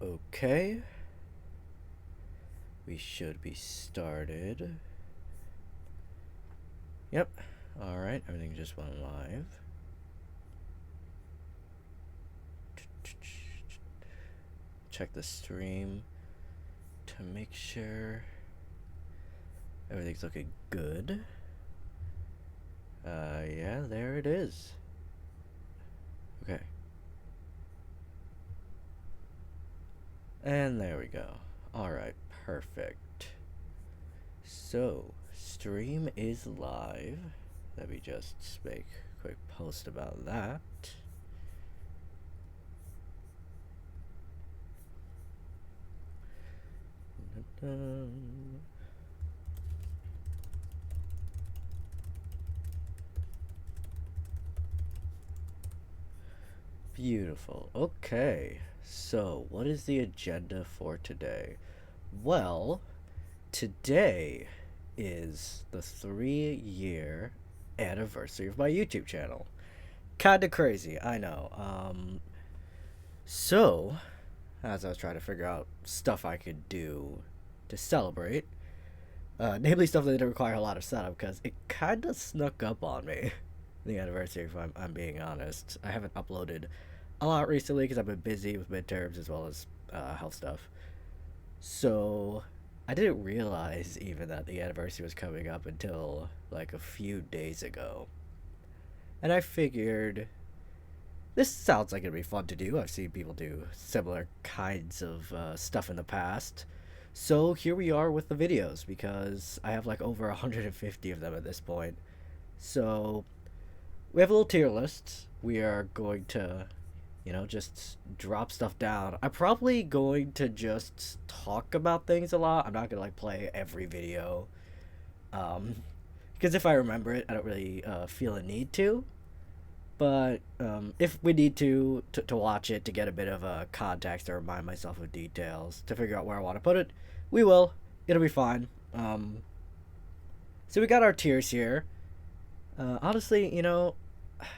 Okay. We should be started. Yep. Alright, everything just went live. Check the stream to make sure everything's looking good. Yeah, there it is. Okay. And there we go. Alright, perfect. So, stream is live. Let me just make a quick post about that. Beautiful. Okay, so what is the agenda for today? Well, today is the 3-year anniversary of my YouTube channel. Kinda crazy, I know. So, as I was trying to figure out stuff I could do to celebrate, namely stuff that didn't require a lot of setup, because it kinda snuck up on me, the anniversary, if I'm being honest. I haven't uploaded a lot recently because I've been busy with midterms as well as health stuff. So I didn't realize even that the anniversary was coming up until like a few days ago. And I figured this sounds like it'd be fun to do. I've seen people do similar kinds of stuff in the past. So here we are with the videos because I have like over 150 of them at this point. So we have a little tier list. We are going to, you know, just drop stuff down. I'm probably going to just talk about things a lot. I'm not gonna like play every video, because if I remember it, I don't really feel a need to. But if we need to watch it to get a bit of a context or remind myself of details to figure out where I want to put it, we will. It'll be fine. So we got our tiers here. Honestly, you know,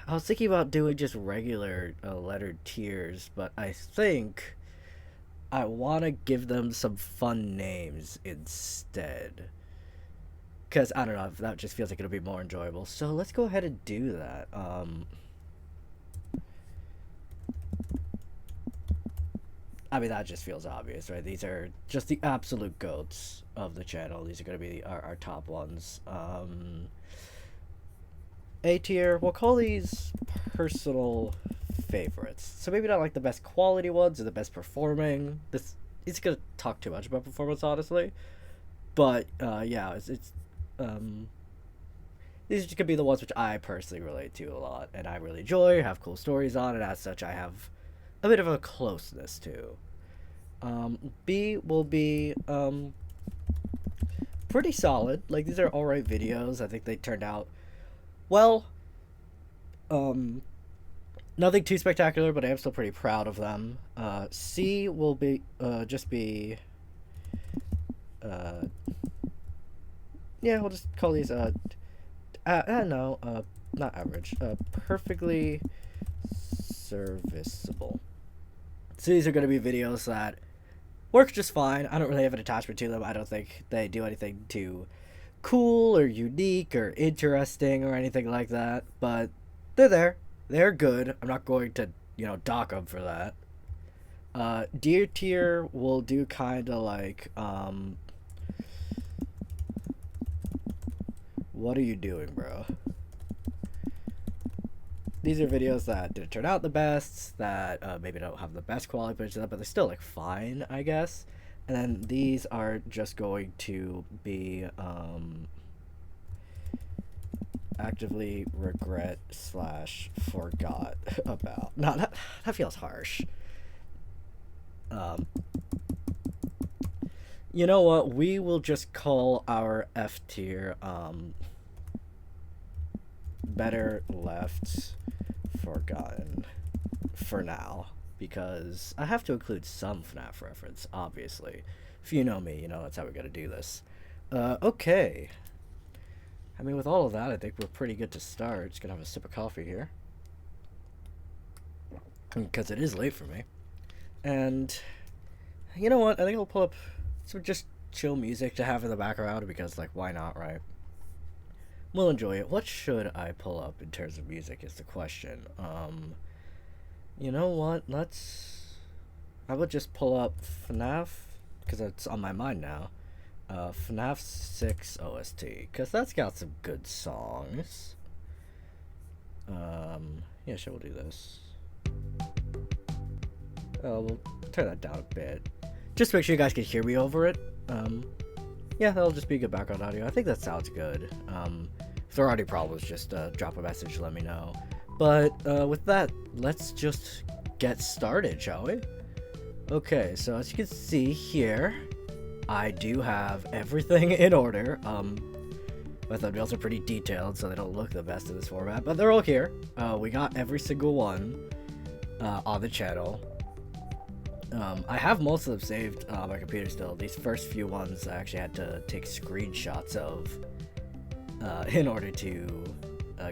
I was thinking about doing just regular lettered tiers, but I think I want to give them some fun names instead. Because, I don't know, that just feels like it'll be more enjoyable. So let's go ahead and do that. I mean, that just feels obvious, right? These are just the absolute goats of the channel. These are going to be our top ones. A tier, we'll call these personal favorites. So maybe not like the best quality ones or the best performing. This is gonna talk too much about performance, honestly. But yeah, these could be the ones which I personally relate to a lot and I really enjoy, have cool stories on, and as such I have a bit of a closeness to. B will be pretty solid. Like, these are alright videos. I think they turned out well. Nothing too spectacular, but I am still pretty proud of them. C will be just be yeah, we'll just call these no, not average, perfectly serviceable. So these are going to be videos that work just fine. I don't really have an attachment to them. I don't think they do anything too cool or unique or interesting or anything like that, but they're there. They're good. I'm not going to, you know, dock them for that. Deer tier will do kind of like, what are you doing, bro? These are videos that didn't turn out the best, that maybe don't have the best quality footage, but they're still like fine, I guess. And then these are just going to be actively regret / forgot about. No, that feels harsh. You know what? We will just call our F tier better left forgotten for now, because I have to include some FNAF reference, obviously. If you know me, you know that's how we gotta do this. Okay. I mean, with all of that, I think we're pretty good to start. Just gonna have a sip of coffee here, because it is late for me. And You know what? I think I'll pull up some just chill music to have in the background because, like, why not, right? We'll enjoy it. What should I pull up in terms of music is the question. You know what? I would just pull up FNAF because it's on my mind now. FNAF 6 OST because that's got some good songs. Yeah, sure, we'll do this. We'll turn that down a bit. Just make sure you guys can hear me over it. Yeah, that'll just be good background audio. I think that sounds good. If there are any problems, just drop a message, let me know. But with that, let's just get started, shall we? Okay, so as you can see here, I do have everything in order. My thumbnails are pretty detailed, so they don't look the best in this format, but they're all here. We got every single one on the channel. I have most of them saved on my computer still. These first few ones I actually had to take screenshots of in order to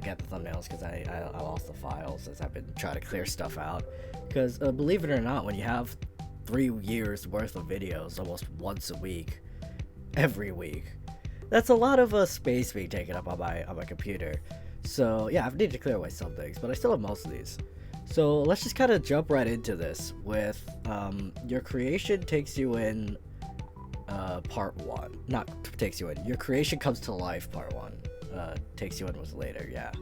get the thumbnails because I lost the files as I've been trying to clear stuff out. Because believe it or not, when you have 3 years worth of videos almost once a week, every week, that's a lot of space being taken up on my computer. So yeah, I've needed to clear away some things, but I still have most of these. So let's just kind of jump right into this with your creation takes you in part 1. Not takes you in. Your creation comes to life part 1. Takes you in was later, yeah.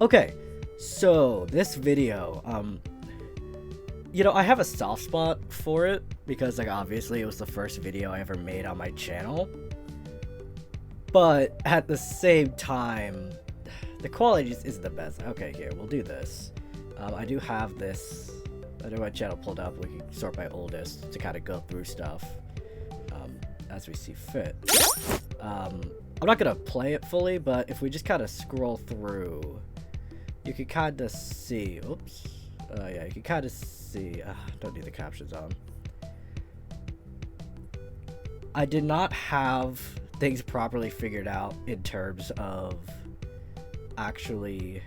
Okay, so this video, you know, I have a soft spot for it because, like, obviously it was the first video I ever made on my channel. But at the same time, the quality just isn't the best. Okay, here, we'll do this. I do have this, I do have my channel pulled up. We can sort by oldest to kind of go through stuff as we see fit. I'm not going to play it fully, but if we just kind of scroll through, you can kind of see, oops, yeah, you can kind of see, don't need the captions on. I did not have things properly figured out in terms of actually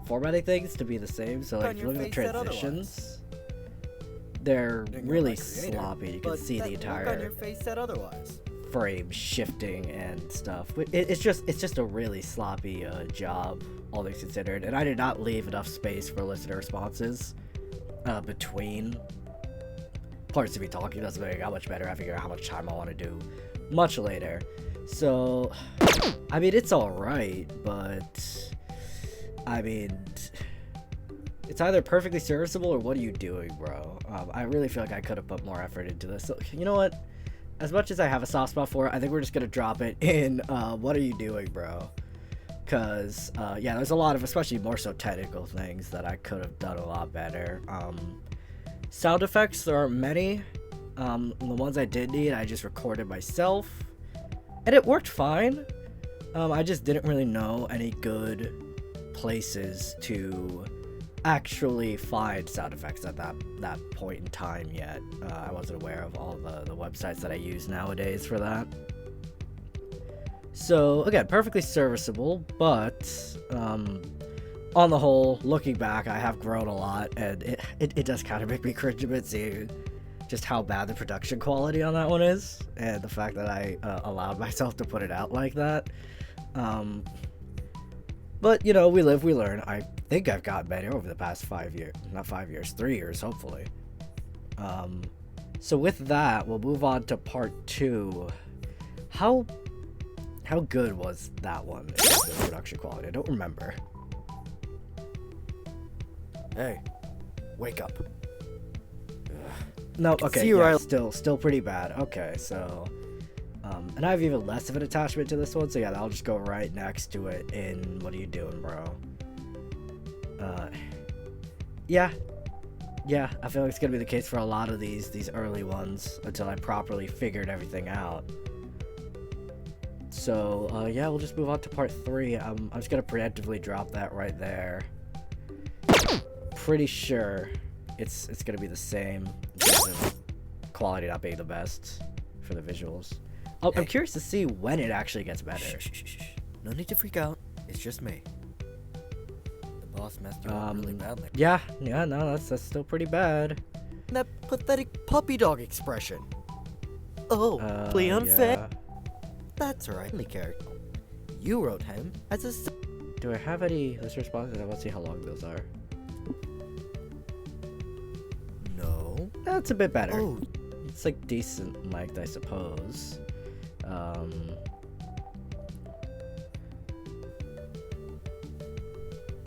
formatting things to be the same. So like, if you look at the transitions, they're really sloppy. You can see the entire frame shifting and stuff. It's just a really sloppy job, all things considered. And I did not leave enough space for listener responses between parts of me talking. Doesn't make it how much better. I figure out how much time I want to do much later. So I mean, it's all right, but I mean, it's either perfectly serviceable or what are you doing, bro? I really feel like I could have put more effort into this. So, you know what? As much as I have a soft spot for it, I think we're just going to drop it in what are you doing, bro? Because, yeah, there's a lot of, especially more so technical things that I could have done a lot better. Sound effects, there aren't many. The ones I did need, I just recorded myself. And it worked fine. I just didn't really know any good places to actually find sound effects at that point in time yet. I wasn't aware of all the websites that I use nowadays for that. So again, perfectly serviceable, but on the whole, looking back, I have grown a lot, and it does kind of make me cringe a bit seeing just how bad the production quality on that one is, and the fact that I allowed myself to put it out like that. But, you know, we live, we learn. I think I've gotten better over the past 5 years. Not 5 years, 3 years, hopefully. So with that, we'll move on to part 2. How good was that one in terms of production quality? I don't remember. Hey, wake up. No, okay, yeah, still pretty bad. Okay, so... and I have even less of an attachment to this one, so yeah, I'll just go right next to it in what are you doing, bro? Yeah, I feel like it's gonna be the case for a lot of these early ones until I properly figured everything out. So, yeah, we'll just move on to part 3. I'm just gonna preemptively drop that right there. Pretty sure it's gonna be the same in terms of quality not being the best for the visuals. Oh, I'm curious to see when it actually gets better. Shh. No need to freak out. It's just me. The boss messed you up really badly. Yeah, no, that's still pretty bad. That pathetic puppy dog expression. Oh, play unfair. Yeah. That's right. Only character. You wrote him as a. Do I have any list responses? I want to see how long those are. No. That's a bit better. Oh, It's like decent length, I suppose.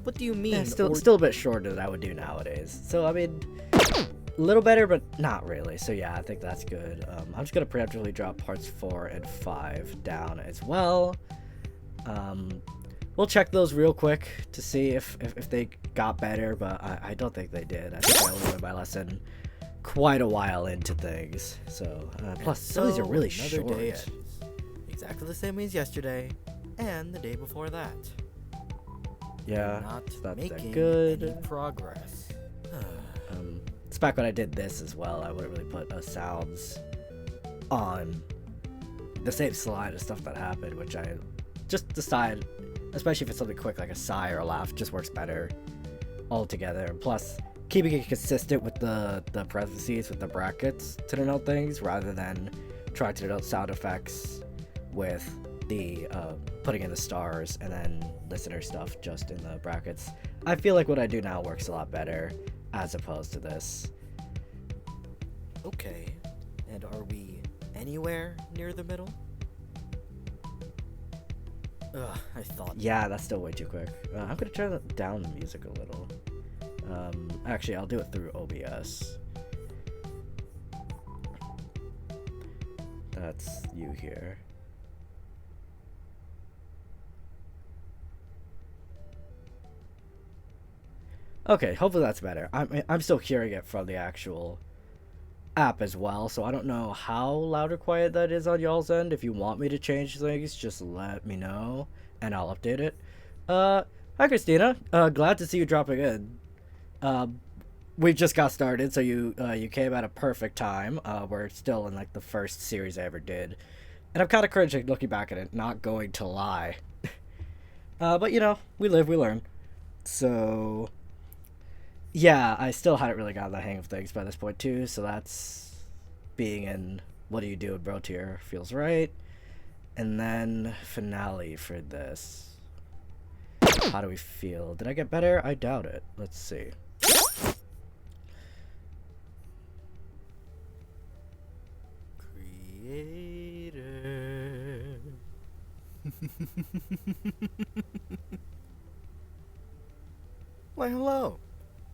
what do you mean? Yeah, still a bit shorter than I would do nowadays. So I mean, a little better, but not really. So yeah, I think that's good. I'm just gonna preemptively drop parts 4 and 5 down as well. We'll check those real quick to see if they got better, but I don't think they did. I think I only learned my lesson quite a while into things. So plus some of these are really short. Day ends. Exactly the same as yesterday, and the day before that. Yeah, Not it's not that making good. any progress. It's back when I did this as well. I wouldn't really put sounds on the same slide of stuff that happened, which I just decide, especially if it's something quick like a sigh or a laugh, just works better altogether. And plus, keeping it consistent with the parentheses, with the brackets to denote things, rather than trying to denote sound effects with the putting in the stars and then listener stuff just in the brackets. I feel like what I do now works a lot better as opposed to this. Okay, and are we anywhere near the middle? Ugh, I thought. Yeah, that's still way too quick. I'm gonna turn down the music a little. Actually, I'll do it through OBS. That's you here. Okay, hopefully that's better. I'm still hearing it from the actual app as well, so I don't know how loud or quiet that is on y'all's end. If you want me to change things, just let me know and I'll update it. Hi Christina, glad to see you dropping in. We just got started, so you came at a perfect time. We're still in like the first series I ever did, and I'm kind of cringing looking back at it, not going to lie. But you know, we live, we learn. So yeah, I still hadn't really gotten the hang of things by this point too, so that's being in what do you do in bro tier feels right. And then finale for this. How do we feel? Did I get better? I doubt it. Let's see. Creator. Why, hello.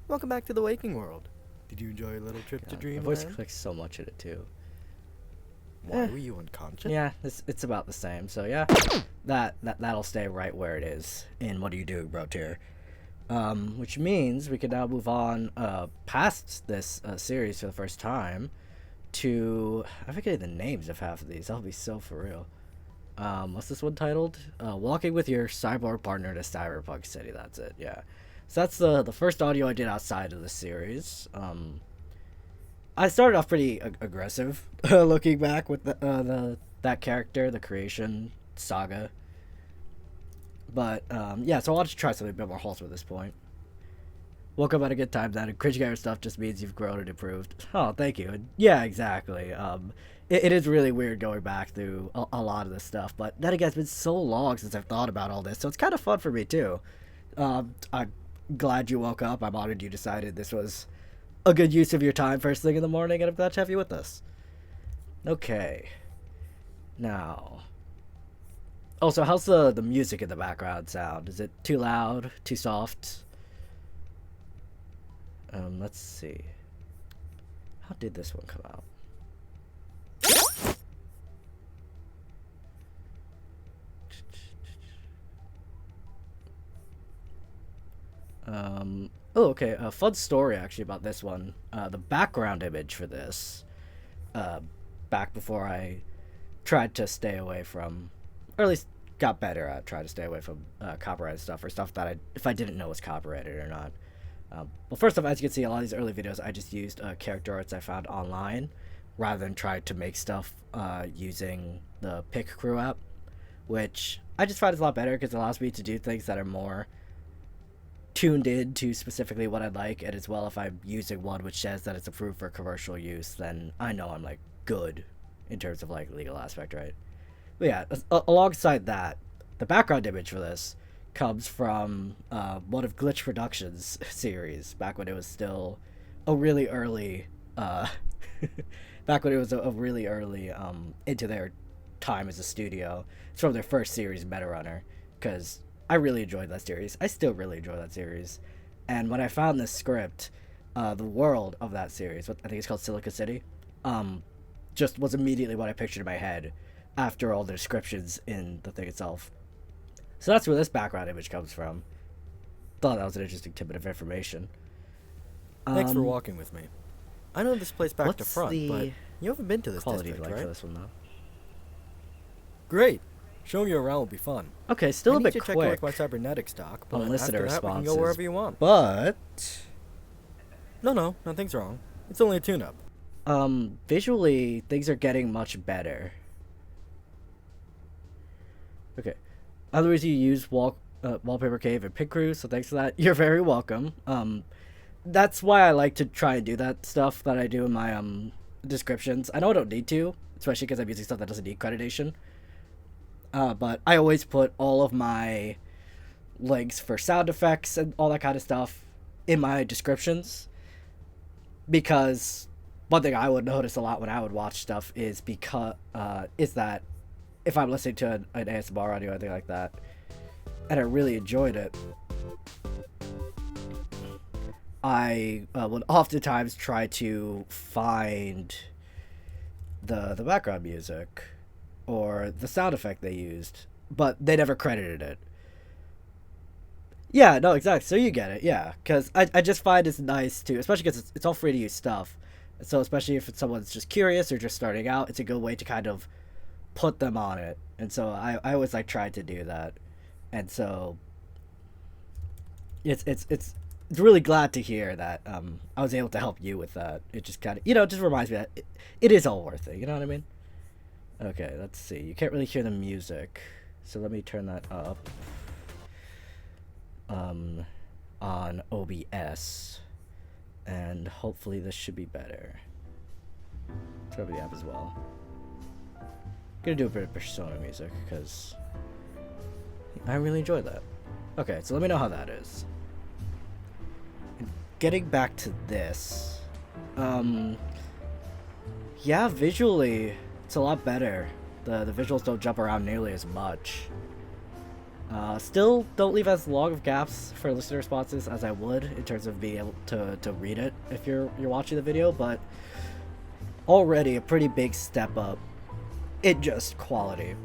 Welcome back to the waking world. Did you enjoy a little trip to My dreamland? voice clicks so much at it too. Why were you unconscious? Yeah, it's about the same. So yeah, that'll stay right where it is in what do you do, bro tier. Which means we can now move on past this series for the first time to I forget the names of half of these. That'll be so for real. What's this one titled? Walking with your cyborg partner to Cyberpunk City. That's it. Yeah. So that's the first audio I did outside of the series. I started off pretty aggressive, looking back with that character, the creation saga. But yeah, so I wanted to try something a bit more wholesome at this point. Woke up at a good time. That cringe gamer stuff just means you've grown and improved. Oh, thank you. And yeah, exactly. It is really weird going back through a lot of this stuff. But then again, it's been so long since I've thought about all this, so it's kind of fun for me too. I'm glad you woke up. I'm honored you decided this was a good use of your time first thing in the morning, and I'm glad to have you with us. Okay. Now. Also, how's the music in the background sound? Is it too loud? Too soft? Let's see. How did this one come out? Oh, okay. A fun story actually about this one. The background image for this, back before I tried to stay away from, or at least got better at trying to stay away from copyrighted stuff, or stuff that if I didn't know was copyrighted or not. Well, first off, as you can see, a lot of these early videos, I just used character arts I found online, rather than try to make stuff using the Pick Crew app, which I just find is a lot better because it allows me to do things that are more tuned in to specifically what I like, and as well if I'm using one which says that it's approved for commercial use, then I know I'm like good in terms of like legal aspect, right? But yeah, alongside that, the background image for this comes from one of Glitch Productions series back when it was still a really early back when it was a really early into their time as a studio. It's from their first series, Meta Runner, because I really enjoyed that series. I still really enjoy that series. And when I found this script, the world of that series, what I think it's called Silica City, just was immediately what I pictured in my head after all the descriptions in the thing itself. So that's where this background image comes from. Thought that was an interesting tidbit of information. Thanks for walking with me. I know this place back to front, but you haven't been to this quality district, like right? for this one though. Great. Showing you around will be fun. Okay, still a bit check quick with my cybernetic stock, but on listener after that, we can responses, go wherever you want. but No, nothing's wrong. It's only a tune-up. visually things are getting much better. Okay, other ways you use wallpaper cave and pig crew, so thanks for that. You're very welcome. That's why I like to try and do that stuff that I do in my descriptions. I know I don't need to, especially because I'm using stuff that doesn't need accreditation. But I always put all of my links for sound effects and all that kind of stuff in my descriptions, because one thing I would notice a lot when I would watch stuff is that if I'm listening to an ASMR audio or anything like that, and I really enjoyed it, I would oftentimes try to find the background music or the sound effect they used, but they never credited it. Yeah, no, exactly. So you get it, yeah. Because I just find it's nice to, especially because it's all free to use stuff. So especially if someone's just curious or just starting out, it's a good way to kind of put them on it. And so I always like tried to do that. And so it's really glad to hear that I was able to help you with that. It just kind of, it just reminds me that it is all worth it. You know what I mean? Okay, let's see. You can't really hear the music, so let me turn that up on OBS, and hopefully this should be better. Turn up the app as well. I'm gonna do a bit of Persona music because I really enjoyed that. Okay, so let me know how that is. Getting back to this, yeah, visually it's a lot better. The visuals don't jump around nearly as much. Still don't leave as long of gaps for listener responses as I would in terms of being able to read it if you're watching the video, but already a pretty big step up in just quality.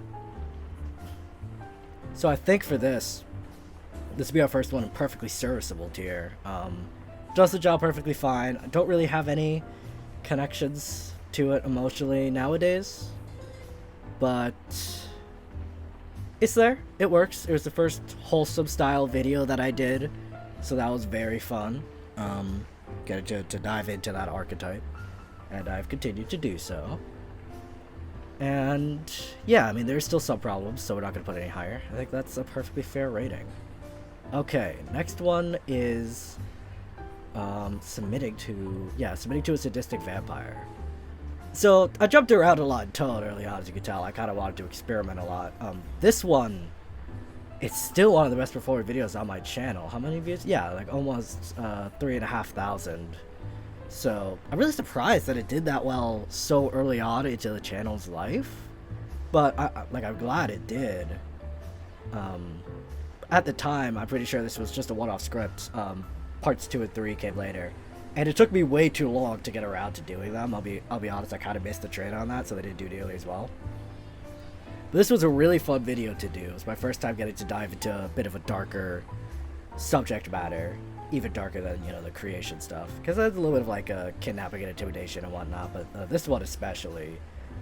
So I think for this will be our first one in perfectly serviceable tier. Does the job perfectly fine. I don't really have any connections to it emotionally nowadays, but it's there. It works. It was the first wholesome style video that I did, so that was very fun. Getting to dive into that archetype, and I've continued to do so. And yeah, I mean, there's still some problems, so we're not going to put it any higher. I think that's a perfectly fair rating. Okay, next one is submitting to a sadistic vampire. So I jumped around a lot in tone early on, as you can tell. I kind of wanted to experiment a lot. This one, it's still one of the best performing videos on my channel. How many views? Yeah, like almost 3,500. So I'm really surprised that it did that well so early on into the channel's life. But I'm glad it did. At the time, I'm pretty sure this was just a one-off script. Parts 2 and 3 came later. And it took me way too long to get around to doing them. I'll be honest, I kind of missed the train on that, so they didn't do nearly as well. But this was a really fun video to do. It was my first time getting to dive into a bit of a darker subject matter, even darker than, the creation stuff. Because there's a little bit of like kidnapping and intimidation and whatnot, but this one especially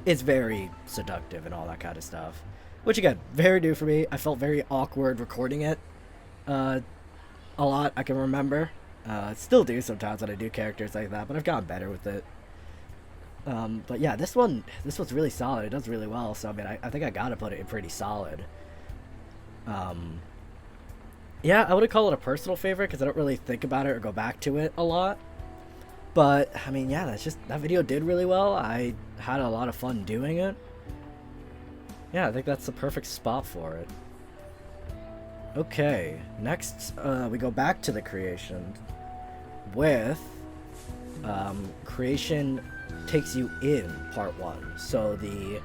is very seductive and all that kind of stuff. Which again, very new for me. I felt very awkward recording it a lot, I can remember. Still do sometimes when I do characters like that, but I've gotten better with it. But yeah, this one's really solid. It does really well, so I mean, I think I gotta put it in pretty solid. Yeah, I wouldn't call it a personal favorite because I don't really think about it or go back to it a lot. But I mean, yeah, that video did really well. I had a lot of fun doing it. Yeah, I think that's the perfect spot for it. Okay, next we go back to the creation with Creation Takes You In Part 1. So the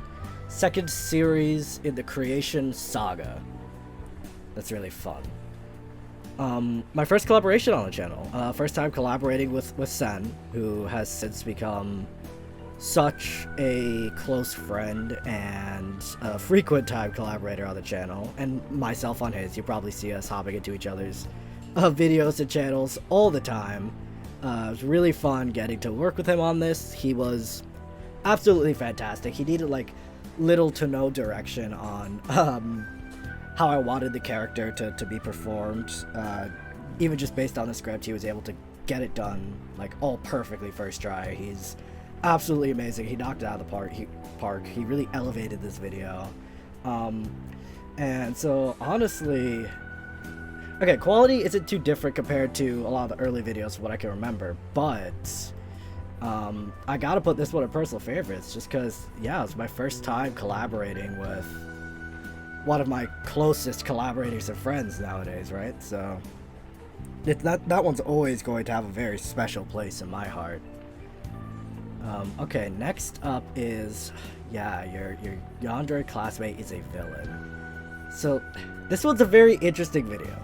second series in the Creation saga. That's really fun. My first collaboration on the channel. First time collaborating with Sen, who has since become such a close friend and a frequent time collaborator on the channel, and myself on his. You probably see us hopping into each other's videos and channels all the time. It was really fun getting to work with him on this. He was absolutely fantastic. He needed like little to no direction on how I wanted the character to be performed. Even just based on the script, he was able to get it done like all perfectly first try. He's absolutely amazing. He knocked it out of the park. He really elevated this video. And so honestly, okay, quality isn't too different compared to a lot of the early videos from what I can remember, but I gotta put this one in personal favorites just because, yeah, it was my first time collaborating with one of my closest collaborators and friends nowadays, right? So that one's always going to have a very special place in my heart. Okay, next up is, yeah, your Yandere classmate is a villain. So this one's a very interesting video.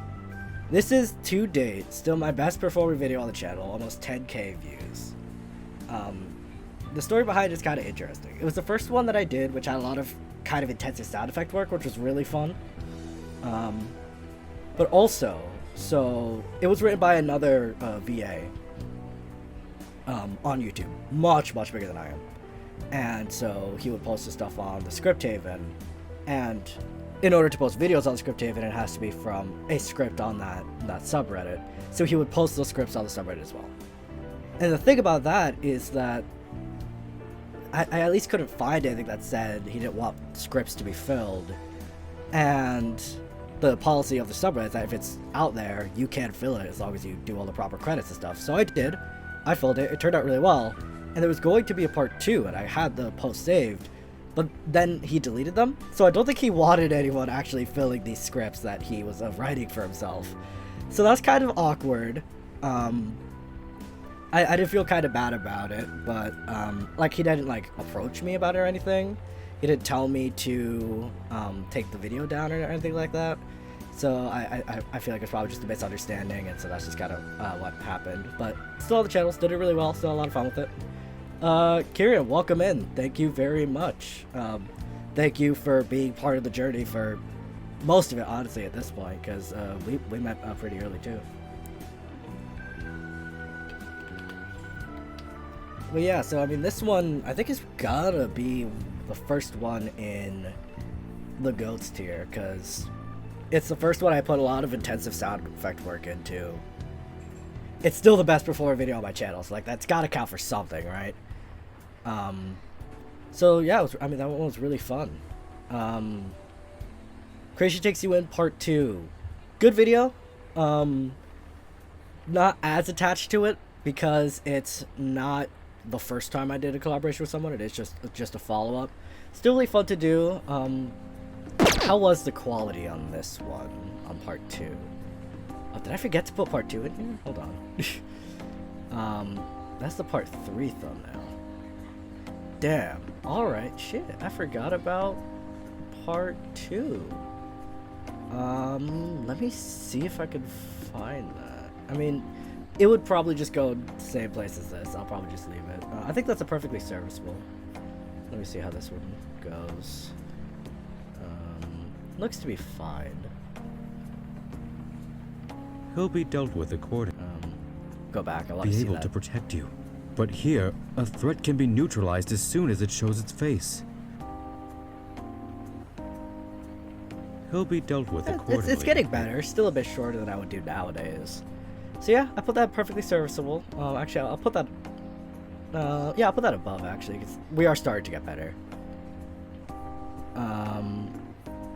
This is, to date, still my best performing video on the channel, almost 10k views. The story behind it is kind of interesting. It was the first one that I did, which had a lot of kind of intensive sound effect work, which was really fun. But also, so it was written by another VA on YouTube, much bigger than I am, and so he would post the stuff on the Script Haven, and in order to post videos on the Script Haven, it has to be from a script on that subreddit. So he would post those scripts on the subreddit as well. And the thing about that is that I at least couldn't find anything that said he didn't want scripts to be filled, and the policy of the subreddit is that if it's out there, you can fill it as long as you do all the proper credits and stuff. So I did. I filled it. It turned out really well, and there was going to be a part 2, and I had the post saved, but then he deleted them. So I don't think he wanted anyone actually filling these scripts that he was writing for himself. So that's kind of awkward. I did feel kind of bad about it, but like he didn't like approach me about it or anything. He didn't tell me to take the video down or anything like that. So I feel like it's probably just a misunderstanding, and so that's just kind of what happened. But still, on the channel, still did really well. Still a lot of fun with it. Kieran, welcome in. Thank you very much. Thank you for being part of the journey for most of it, honestly, at this point, because we met pretty early too. But yeah, so I mean, this one I think is gotta be the first one in the GOATS tier, because it's the first one I put a lot of intensive sound effect work into. It's still the best performing video on my channel, so like that's gotta count for something, right? So yeah, I mean, that one was really fun. Creation Takes You In Part 2. Good video. Not as attached to it because it's not the first time I did a collaboration with someone. It is just a follow-up. Still really fun to do. How was the quality on this one, on Part 2? Oh, did I forget to put Part 2 in here? Hold on. That's the Part 3 thumbnail. Damn. Alright, shit. I forgot about Part 2. Let me see if I can find that. I mean, it would probably just go the same place as this. I'll probably just leave it. I think that's a perfectly serviceable. Let me see how this one goes. Looks to be fine. He'll be dealt with accordingly. Go back. I want to see that. Be able to protect you. But here, a threat can be neutralized as soon as it shows its face. He'll be dealt with accordingly. It's getting better. Still a bit shorter than I would do nowadays. So yeah, I put that perfectly serviceable. Actually, I'll put that. Yeah, I'll put that above actually, because we are starting to get better.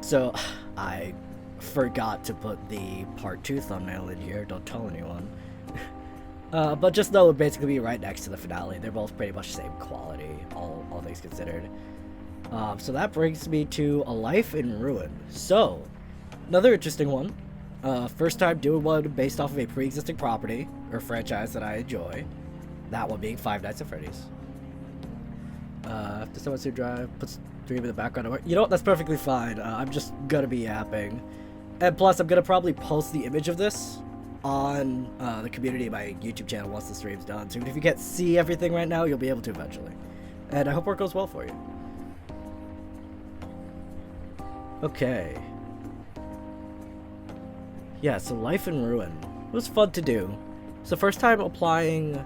So I forgot to put the part 2 thumbnail in here. Don't tell anyone. But just know it would basically be right next to the finale. They're both pretty much the same quality, all things considered. So that brings me to A Life in Ruin. So, another interesting one. First time doing one based off of a pre-existing property, or franchise that I enjoy. That one being Five Nights at Freddy's. Does someone to drive, put stream in the background? You know what, that's perfectly fine. I'm just gonna be yapping. And plus, I'm gonna probably post the image of this on the community of my YouTube channel once the stream's done. So even if you can't see everything right now, you'll be able to eventually. And I hope work goes well for you. Okay. Yeah, so Life in Ruin. It was fun to do. It's the first time applying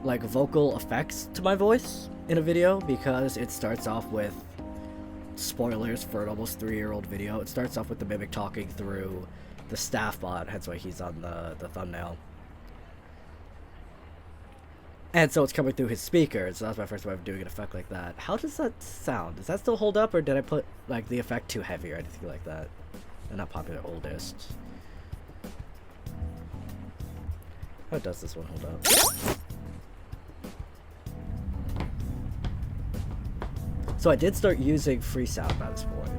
like vocal effects to my voice in a video, because it starts off with spoilers for an almost 3-year-old video. It starts off with the mimic talking through the staff bot, hence why he's on the thumbnail. And so it's coming through his speakers, so that's my first way of doing an effect like that. How does that sound? Does that still hold up, or did I put like the effect too heavy or anything like that? And not popular oldest. How does this one hold up? So I did start using free sound by this point.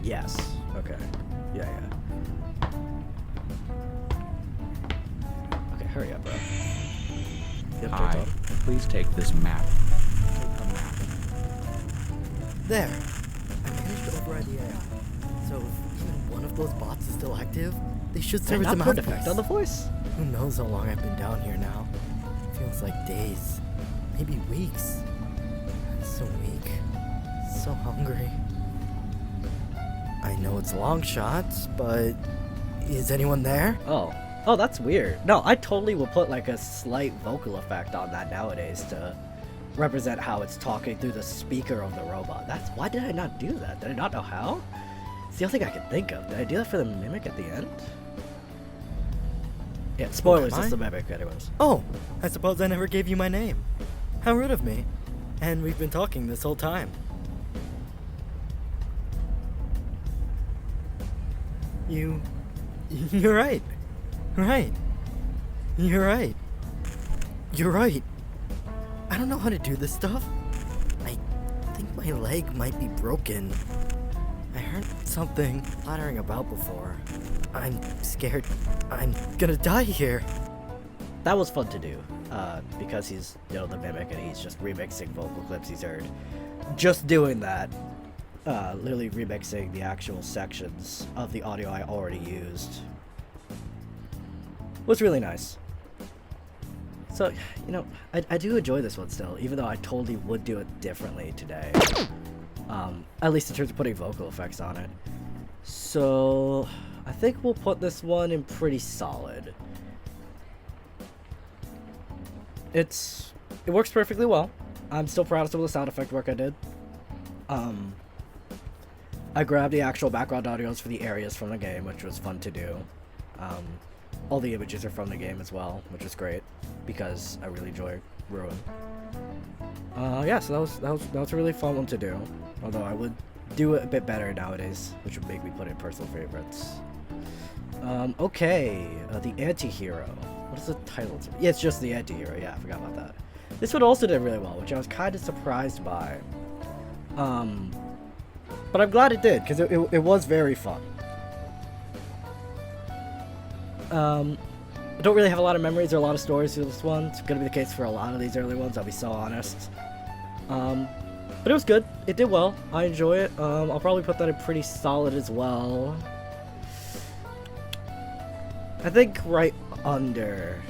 Yes. Okay. Yeah. Okay, hurry up, bro. Hi, please take this map. There. I managed to override the AI. So if even one of those bots is still active, they should serve as a not put mouthpiece. effect on the voice. Who knows how long I've been down here now? Feels like days. Maybe weeks. I'm so weak. So hungry. I know it's a long shot, but is anyone there? Oh, that's weird. No, I totally will put like a slight vocal effect on that nowadays to represent how it's talking through the speaker of the robot. Why did I not do that? Did I not know how? It's the only thing I can think of. Did I do that for the mimic at the end? Yeah, spoilers, it's the mimic anyways. Oh, I suppose I never gave you my name. How rude of me. And we've been talking this whole time. You're right. Right. You're right. You're right. I don't know how to do this stuff. I think my leg might be broken. I heard something clattering about before. I'm scared I'm gonna die here. That was fun to do, because he's, the mimic, and he's just remixing vocal clips he's heard. Just doing that, literally remixing the actual sections of the audio I already used, was really nice. So, I do enjoy this one still, even though I totally would do it differently today. At least in terms of putting vocal effects on it. So, I think we'll put this one in pretty solid. It works perfectly well. I'm still proud of some of the sound effect work I did. I grabbed the actual background audios for the areas from the game, which was fun to do. All the images are from the game as well, which is great, because I really enjoy Ruin. Yeah, so that was a really fun one to do. Although I would do it a bit better nowadays, which would make me put in personal favorites. Okay, the anti-hero. What is the title? Yeah, it's just the anti-hero. Yeah, I forgot about that. This one also did really well, which I was kind of surprised by. But I'm glad it did, because it was very fun. I don't really have a lot of memories or a lot of stories for this one. It's going to be the case for a lot of these early ones, I'll be so honest. But it was good. It did well. I enjoy it. I'll probably put that in pretty solid as well. I think right under.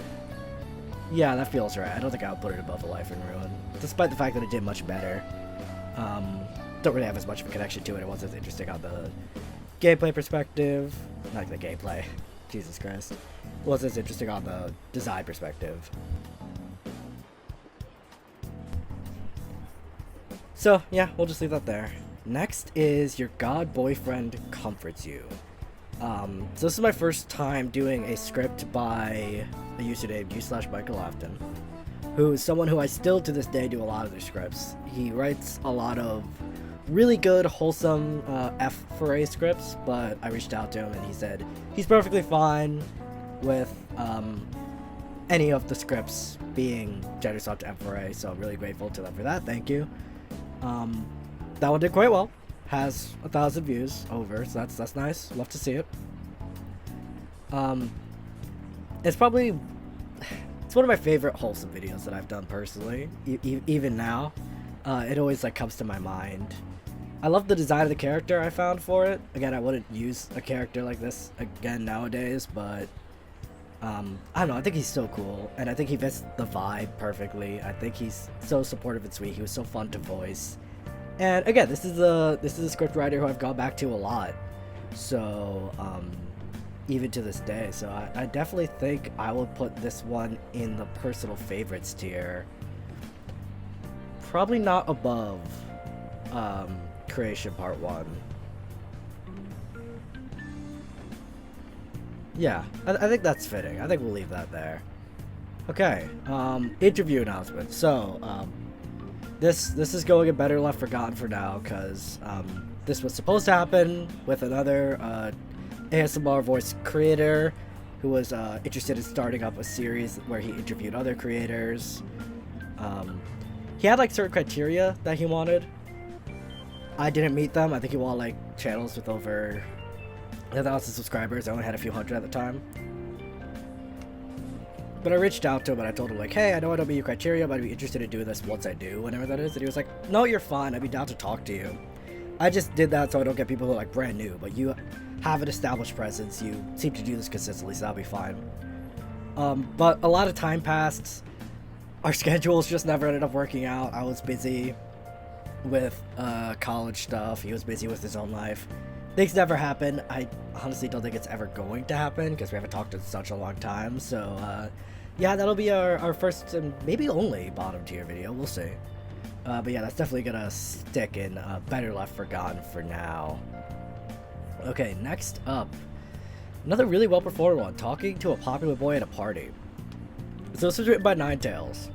Yeah, that feels right. I don't think I would put it above A Life in Ruin, despite the fact that it did much better. Don't really have as much of a connection to it. It wasn't as interesting on the gameplay perspective. Not the gameplay. Jesus Christ. It wasn't as interesting on the design perspective. So, yeah, we'll just leave that there. Next is Your God Boyfriend Comforts You. So this is my first time doing a script by a user named u/Michael Afton, who is someone who I still to this day do a lot of their scripts. He writes a lot of really good, wholesome F for A scripts, but I reached out to him and he said he's perfectly fine with any of the scripts being gender swapped to F for A, so I'm really grateful to them for that. Thank you. That one did quite well. Has 1,000 views over, so that's nice. Love to see it. It's probably it's one of my favorite wholesome videos that I've done personally. Even now, it always like comes to my mind. I love the design of the character I found for it. Again, I wouldn't use a character like this again nowadays, but I don't know. I think he's so cool, and I think he fits the vibe perfectly. I think he's so supportive and sweet. He was so fun to voice. And again, this is a script writer who I've gone back to a lot. So even to this day, so I definitely think I will put this one in the personal favorites tier. Probably not above Creation Part 1. Yeah, I think that's fitting. I think we'll leave that there. Okay, interview announcement. So, this is going a Better Left Forgotten for now, because this was supposed to happen with another ASMR voice creator who was interested in starting up a series where he interviewed other creators. He had like certain criteria that he wanted. I didn't meet them. I think he wanted like channels with over 1,000 subscribers. I only had a few hundred at the time. But I reached out to him and I told him like, hey, I know I don't meet your criteria, but I'd be interested in doing this once I do, whenever that is. And he was like, no, you're fine. I'd be down to talk to you. I just did that so I don't get people who are like brand new, but you have an established presence. You seem to do this consistently, so that'll be fine. But a lot of time passed. Our schedules just never ended up working out. I was busy with college stuff. He was busy with his own life. Things never happened. I honestly don't think it's ever going to happen because we haven't talked in such a long time. So yeah, that'll be our first and maybe only bottom tier video. We'll see. But yeah, that's definitely gonna stick in Better Left Forgotten for now. Okay, next up, another really well performed one, Talking to a Popular Boy at a Party. So this was written by Ninetales,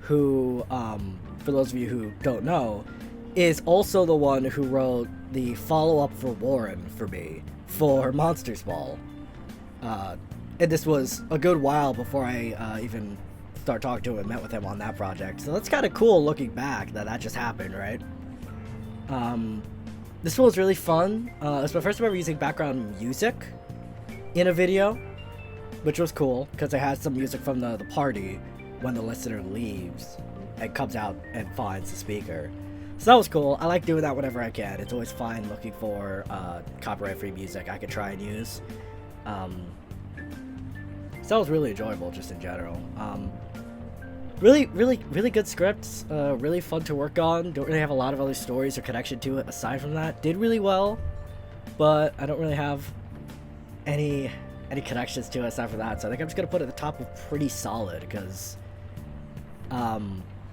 who, for those of you who don't know, is also the one who wrote the follow-up for Warren for me for Monsters Ball. And this was a good while before I even started talking to him and met with him on that project. So that's kind of cool looking back that just happened, right? This one was really fun. It's my first time ever using background music in a video, which was cool because I had some music from the party when the listener leaves and comes out and finds the speaker. So that was cool. I like doing that whenever I can. It's always fine looking for copyright-free music I could try and use. So that was really enjoyable just in general. Really good scripts. Really fun to work on. Don't really have a lot of other stories or connection to it aside from that. Did really well, but I don't really have any connections to it aside from that. So I think I'm just gonna put it at the top of pretty solid because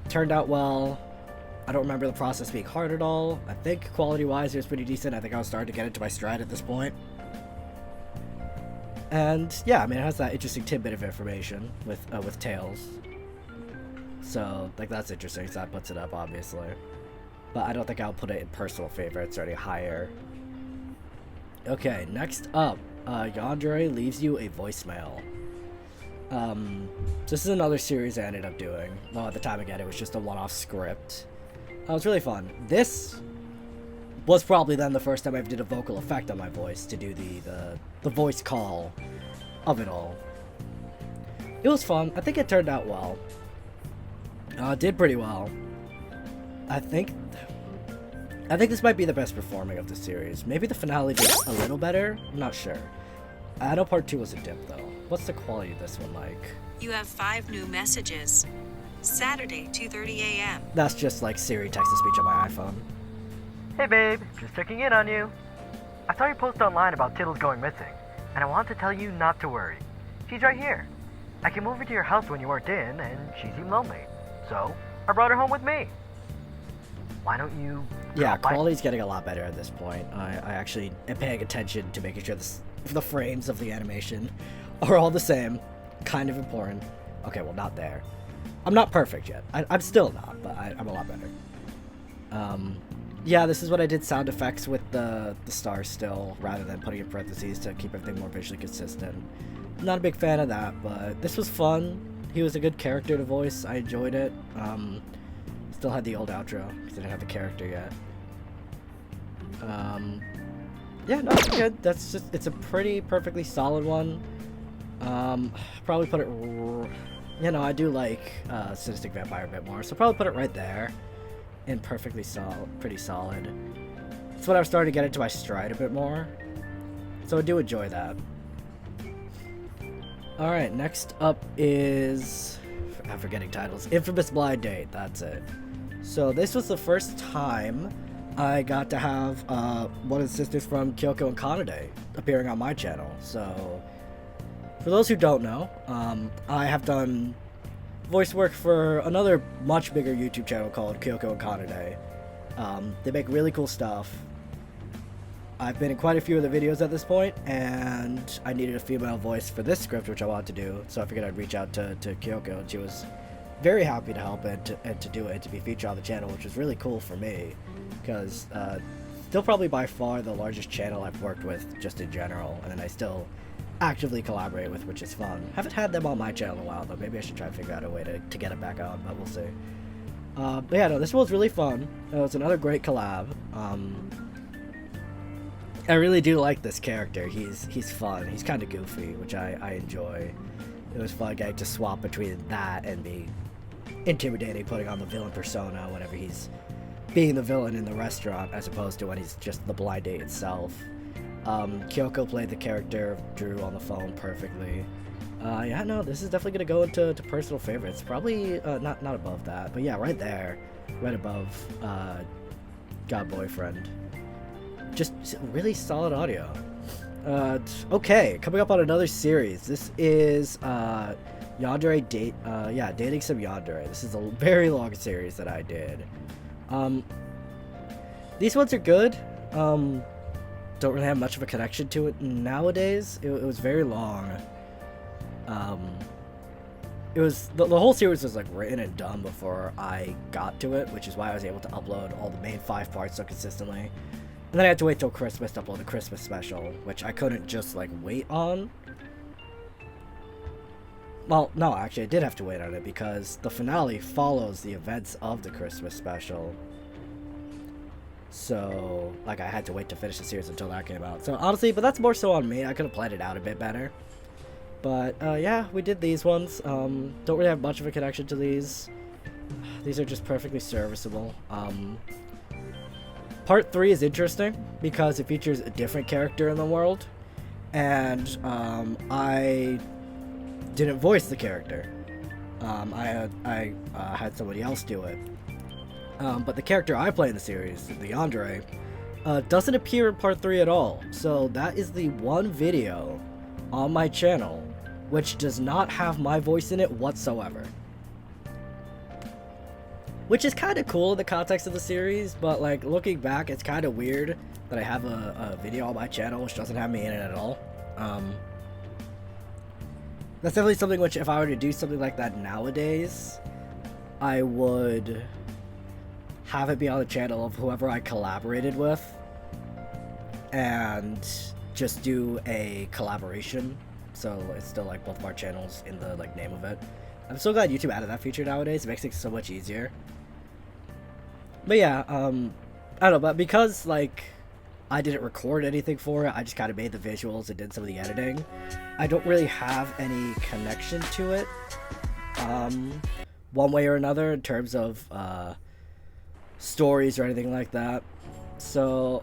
turned out well. I don't remember the process being hard at all. I think quality-wise it was pretty decent. I think I was starting to get into my stride at this point. And yeah, I mean, it has that interesting tidbit of information with Tails. So, like, that's interesting, so that puts it up, obviously. But I don't think I'll put it in personal favorites or any higher. Okay, next up, Yandere leaves you a voicemail. This is another series I ended up doing. Well, at the time, again, it was just a one-off script. It was really fun. This was probably then the first time I did a vocal effect on my voice to do the voice call of it all. It was fun. I think it turned out well. Did pretty well. I think this might be the best performing of the series. Maybe the finale did a little better. I'm not sure. I know part 2 was a dip though. What's the quality of this one like? You have 5 new messages. Saturday, 2:30 a.m. That's just like Siri text-to-speech on my iPhone. Hey babe, just checking in on you. I saw your post online about Tiddles going missing, and I want to tell you not to worry. She's right here. I came over to your house when you weren't in, and she seemed lonely. So, I brought her home with me. Why don't you... Yeah, quality's getting a lot better at this point. I actually am paying attention to making sure the frames of the animation are all the same. Kind of important. Okay, well, not there. I'm not perfect yet. I'm still not, but I'm a lot better. yeah, this is what I did sound effects with the stars still, rather than putting in parentheses to keep everything more visually consistent. Not a big fan of that, but this was fun. He was a good character to voice. I enjoyed it. Still had the old outro because I didn't have the character yet. Yeah, no, it's good. That's just, it's a pretty perfectly solid one. Probably put it, you know, I do like Sadistic Vampire a bit more, so probably put it right there. And perfectly pretty solid. It's when I was starting to get into my stride a bit more. So I do enjoy that. Alright, next up is, I'm forgetting titles, Infamous Blind Date, that's it. So this was the first time I got to have one of the sisters from Kyoko and Kanade appearing on my channel. So for those who don't know, I have done voice work for another much bigger YouTube channel called Kyoko and Kanade. They make really cool stuff. I've been in quite a few of the videos at this point, and I needed a female voice for this script, which I wanted to do, so I figured I'd reach out to Kyoko, and she was very happy to help and to do it, to be featured on the channel, which was really cool for me, because still probably by far the largest channel I've worked with just in general, and then I still actively collaborate with, which is fun. Haven't had them on my channel in a while, though. Maybe I should try to figure out a way to get it back on, but we'll see. But yeah, no, this one was really fun. It was another great collab. I really do like this character. He's fun. He's kind of goofy, which I enjoy. It was fun getting to swap between that and being intimidating, putting on the villain persona whenever he's being the villain in the restaurant, as opposed to when he's just the blind date itself. Kyoko played the character of Drew on the phone perfectly. Yeah, no, this is definitely gonna go into personal favorites. Probably not above that, but yeah, right there, right above God Boyfriend. Just really solid audio. Okay, coming up on another series. This is Yandere Dating Some Yandere. This is a very long series that I did. These ones are good. Don't really have much of a connection to it nowadays. It was very long. It was the whole series was like written and done before I got to it, which is why I was able to upload all the main 5 parts so consistently. And then I had to wait till Christmas to upload the Christmas special, which I couldn't just like wait on. Well, no, actually I did have to wait on it because the finale follows the events of the Christmas special. So, like, I had to wait to finish the series until that came out. So, honestly, but that's more so on me. I could have planned it out a bit better. But, yeah, we did these ones. Don't really have much of a connection to these. These are just perfectly serviceable. Part 3 is interesting because it features a different character in the world. And, I didn't voice the character. I had somebody else do it. But the character I play in the series, the Yandere, doesn't appear in part 3 at all. So that is the one video on my channel which does not have my voice in it whatsoever. Which is kind of cool in the context of the series, but like looking back, it's kind of weird that I have a video on my channel which doesn't have me in it at all. That's definitely something which if I were to do something like that nowadays, I would have it be on the channel of whoever I collaborated with and just do a collaboration, so it's still like both of our channels in the like name of it. I'm so glad YouTube added that feature nowadays. It makes it so much easier. But yeah, I don't know, but because like I didn't record anything for it, I just kind of made the visuals and did some of the editing, I don't really have any connection to it one way or another in terms of stories or anything like that. So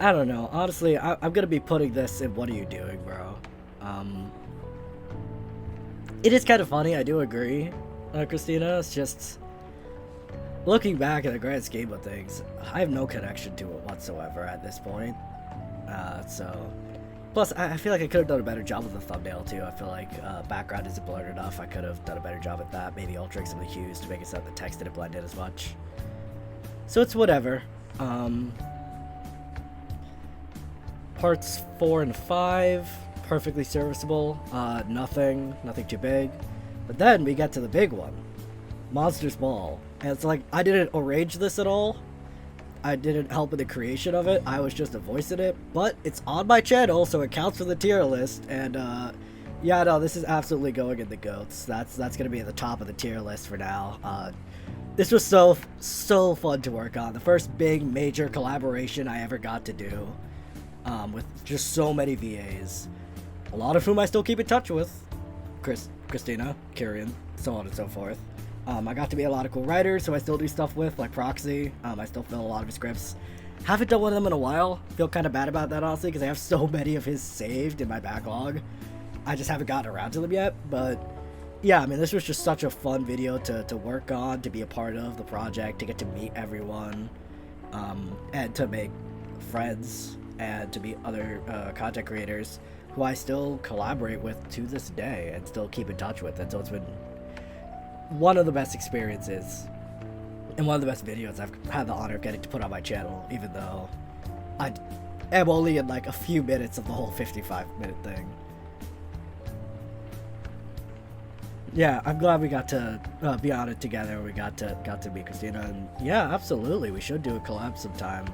I don't know, honestly. I'm gonna be putting this in What Are You Doing, Bro? It is kind of funny, I do agree, Christina. It's just looking back at the grand scheme of things, I have no connection to it whatsoever at this point. So plus I feel like I could have done a better job with the thumbnail too. I feel like background isn't blurred enough. I could have done a better job at that, maybe altering some of the hues to make it so that the text didn't blend in as much. So it's whatever. Parts 4 and 5, perfectly serviceable. Nothing too big. But then we get to the big one, Monsters Ball. And it's like, I didn't arrange this at all. I didn't help in the creation of it. I was just a voice in it, but it's on my channel, so it counts for the tier list. And yeah, no, this is absolutely going in the goats. That's gonna be at the top of the tier list for now. This was so fun to work on. The first big major collaboration I ever got to do, with just so many VAs, a lot of whom I still keep in touch with. Christina, Kieran, so on and so forth. I got to meet a lot of cool writers who I still do stuff with, like Proxy. I still fill a lot of his scripts. Haven't done one of them in a while. Feel kind of bad about that, honestly, because I have so many of his saved in my backlog. I just haven't gotten around to them yet, but yeah, I mean, this was just such a fun video to work on, to be a part of the project, to get to meet everyone, and to make friends, and to meet other content creators who I still collaborate with to this day and still keep in touch with. And so it's been one of the best experiences and one of the best videos I've had the honor of getting to put on my channel, even though I am only in like a few minutes of the whole 55-minute thing. Yeah, I'm glad we got to be on it together. We got to meet Christina, and yeah, absolutely, we should do a collab sometime.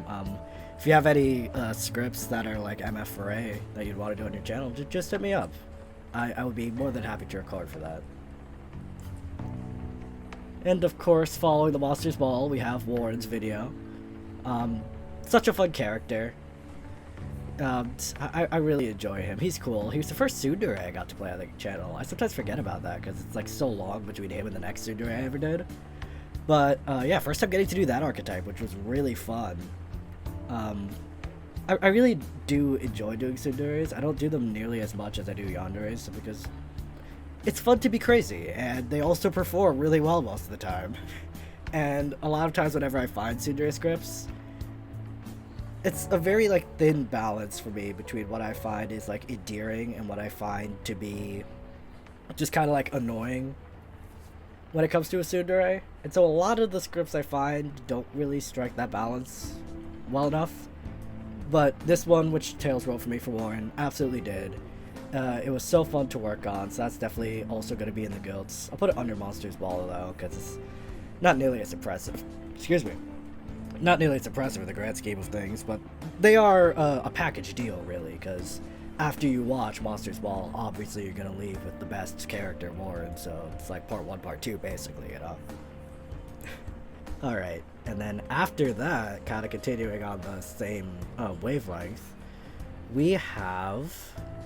If you have any scripts that are like MF4A that you'd want to do on your channel, just hit me up. I would be more than happy to record for that. And of course, following the Monsters Ball, we have Warren's video. Such a fun character. I really enjoy him. He's cool. He was the first tsundere I got to play on the channel. I sometimes forget about that because it's like so long between him and the next tsundere I ever did. But yeah, first time getting to do that archetype, which was really fun. I really do enjoy doing tsunderes. I don't do them nearly as much as I do yanderes because it's fun to be crazy, and they also perform really well most of the time. And a lot of times whenever I find tsundere scripts, it's a very like thin balance for me between what I find is like endearing and what I find to be just kind of like annoying when it comes to a tsundere. And so a lot of the scripts I find don't really strike that balance well enough. But this one, which Tails wrote for me for Warren, absolutely did. It was so fun to work on, so that's definitely also going to be in the goats. I'll put it under Monsters Ball though, because it's not nearly as impressive. Excuse me. Not nearly as impressive in the grand scheme of things, but they are a package deal, really, because after you watch Monsters Ball, obviously you're going to leave with the best character, Warren, so it's like part 1, part 2, basically, you know? Alright, and then after that, kind of continuing on the same wavelength, we have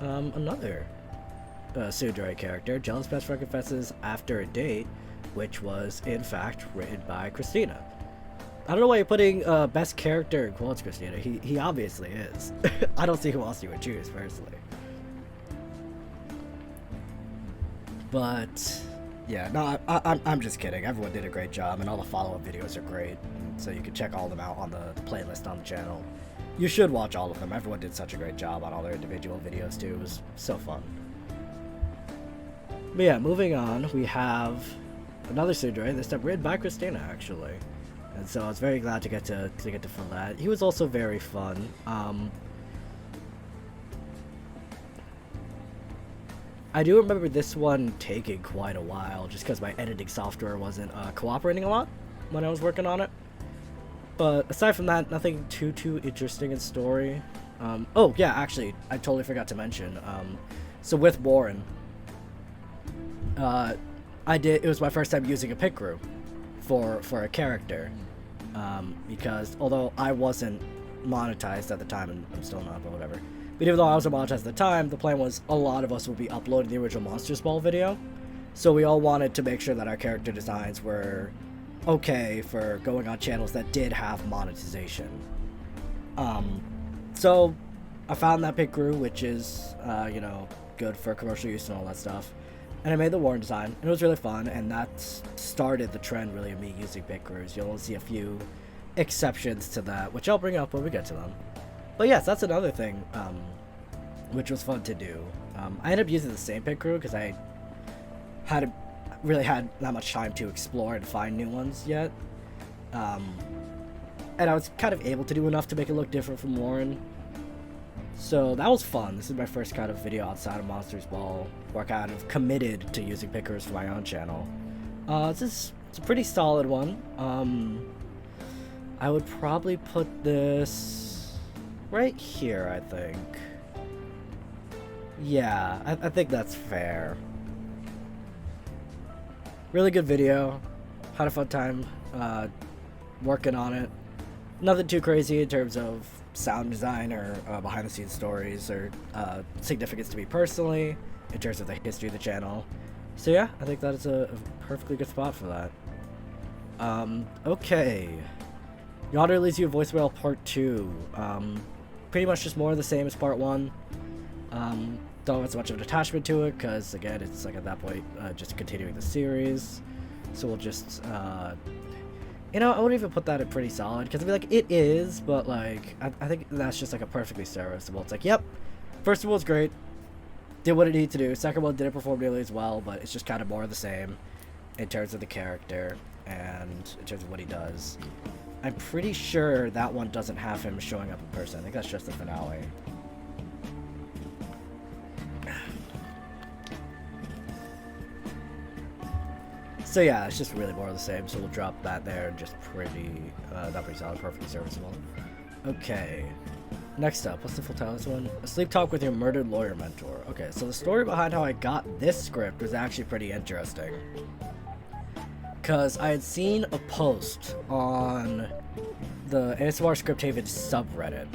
another tsundere character, Jealous Best Friend Confesses After a Date, which was, in fact, written by Christina. I don't know why you're putting best character in quotes, Christina. He obviously is. I don't see who else you would choose, personally. But yeah, no, I'm just kidding. Everyone did a great job, and all the follow-up videos are great. So you can check all of them out on the playlist on the channel. You should watch all of them. Everyone did such a great job on all their individual videos too. It was so fun. But yeah, moving on, we have another tsundere, this time written by Christina, actually. And so I was very glad to get to film that. He was also very fun. I do remember this one taking quite a while, just because my editing software wasn't cooperating a lot when I was working on it. But aside from that, nothing too interesting in story. Oh yeah, actually, I totally forgot to mention. So with Warren, it was my first time using a pit crew for a character, because although I wasn't monetized at the time, and I'm still not, but whatever. But even though I wasn't monetized at the time, the plan was a lot of us would be uploading the original Monsters Ball video. So we all wanted to make sure that our character designs were okay for going on channels that did have monetization. So I found that pit crew, which is, you know, good for commercial use and all that stuff. And I made the Warren design, and it was really fun, and that started the trend, really, of me using pit crews. You'll see a few exceptions to that, which I'll bring up when we get to them. But yes, that's another thing, which was fun to do. I ended up using the same pit crew, because I hadn't really had that much time to explore and find new ones yet. And I was kind of able to do enough to make it look different from Warren. So that was fun. This is my first kind of video outside of Monsters Ball where I kind of committed to using pickers for my own channel. It's a pretty solid one. I would probably put this right here, I think. Yeah, I think that's fair. Really good video. Had a fun time working on it. Nothing too crazy in terms of sound design or behind the scenes stories or significance to me personally in terms of the history of the channel. So yeah, I think that is a perfectly good spot for that. Okay. Yonder leaves you voicemail part 2. Pretty much just more of the same as part 1. Don't have as much of an attachment to it because again it's like at that point just continuing the series. So we'll just you know, I wouldn't even put that at pretty solid because I'd be like it is, but like I think that's just like a perfectly serviceable. It's like, yep, first of all it's great, did what it needed to do. Second one didn't perform nearly as well, but it's just kind of more of the same in terms of the character and in terms of what he does. I'm pretty sure that one doesn't have him showing up in person. I think that's just the finale. So yeah, it's just really more of the same, so we'll drop that there and just not pretty solid, perfectly serviceable. Okay, next up, what's the full title of this one? A sleep talk with your murdered lawyer mentor. Okay, so the story behind how I got this script was actually pretty interesting. Because I had seen a post on the ASMR Script Haven subreddit,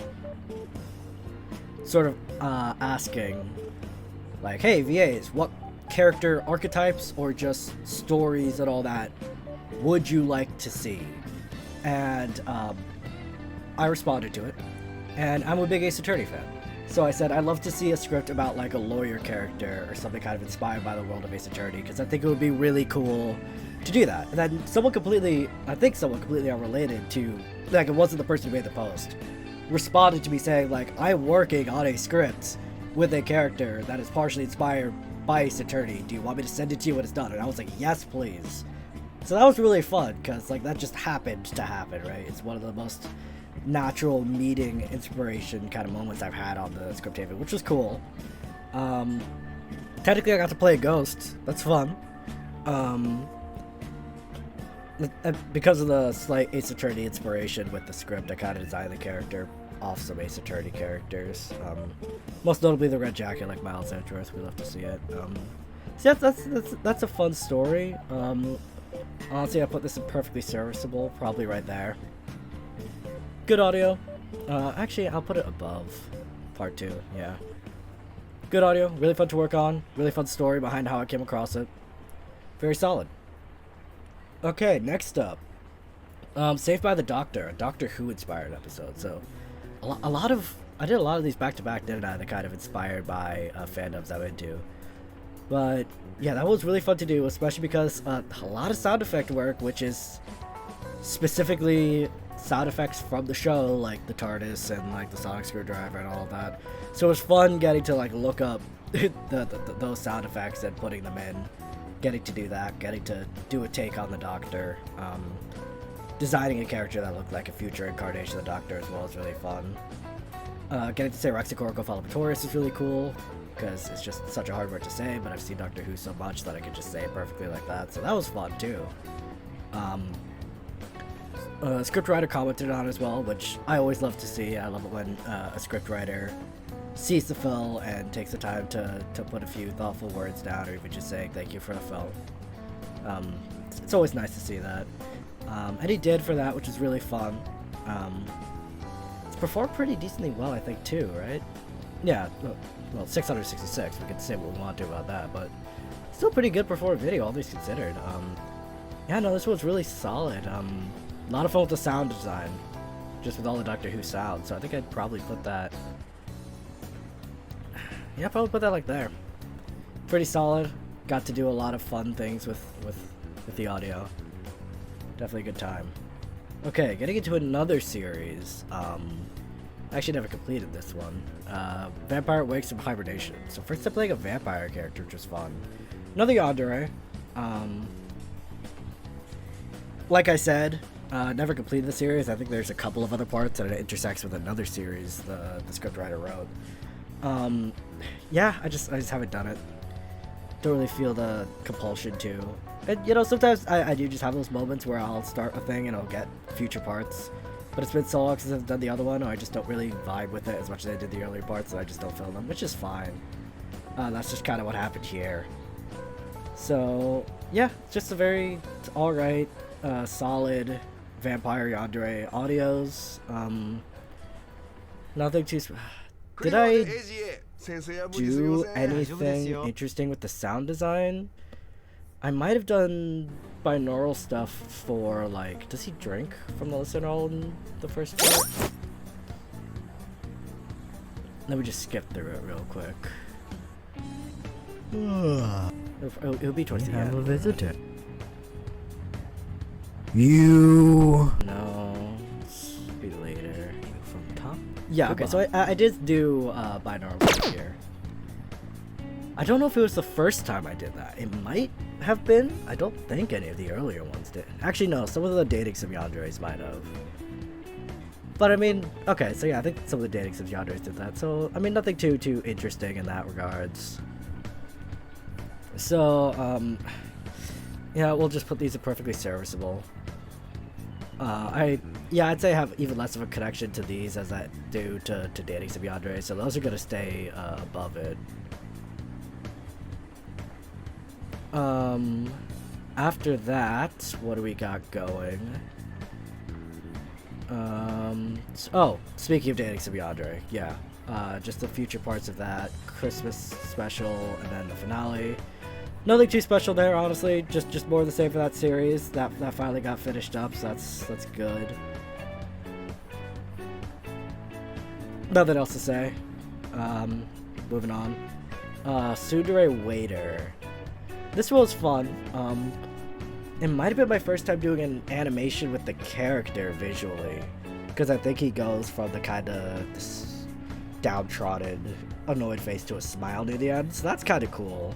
sort of asking, like, hey VAs, what character archetypes or just stories and all that would you like to see? And I responded to it, and I'm a big Ace Attorney fan, so I said I'd love to see a script about like a lawyer character or something kind of inspired by the world of Ace Attorney, because I think it would be really cool to do that. And then someone completely unrelated to, like, it wasn't the person who made the post, responded to me saying like, I'm working on a script with a character that is partially inspired by Ace Attorney. Do you want me to send it to you when it's done? And I was like, yes, please. So that was really fun, because like that just happened to happen, right? It's one of the most natural meeting inspiration kind of moments I've had on the Script Haven, which was cool. Technically I got to play a ghost. That's fun. Because of the slight Ace Attorney inspiration with the script, I kind of designed the character off some Ace Attorney characters. Most notably the Red Jacket, like Miles Edgeworth. We love to see it. So that's a fun story. Honestly, I put this in perfectly serviceable, probably right there. Good audio. Actually, I'll put it above part 2. Yeah. Good audio. Really fun to work on. Really fun story behind how I came across it. Very solid. Okay, next up. Saved by the Doctor, a Doctor Who inspired episode. So, I did a lot of these back to back, didn't I? That kind of inspired by fandoms I'm into. But yeah, that was really fun to do, especially because a lot of sound effect work, which is specifically sound effects from the show, like the TARDIS and like the sonic screwdriver and all of that. So it was fun getting to like look up those sound effects and putting them in. Getting to do that, getting to do a take on the Doctor, designing a character that looked like a future incarnation of the Doctor as well is really fun. Getting to say Rexicorico Fallipatorius is really cool, because it's just such a hard word to say, but I've seen Doctor Who so much that I could just say it perfectly like that, so that was fun too. Scriptwriter commented on as well, which I always love to see. I love it when a scriptwriter sees the film and takes the time to put a few thoughtful words down, or even just saying thank you for the film. It's always nice to see that. And he did for that, which is really fun. It's performed pretty decently well, I think, too, right? Yeah, well, 666, we can say what we want to about that, but still pretty good performed video, all things considered. Yeah, no, this was really solid. A lot of fun with the sound design, just with all the Doctor Who sounds, so I think I'd probably put that... Yeah, probably put that like there. Pretty solid. Got to do a lot of fun things with the audio. Definitely a good time. Okay, getting into another series. I actually never completed this one. Vampire Wakes from Hibernation. So first I'm playing a vampire character, which was fun. Another yandere. Like I said, never completed the series. I think there's a couple of other parts that it intersects with another series the scriptwriter wrote. Yeah, I just haven't done it. Don't really feel the compulsion to. And, you know, sometimes I do just have those moments where I'll start a thing and I'll get future parts. but it's been so long since I've done the other one, or I just don't really vibe with it as much as I did the earlier parts, so I just don't film them, which is fine. That's just kind of what happened here. So, yeah, just a very alright, solid Vampire Yandere audios. Nothing too... Did I do anything interesting with the sound design? I might have done binaural stuff for, like... Does he drink from the listener all in the first part? Let me just skip through it real quick. It'll be towards the end. Have a visitor. You. No, let's be later. From top. Yeah, okay, so I did do binaural stuff here. I don't know if it was the first time I did that. It might have been. I don't think any of the earlier ones did. Actually, no, some of the dating sim yanderes might have. But I mean, okay, so yeah, I think some of the dating sim yanderes did that. So, I mean, nothing too interesting in that regards. So, yeah, we'll just put these in perfectly serviceable. I'd say I have even less of a connection to these as I do to dating sim yandere, so those are gonna stay above it. After that, what do we got going? Oh, speaking of dating sim yandere, yeah, just the future parts of that Christmas special and then the finale. Nothing too special there, honestly. Just more of the same for that series. That finally got finished up, so that's good. Nothing else to say. Moving on. Tsundere Waiter. This one was fun. It might have been my first time doing an animation with the character visually, because I think he goes from the kind of downtrodden, annoyed face to a smile near the end. So that's kind of cool.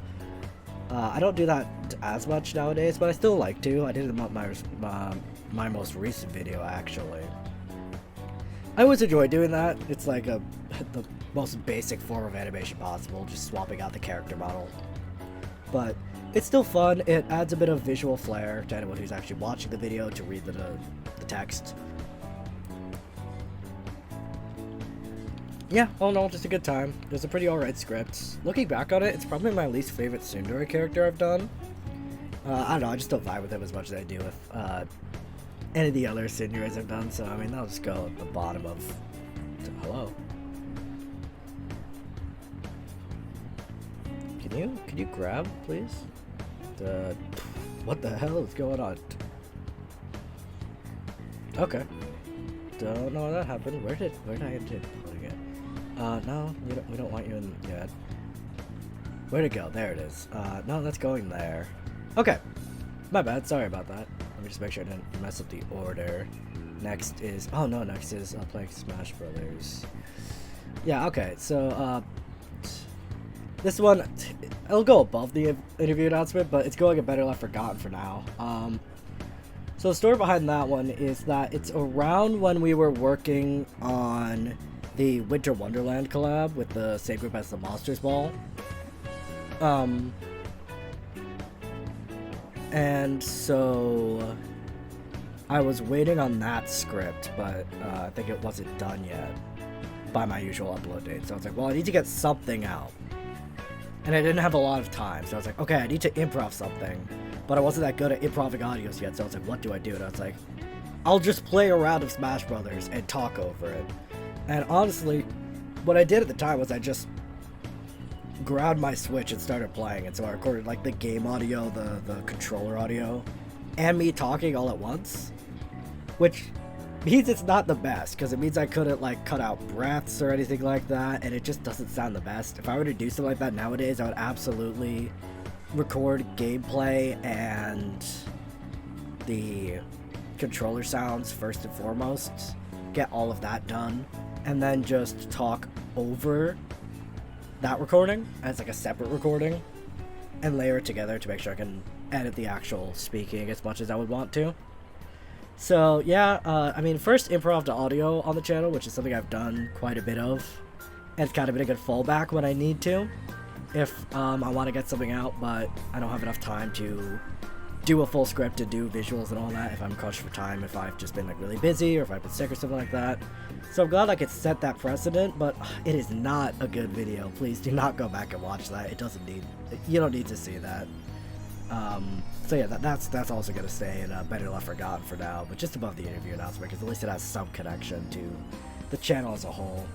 I don't do that as much nowadays, but I still like to. I did it in my most recent video, actually. I always enjoy doing that. It's like the most basic form of animation possible, just swapping out the character model. But it's still fun. It adds a bit of visual flair to anyone who's actually watching the video to read the text. Yeah, all in all, just a good time. It was a pretty alright script. Looking back on it, it's probably my least favorite tsundere character I've done. I don't know, I just don't vibe with him as much as I do with any of the other tsunderes I've done, so I mean, I'll just go at the bottom of... Hello? Can you grab, please? What the hell is going on? Okay. Don't know how that happened. Where did I end up putting it? No, we don't want you in yet. Where'd it go? There it is. No, that's going there. Okay. My bad. Sorry about that. Let me just make sure I didn't mess up the order. Next is... Oh, no, next is playing Smash Brothers. Yeah, okay. So, this one, it'll go above the interview announcement, but it's going a Better Left Forgotten for now. So the story behind that one is that it's around when we were working on the Winter Wonderland collab with the same group as the Monsters Ball. And so I was waiting on that script, but I think it wasn't done yet by my usual upload date. So I was like, well, I need to get something out. And I didn't have a lot of time, so I was like, okay, I need to improv something. But I wasn't that good at improving audios yet, so I was like, what do I do? And I was like, I'll just play a round of Smash Brothers and talk over it. And honestly, what I did at the time was I just grabbed my Switch and started playing. And so I recorded like the game audio, the controller audio, and me talking all at once. Which means it's not the best, because it means I couldn't like cut out breaths or anything like that, and it just doesn't sound the best. If I were to do something like that nowadays, I would absolutely record gameplay and the controller sounds first and foremost, get all of that done, and then just talk over that recording as like a separate recording and layer it together to make sure I can edit the actual speaking as much as I would want to. So yeah, I mean, first improv to audio on the channel, which is something I've done quite a bit of, and it's kind of been a good fallback when I need to, if I want to get something out, but I don't have enough time to do a full script to do visuals and all that if I'm crushed for time, if I've just been like really busy or if I've been sick or something like that. So I'm glad I could set that precedent, but it is not a good video. Please do not go back and watch that. It doesn't need, you don't need to see that. So yeah, that's also gonna stay in Better Left Forgotten for now, but just above the interview announcement because at least it has some connection to the channel as a whole.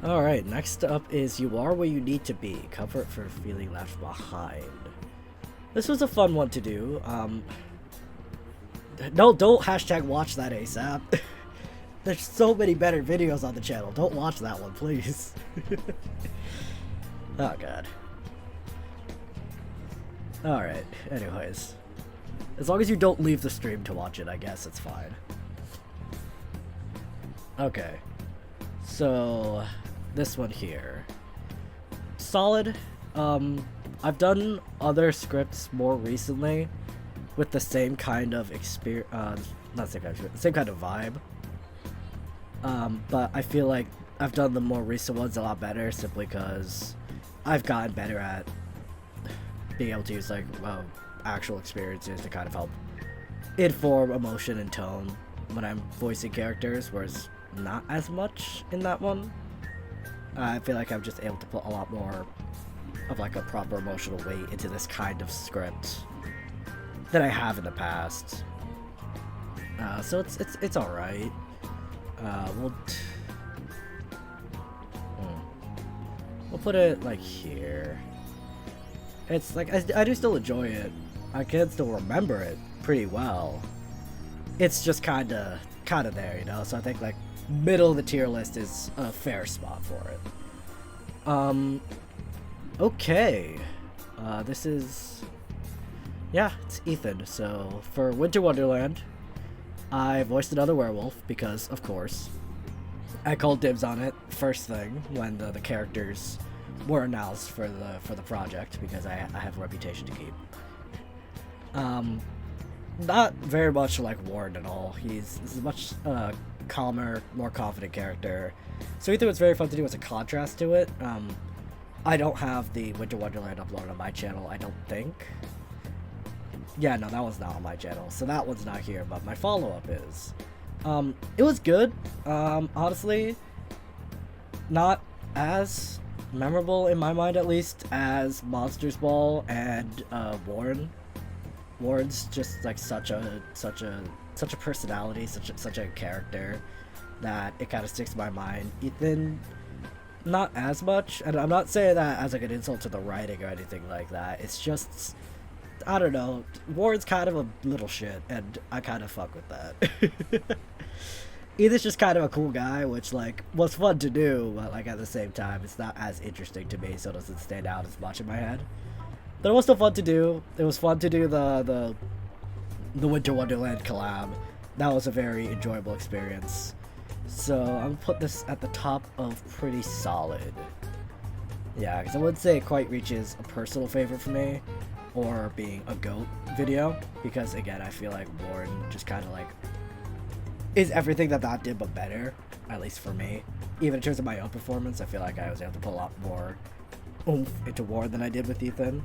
Alright, next up is You Are Where You Need to Be, Comfort for Feeling Left Behind. This was a fun one to do. No, don't hashtag watch that ASAP. There's so many better videos on the channel. Don't watch that one, please. Oh, God. Alright, anyways. As long as you don't leave the stream to watch it, I guess it's fine. Okay. So, this one here. Solid. I've done other scripts more recently with the same kind of experience, not same kind of, same kind of vibe. But I feel like I've done the more recent ones a lot better simply because I've gotten better at being able to use like actual experiences to kind of help inform emotion and tone when I'm voicing characters, whereas not as much in that one. I feel like I'm just able to put a lot more of like a proper emotional weight into this kind of script than I have in the past. So it's all right. We'll put it like here. It's like I do still enjoy it. I can still remember it pretty well. It's just kind of there, you know. So I think like middle of the tier list is a fair spot for it. Okay. This is, yeah, it's Ethan. So for Winter Wonderland, I voiced another werewolf because, of course, I called dibs on it first thing when the characters were announced for the project because I have a reputation to keep. Not very much like Warren at all. He's a much calmer, more confident character. So Ethan was very fun to do as a contrast to it. I don't have the Winter Wonderland uploaded on my channel, I don't think. Yeah, no, that one's not on my channel, so that one's not here, but my follow-up is. It was good. Honestly, not as memorable in my mind, at least, as Monsters Ball and Warren. Warren's just like such a personality, such a character that it kind of sticks to my mind. Ethan, not as much, and I'm not saying that as like an insult to the writing or anything like that. It's just, I don't know, Warren's kind of a little shit, and I kind of fuck with that. Ethan's just kind of a cool guy, which like was fun to do, but like at the same time, it's not as interesting to me, so it doesn't stand out as much in my head. But it was still fun to do. It was fun to do the Winter Wonderland collab. That was a very enjoyable experience. So I'm gonna put this at the top of pretty solid. Yeah, because I wouldn't say it quite reaches a personal favorite for me, or being a GOAT video, because again, I feel like Warren just kind of like is everything that did but better, at least for me. Even in terms of my own performance, I feel like I was able to put a lot more oomph into Warren than I did with Ethan.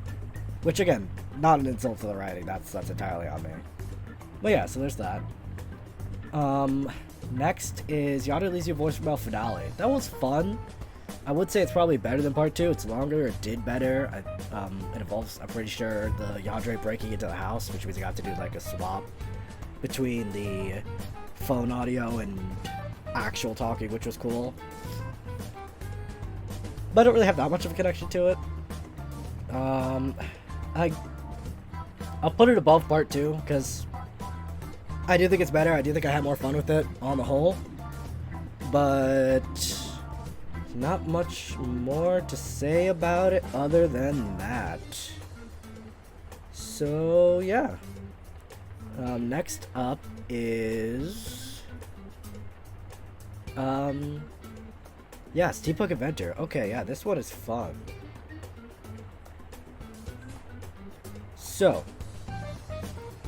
Which again, not an insult to the writing, that's entirely on me. But yeah, so there's that. Next is Yonder Leaves Your Voicemail finale. That was fun. I would say it's probably better than part 2. It's longer, it did better. It involves, I'm pretty sure, the Yandere breaking into the house, which means I got to do like a swap between the phone audio and actual talking, which was cool. But I don't really have that much of a connection to it. I'll put it above part 2 because I do think it's better. I do think I had more fun with it on the whole, but not much more to say about it other than that. So yeah. Next up is yeah, Steampunk Adventure. Okay, yeah, this one is fun. So,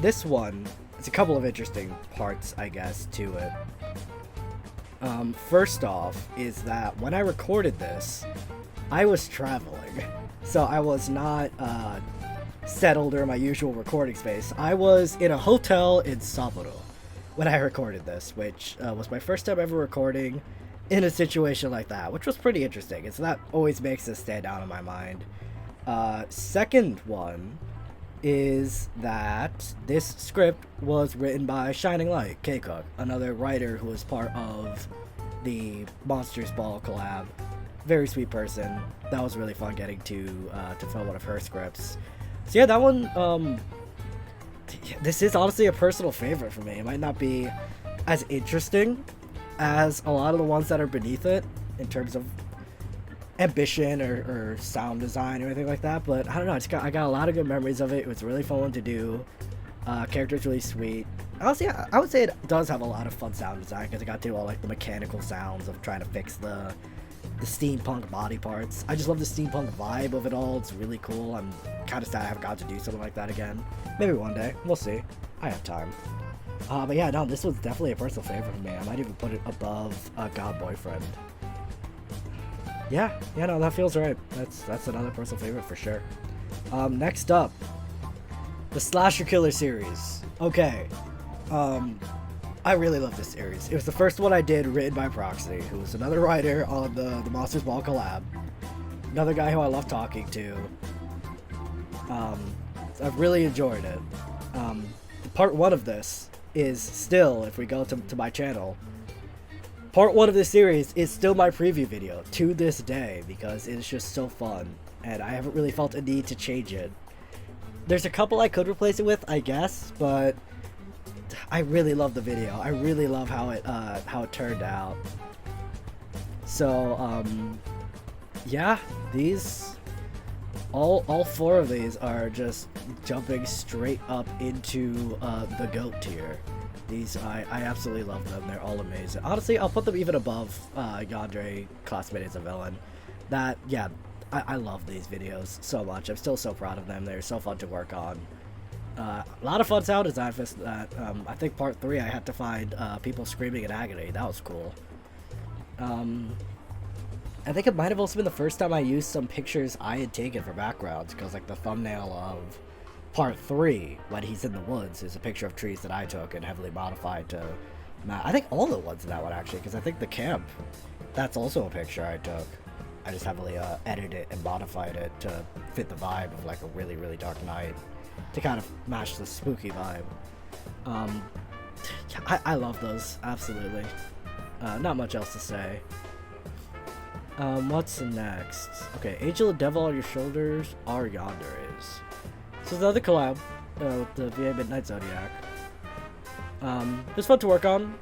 this one, it's a couple of interesting parts, I guess, to it. First off, is that when I recorded this, I was traveling. So I was not settled or in my usual recording space. I was in a hotel in Sapporo when I recorded this, which was my first time ever recording in a situation like that, which was pretty interesting. And so that always makes this stand out in my mind. Second one is that this script was written by Shining Light, K-Cook, another writer who was part of the Monsters Ball collab. Very sweet person. That was really fun getting to film one of her scripts. So yeah, that one, this is honestly a personal favorite for me. It might not be as interesting as a lot of the ones that are beneath it in terms of ambition or sound design or anything like that, but I don't know, I got a lot of good memories of it. It was really fun to do. Character's really sweet. Honestly, I would say it does have a lot of fun sound design because I got to do all like the mechanical sounds of trying to fix the steampunk body parts. I just love the steampunk vibe of it all. It's really cool. I'm kind of sad I haven't got to do something like that again. Maybe one day. We'll see. I have time. But yeah, no, this was definitely a personal favorite for me. I might even put it above God Boyfriend. Yeah, no, that feels right. That's another personal favorite for sure. Next up, the Slasher Killer series. Okay. I really love this series. It was the first one I did written by Proxy, who was another writer on the Monsters Ball collab. Another guy who I love talking to. I've really enjoyed it. Part 1 of this is still, if we go to my channel, part 1 of this series is still my preview video to this day because it's just so fun and I haven't really felt a need to change it. There's a couple I could replace it with, I guess, but I really love the video. I really love how it turned out. So yeah, these all 4 of these are just jumping straight up into the GOAT tier. These, I absolutely love them. They're all amazing. Honestly, I'll put them even above Yandere Classmate is a Villain. That, yeah, I love these videos so much. I'm still so proud of them. They're so fun to work on. A lot of fun sound design for that. I think part 3 I had to find people screaming in agony. That was cool. I think it might have also been the first time I used some pictures I had taken for backgrounds, because like the thumbnail of part 3 when he's in the woods is a picture of trees that I took and heavily modified to I think all the ones in that one actually, because I think the camp, that's also a picture I took. I just heavily edited it and modified it to fit the vibe of like a really, really dark night to kind of match the spooky vibe. I love those, absolutely. Not much else to say. What's next? Okay, Angel and Devil on Your Shoulders are Yonder is. So the other collab with the VA Midnight Zodiac. It was fun to work on.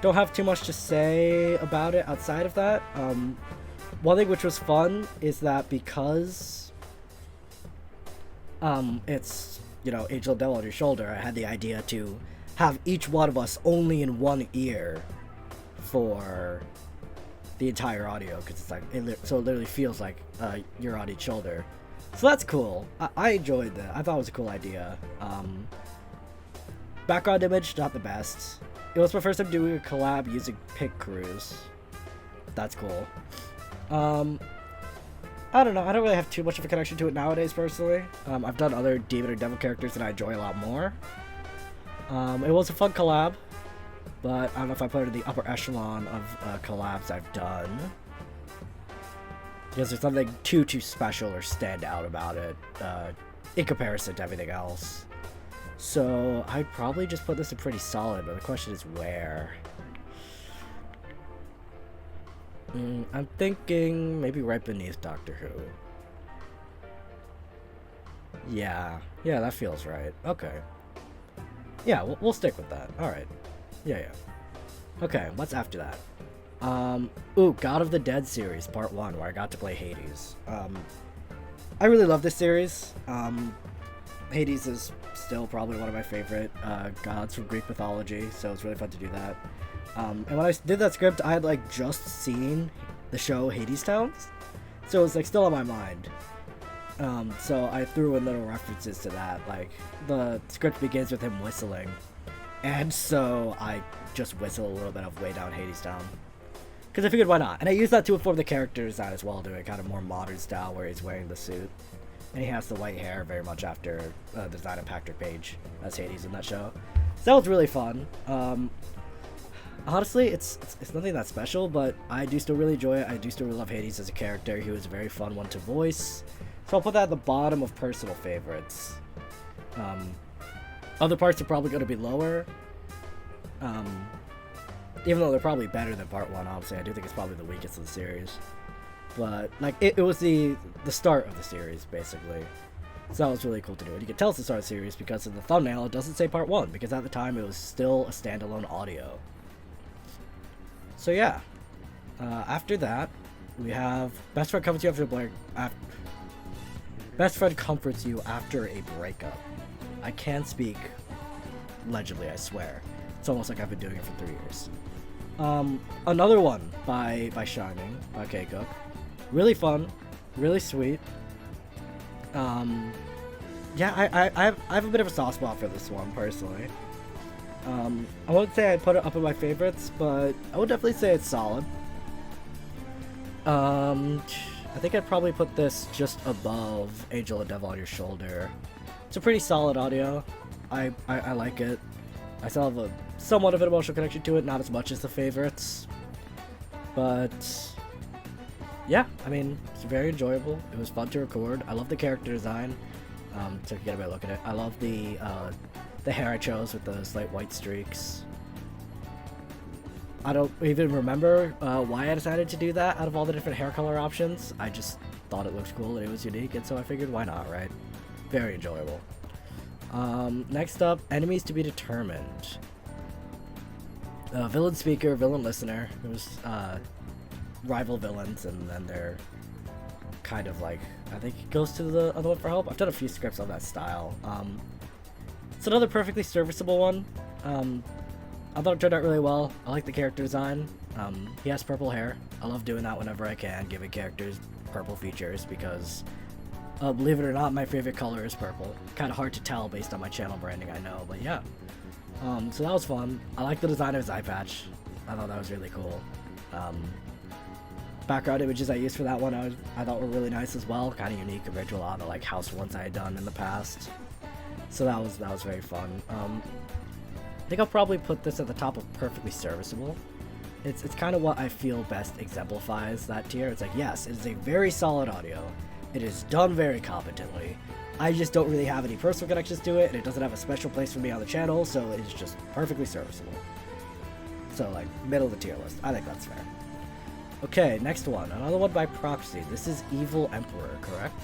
Don't have too much to say about it outside of that. One thing which was fun is that because it's, you know, Angel and Devil on Your Shoulder, I had the idea to have each one of us only in one ear for the entire audio, because it's like so it literally feels like you're on each shoulder. So that's cool. I enjoyed that. I thought it was a cool idea. Background image, not the best. It was my first time doing a collab using Pig Cruise. That's cool. I don't know. I don't really have too much of a connection to it nowadays, personally. I've done other demon or devil characters that I enjoy a lot more. It was a fun collab, but I don't know if I put it in the upper echelon of collabs I've done, because there's nothing too special or stand out about it in comparison to everything else. So I'd probably just put this in pretty solid, but the question is where. I'm thinking maybe right beneath Doctor Who. Yeah, that feels right. Okay. Yeah, we'll stick with that. Alright. Yeah. Okay, what's after that? God of the Dead series, part 1, where I got to play Hades. I really love this series. Hades is still probably one of my favorite gods from Greek mythology, so it's really fun to do that. And when I did that script, I had like just seen the show Hades Towns, so it was like still on my mind. So I threw in little references to that, like the script begins with him whistling, and so I just whistle a little bit of Way Down Hades Town, because I figured why not, and I used that to inform the character design as well, doing kind of more modern style where he's wearing the suit. And he has the white hair, very much after the design of Patrick Page as Hades in that show. So that was really fun. Honestly, it's nothing that special, but I do still really enjoy it. I do still really love Hades as a character. He was a very fun one to voice. So I'll put that at the bottom of personal favorites. Other parts are probably going to be lower. Even though they're probably better than part 1, obviously. I do think it's probably the weakest of the series. But, like, it was the start of the series, basically. So that was really cool to do. And you can tell it's the start of the series because in the thumbnail it doesn't say part 1, because at the time it was still a standalone audio. So yeah. After that, we have Best Friend Comforts You After a Break. Best Friend Comforts You After a Breakup. I can speak legibly, I swear. It's almost like I've been doing it for 3 years. Another one by Shining, by K-Cook. Really fun, really sweet. Yeah, I have a bit of a soft spot for this one, personally. I wouldn't say I'd put it up in my favorites, but I would definitely say it's solid. I think I'd probably put this just above Angel and Devil on Your Shoulder. It's a pretty solid audio. I like it. I still have a somewhat of an emotional connection to it, not as much as the favorites. But yeah, I mean, it's very enjoyable. It was fun to record. I love the character design. To get a better look at it. I love the hair I chose with the slight white streaks. I don't even remember why I decided to do that out of all the different hair color options. I just thought it looked cool and it was unique, and so I figured why not, right? Very enjoyable. Next up, Enemies to be Determined. Villain speaker, villain listener. It was rival villains, and then they're kind of like, I think it goes to the other one for help. I've done a few scripts of that style. It's another perfectly serviceable one. I thought it turned out really well. I like the character design. He has purple hair. I love doing that whenever I can, giving characters purple features, because believe it or not, my favorite color is purple. Kind of hard to tell based on my channel branding, I know, but yeah. So that was fun. I like the design of his eye patch. I thought that was really cool. Background images I used for that one I thought were really nice as well. Kind of unique compared to a lot of like house ones I had done in the past. So that was very fun. I think I'll probably put this at the top of perfectly serviceable. It's kind of what I feel best exemplifies that tier. It's like, yes, it is a very solid audio. It is done very competently. I just don't really have any personal connections to it, and it doesn't have a special place for me on the channel, so it's just perfectly serviceable. So, like, middle of the tier list. I think that's fair. Okay, next one. Another one by proxy. This is Evil Emperor, correct?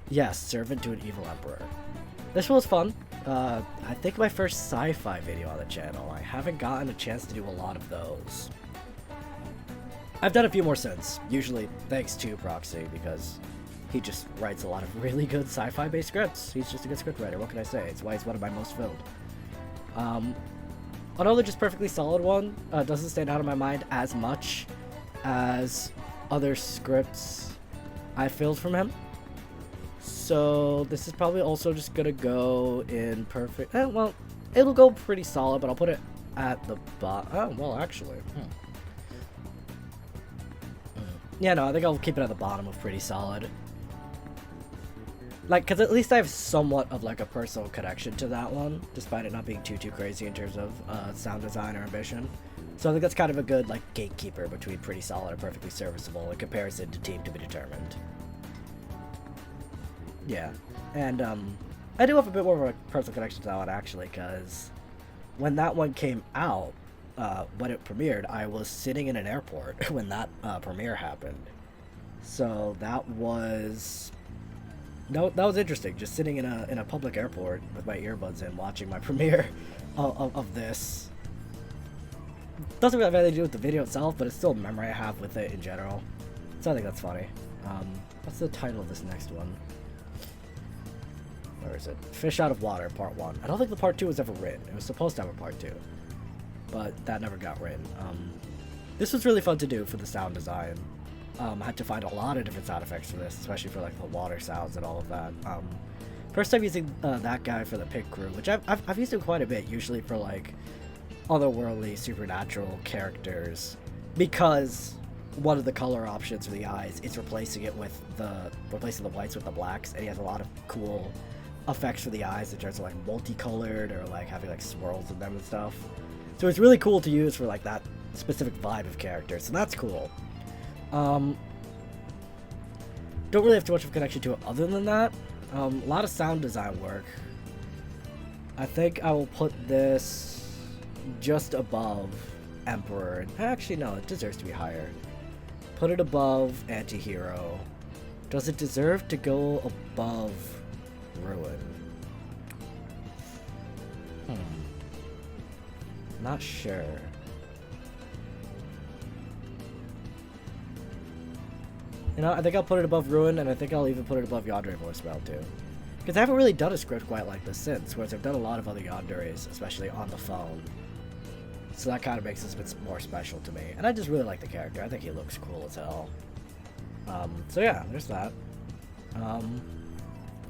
Yes, Servant to an Evil Emperor. This one was fun. I think my first sci-fi video on the channel. I haven't gotten a chance to do a lot of those. I've done a few more since, usually thanks to Proxy, because he just writes a lot of really good sci-fi based scripts. He's just a good script writer, what can I say? It's why he's one of my most filled. Another just perfectly solid one, doesn't stand out in my mind as much as other scripts I filled from him. So this is probably also just gonna go in perfect, well, it'll go pretty solid, but I'll put it at the bottom. Oh, well, actually. Yeah, no, I think I'll keep it at the bottom of pretty solid. Like, because at least I have somewhat of, like, a personal connection to that one, despite it not being too crazy in terms of sound design or ambition. So I think that's kind of a good, like, gatekeeper between pretty solid and perfectly serviceable in comparison to Team to be Determined. Yeah, and I do have a bit more of a personal connection to that one, actually, because when that one came out, when it premiered, I was sitting in an airport when that premiere happened. So that was interesting, just sitting in a public airport with my earbuds in, watching my premiere of this. Doesn't really have anything to do with the video itself, but it's still a memory I have with it in general. So I think that's funny. What's the title of this next one? Where is it? Fish Out of Water, Part 1. I don't think the Part 2 was ever written. It was supposed to have a Part 2. But that never got written. This was really fun to do for the sound design. I had to find a lot of different sound effects for this, especially for like the water sounds and all of that. First time using that guy for the pit crew, which I've used him quite a bit, usually for like otherworldly, supernatural characters, because one of the color options for the eyes is replacing the whites with the blacks, and he has a lot of cool effects for the eyes in terms of like multicolored or like having like swirls in them and stuff. So it's really cool to use for like that specific vibe of character, so that's cool. Don't really have too much of a connection to it other than that. A lot of sound design work. I think I will put this just above Emperor. Actually, no, it deserves to be higher. Put it above Antihero. Does it deserve to go above Ruin? Not sure. You know, I think I'll put it above Ruin, and I think I'll even put it above Yandere Voicemail too. Because I haven't really done a script quite like this since, whereas I've done a lot of other Yanderes, especially on the phone. So that kind of makes this a bit more special to me. And I just really like the character. I think he looks cool as hell. So yeah, there's that.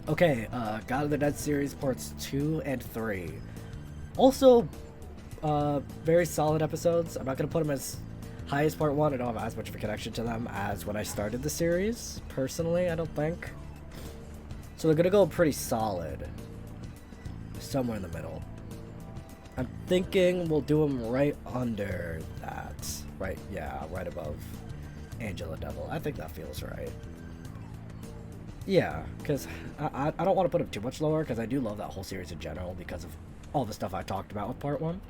Okay, God of the Dead series parts 2 and 3. Also, very solid episodes. I'm not going to put them as high as part 1. I don't have as much of a connection to them as when I started the series, personally, I don't think. So they're going to go pretty solid. Somewhere in the middle. I'm thinking we'll do them right under that. Right, yeah, right above Angela Devil. I think that feels right. Yeah, because I don't want to put them too much lower, because I do love that whole series in general because of all the stuff I talked about with part 1.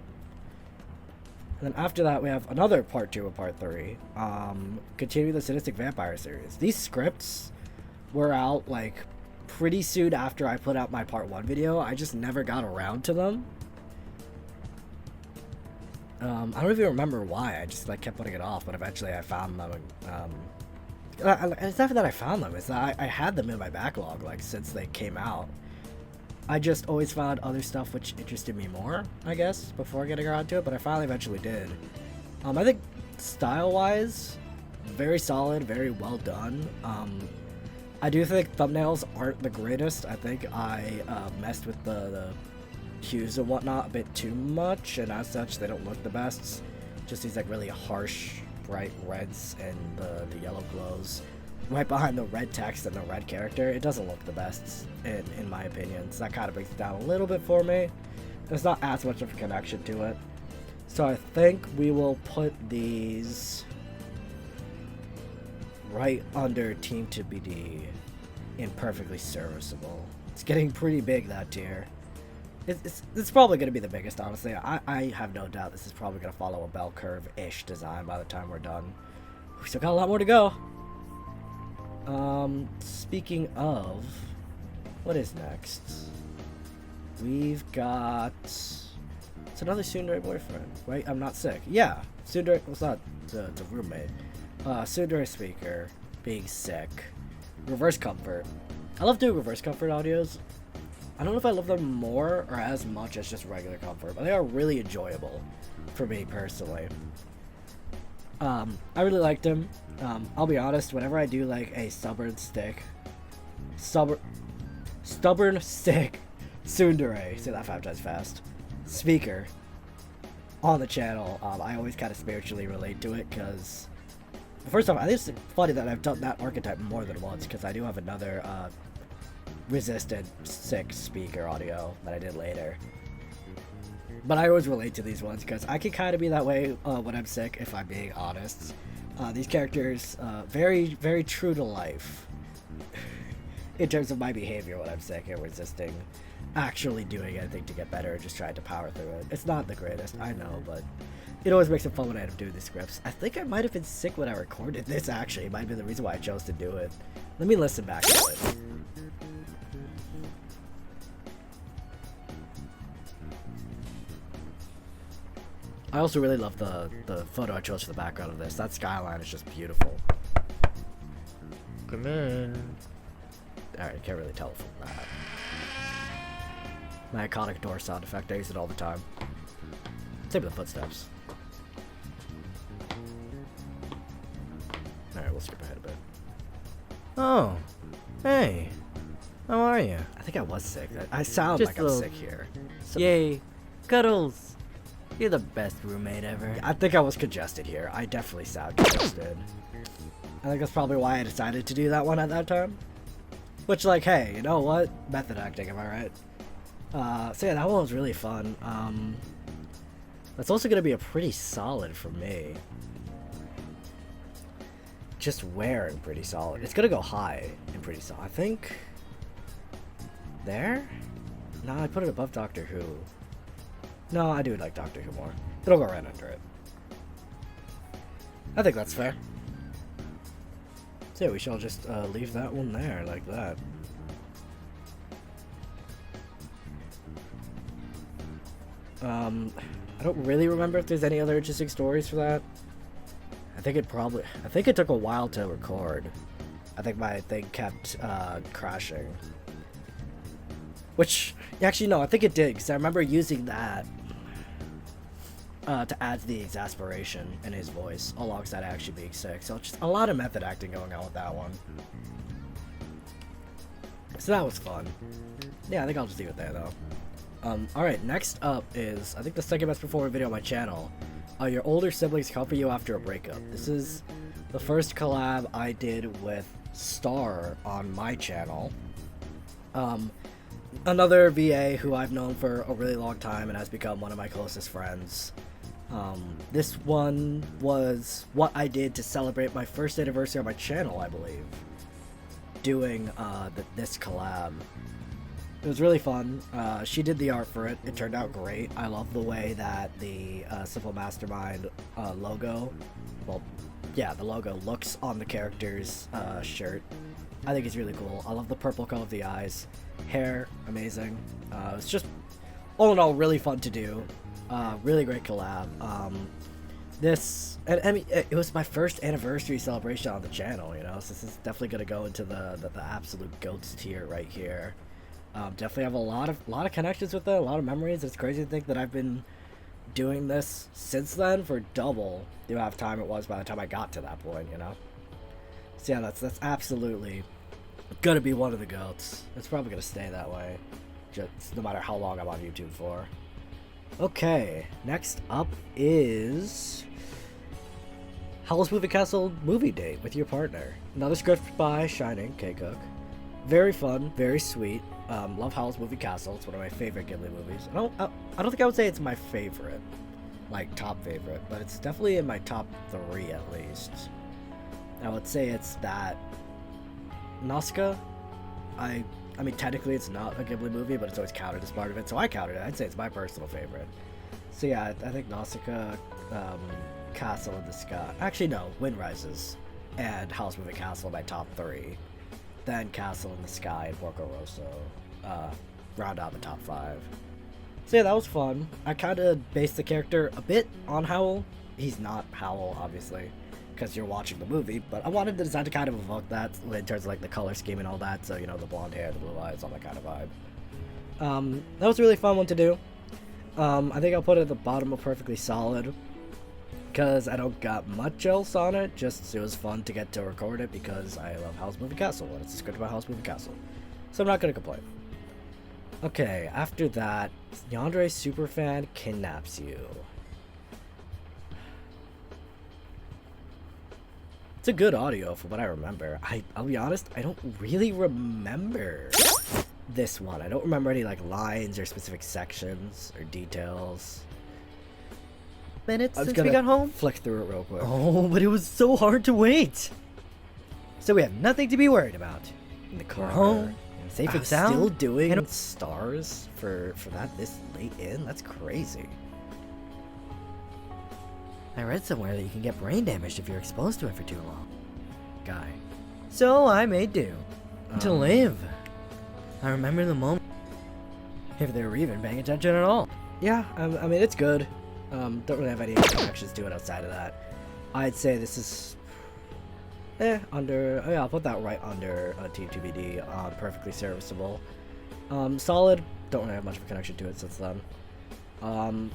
And then after that, we have another part 2 and part 3. Continue the Sadistic Vampire series. These scripts were out, like, pretty soon after I put out my part 1 video. I just never got around to them. I don't even remember why. I just like kept putting it off, but eventually I found them. It's not that I found them; it's that I had them in my backlog like since they came out. I just always found other stuff which interested me more, I guess, before getting around to it. But I finally eventually did. I think style-wise, very solid, very well done. I do think thumbnails aren't the greatest. I think I messed with the hues and whatnot a bit too much, and as such they don't look the best. Just these like really harsh bright reds and the yellow glows right behind the red text and the red character. It doesn't look the best in my opinion, so that kind of brings it down a little bit for me. There's not as much of a connection to it, so I think we will put these right under Team 2BD in perfectly serviceable. It's getting pretty big, that tier. It's probably going to be the biggest, honestly. I have no doubt this is probably going to follow a bell curve-ish design by the time we're done. We still got a lot more to go. Speaking of, what is next? We've got... It's another Tsundere boyfriend, right? I'm not sick. Yeah, Tsundere was not the roommate. Tsundere speaker, being sick. Reverse comfort. I love doing reverse comfort audios. I don't know if I love them more or as much as just regular comfort, but they are really enjoyable for me personally. I really liked him. I'll be honest, whenever I do like a stubborn stick Tsundere, say that 5 times fast, speaker on the channel, I always kind of spiritually relate to it, because first off, I think it's funny that I've done that archetype more than once, because I do have another resisted sick speaker audio that I did later. But I always relate to these ones because I can kind of be that way when I'm sick, if I'm being honest. These characters, very, very true to life in terms of my behavior when I'm sick and resisting actually doing anything to get better, just trying to power through it. It's not the greatest, I know, but it always makes it fun when I end up doing these scripts. I think I might have been sick when I recorded this, actually. It might be the reason why I chose to do it. Let me listen back to it. I also really love the photo I chose for the background of this. That skyline is just beautiful. Come in. Alright, you can't really tell from that. My iconic door sound effect, I use it all the time. Same with the footsteps. Alright, we'll skip ahead a bit. Oh, hey. How are you? I think I was sick. I sound Just like I'm sick here. So, Yay. Cuddles. You're the best roommate ever. I think I was congested here. I definitely sound congested. I think that's probably why I decided to do that one at that time. Which, like, hey, you know what? Method acting, am I right? So yeah, that one was really fun. That's also gonna be a pretty solid for me. Just where in pretty solid? It's gonna go high in pretty solid. I think... There? No, I put it above Doctor Who. No, I do like Doctor Who more. It'll go right under it. I think that's fair. So yeah, we shall just leave that one there, like that. I don't really remember if there's any other interesting stories for that. I think it took a while to record. I think my thing kept crashing. Which, actually no, I think it did, because I remember using that to add to the exasperation in his voice, alongside actually being sick. So just a lot of method acting going on with that one. So that was fun. Yeah, I think I'll just leave it there though. Alright, next up is, I think the second best performer video on my channel. Your older siblings comfort you after a breakup. This is the first collab I did with Star on my channel. Another VA who I've known for a really long time and has become one of my closest friends. This one was what I did to celebrate my first anniversary on my channel, I believe. Doing this collab. It was really fun. She did the art for it. It turned out great. I love the way that the Simple Mastermind logo, well, yeah, the logo looks on the character's shirt. I think it's really cool. I love the purple color of the eyes. Hair, amazing. It's just, all in all, really fun to do. Really great collab. And I mean, it was my first anniversary celebration on the channel, you know, so this is definitely going to go into the absolute GOATs tier right here. Definitely have a lot of connections with it, a lot of memories. It's crazy to think that I've been doing this since then for double the amount of time it was by the time I got to that point, you know. So yeah, that's absolutely gonna be one of the GOATs. It's probably gonna stay that way, just no matter how long I'm on YouTube for. Okay, next up is Howl's Moving Castle movie date with your partner. Another script by Shining K Cook. Very fun, very sweet. Love Howl's Moving Castle. It's one of my favorite Ghibli movies. I don't think I would say it's my favorite, like top favorite, but it's definitely in my top 3 at least. I would say it's that. Nausicaa. I mean, technically it's not a Ghibli movie, but it's always counted as part of it, so I counted it. I'd say it's my personal favorite. So yeah, I think Nausicaa, Castle in the Sky. Actually, no, Wind Rises and Howl's Moving Castle are my top 3. Then Castle in the Sky and Porco Rosso round out the top 5. So yeah, that was fun. I kind of based the character a bit on Howl. He's not Howl, obviously, because you're watching the movie, but I wanted the design to kind of evoke that in terms of like the color scheme and all that, so you know, the blonde hair, the blue eyes, all that kind of vibe. That was a really fun one to do. I think I'll put it at the bottom of Perfectly Solid, because I don't got much else on it, just it was fun to get to record it because I love Howl's Moving Castle, and it's a script about Howl's Moving Castle, so I'm not going to complain. Okay, after that, Yandere Superfan Kidnaps You. It's a good audio from what I remember. I'll be honest, I don't really remember this one. I don't remember any like lines or specific sections or details. Minutes since we got home? Flick through it real quick. Oh, but it was so hard to wait. So we have nothing to be worried about. In the car. We're home. Safe and sound. Still doing stars for that this late in? That's crazy. I read somewhere that you can get brain damaged if you're exposed to it for too long. Guy. So I made do. To live. I remember the moment. If they were even paying attention at all. Yeah, I mean, it's good. Don't really have any connections to it outside of that. I'd say this is under, yeah, I'll put that right under T2BD, perfectly serviceable. Solid, don't really have much of a connection to it since then.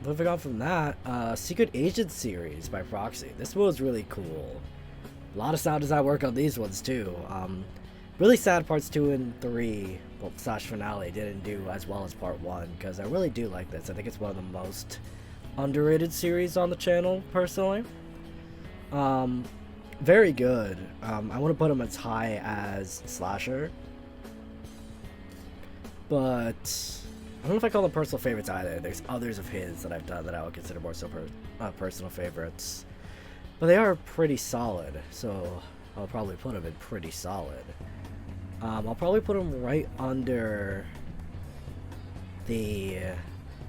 Moving on from that, Secret Agent series by Proxy. This one was really cool. A lot of sound design work on these ones too. Really sad parts 2 and 3, well, slash finale, didn't do as well as part 1, because I really do like this. I think it's one of the most underrated series on the channel, personally. very good. I want to put him as high as Slasher, but I don't know if I call them personal favorites either. There's others of his that I've done that I would consider more so personal favorites, but they are pretty solid, so I'll probably put him in pretty solid. I'll probably put him right under the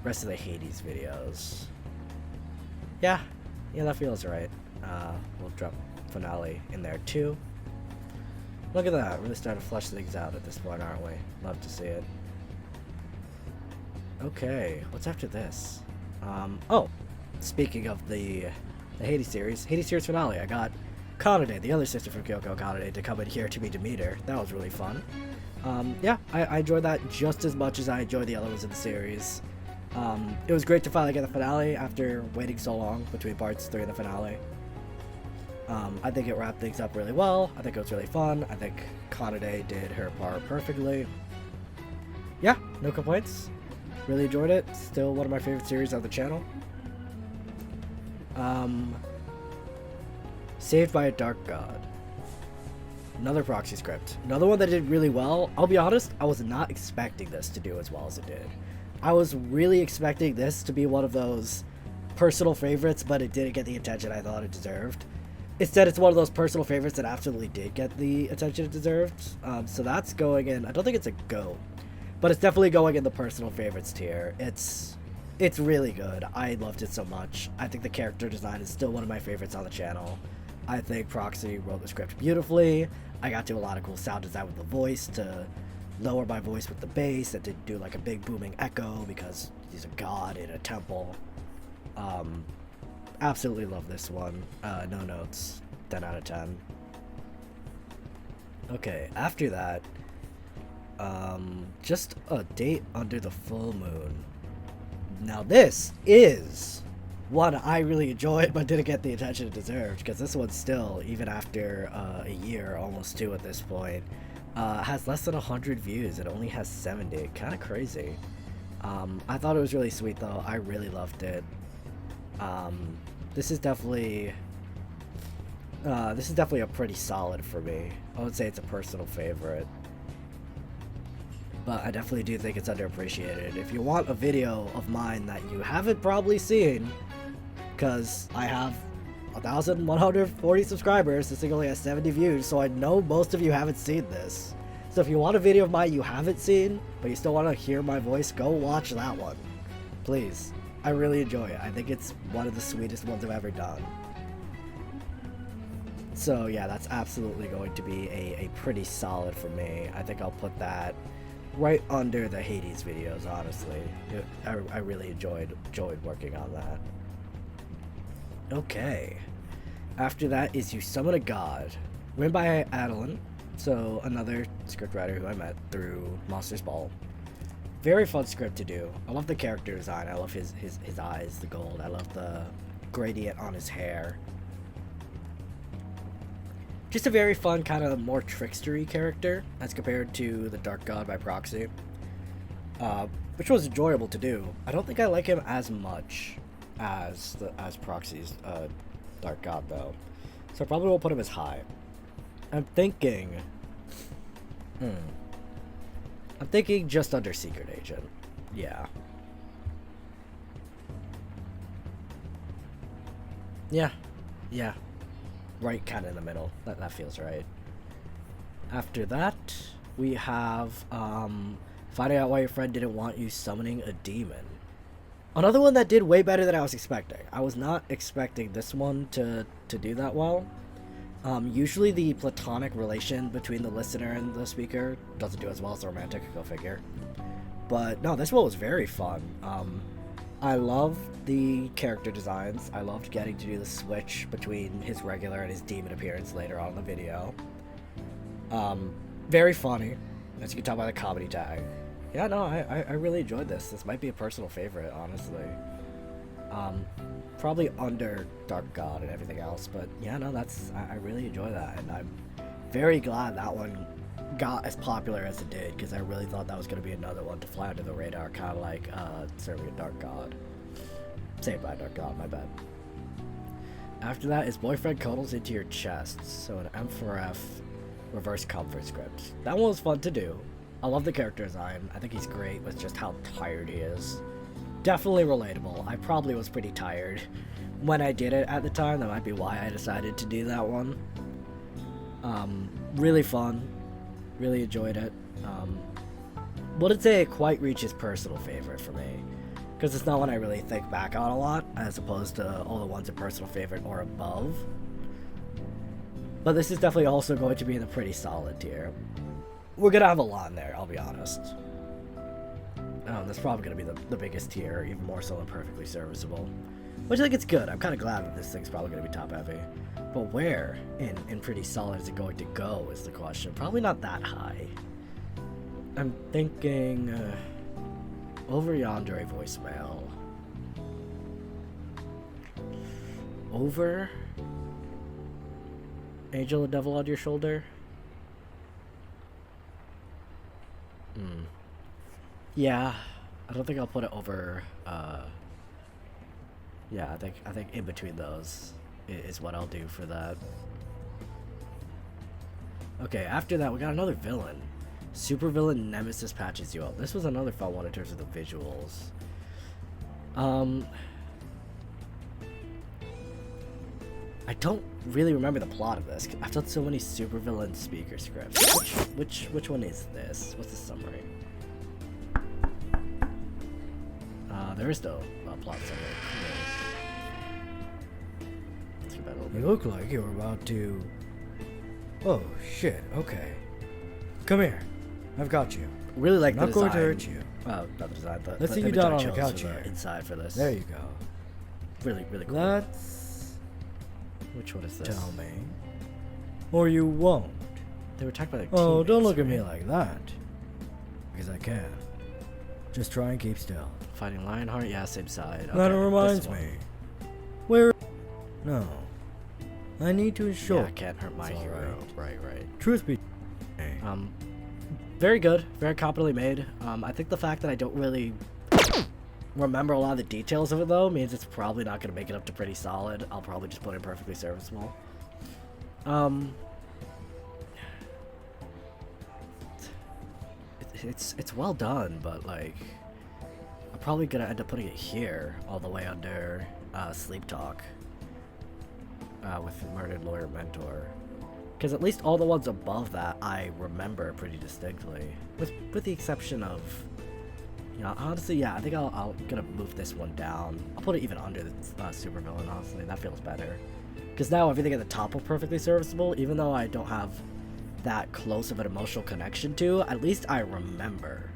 rest of the Hades videos. Yeah, that feels right. We'll drop Finale in there too. Look at that, really starting to flesh things out at this point, aren't we? Love to see it. Okay, what's after this? Oh, speaking of the Hades series finale, I got Kanade, the other sister from Kyoko Kanade, to come in here to be Demeter. That was really fun. Yeah, I enjoyed that just as much as I enjoyed the other ones in the series. It was great to finally get the finale after waiting so long between parts 3 and the finale. I think it wrapped things up really well. I think it was really fun. I think Kanade did her part perfectly. Yeah, no complaints. Really enjoyed it. Still one of my favorite series on the channel. Saved by a Dark God. Another proxy script. Another one that did really well. I'll be honest, I was not expecting this to do as well as it did. I was really expecting this to be one of those personal favorites, but it didn't get the attention I thought it deserved. Instead, it's one of those personal favorites that absolutely did get the attention it deserved. So that's going in. I don't think it's a GOAT, but it's definitely going in the personal favorites tier. It's really good. I loved it so much. I think the character design is still one of my favorites on the channel. I think Proxy wrote the script beautifully. I got to do a lot of cool sound design with the voice to lower my voice with the bass and to do like a big booming echo because he's a god in a temple. Absolutely love this one. No notes. 10 out of 10. Okay, after that, just a date under the full moon. Now this is one I really enjoyed but didn't get the attention it deserved, because this one still, even after a year, almost 2 at this point, has less than 100 views. It only has 70. Kind of crazy. I thought it was really sweet though. I really loved it. This is definitely a pretty solid for me. I would say it's a personal favorite, but I definitely do think it's underappreciated. If you want a video of mine that you haven't probably seen, because I have 1,140 subscribers, this thing only has 70 views, so I know most of you haven't seen this. So if you want a video of mine you haven't seen, but you still want to hear my voice, go watch that one. Please. I really enjoy it. I think it's one of the sweetest ones I've ever done. So yeah, that's absolutely going to be a pretty solid for me. I think I'll put that right under the Hades videos, honestly. I really enjoyed working on that. Okay. After that is You Summon a God, written by Adeline, so another scriptwriter who I met through Monsters Ball. Very fun script to do. I love the character design. I love his eyes, the gold. I love the gradient on his hair. Just a very fun, kind of more trickstery character as compared to the Dark God by Proxy, which was enjoyable to do. I don't think I like him as much as Proxy's Dark God though, so I probably won't put him as high. I'm thinking just under Secret Agent. Yeah. Yeah. Right, kind of in the middle. That feels right. After that, we have finding out why your friend didn't want you summoning a demon. Another one that did way better than I was expecting. I was not expecting this one to do that well. Usually the platonic relation between the listener and the speaker doesn't do as well as the romantic, go figure. But no, this one was very fun. I love the character designs. I loved getting to do the switch between his regular and his demon appearance later on in the video. Very funny, as you can tell by the comedy tag. Yeah, no, I really enjoyed this. This might be a personal favorite, honestly. Probably under Dark God and everything else, but yeah, no, I really enjoy that, and I'm very glad that one got as popular as it did, because I really thought that was going to be another one to fly under the radar, kind of like Serving a Dark God. Saved by a Dark God, my bad. After that is boyfriend cuddles into your chest. So an M4F reverse comfort script. That one was fun to do. I love the character design. I think he's great with just how tired he is. Definitely relatable. I probably was pretty tired when I did it at the time. That might be why I decided to do that one. Really fun. Really enjoyed it. Wouldn't say it quite reaches personal favorite for me, because it's not one I really think back on a lot, as opposed to all the ones in personal favorite or above. But this is definitely also going to be in a pretty solid tier. We're gonna have a lot in there, I'll be honest. That's probably gonna be the biggest tier, even more so than perfectly serviceable. Which I think it's good. I'm kind of glad that this thing's probably gonna be top heavy. But where in pretty solid is it going to go is the question. Probably not that high. I'm thinking over yonder a voicemail. Over Angel the Devil on Your Shoulder. Yeah, I don't think I'll put it over. Yeah, I think in between those is what I'll do for that. Okay, after that we got another villain. Supervillain Nemesis patches you up. This was another fun one in terms of the visuals. I don't really remember the plot of this. I've done so many supervillain speaker scripts. Which one is this? What's the summary? There is no plot summary. You look like you were about to... Oh, shit, okay. Come here. I've got you. Really like I'm the design. not going to hurt you. Not the design. Let's the sit you down on the chose couch for the here. inside for this. There you go. Really cool. Let's... Which one is this? Tell me. Or you won't. They were attacked by their Oh, don't teammates, look at me right? like that. Because I can. Just try and keep still. Fighting Lionheart? Yeah, same side. Okay, That this reminds one. me. Where... No. I need to ensure... Yeah, can't hurt my It's all hero. Right. Truth be... Very good. Very competently made. I think the fact that I don't really remember a lot of the details of it, though, means it's probably not going to make it up to pretty solid. I'll probably just put it perfectly serviceable. It's well done, but, like, I'm probably going to end up putting it here, all the way under Sleep Talk with Murdered Lawyer Mentor. Because at least all the ones above that I remember pretty distinctly, with the exception of, you know, honestly, yeah, I think I'll gonna move this one down. I'll put it even under the supervillain. Honestly, that feels better. Because now everything at the top is perfectly serviceable, even though I don't have that close of an emotional connection to. At least I remember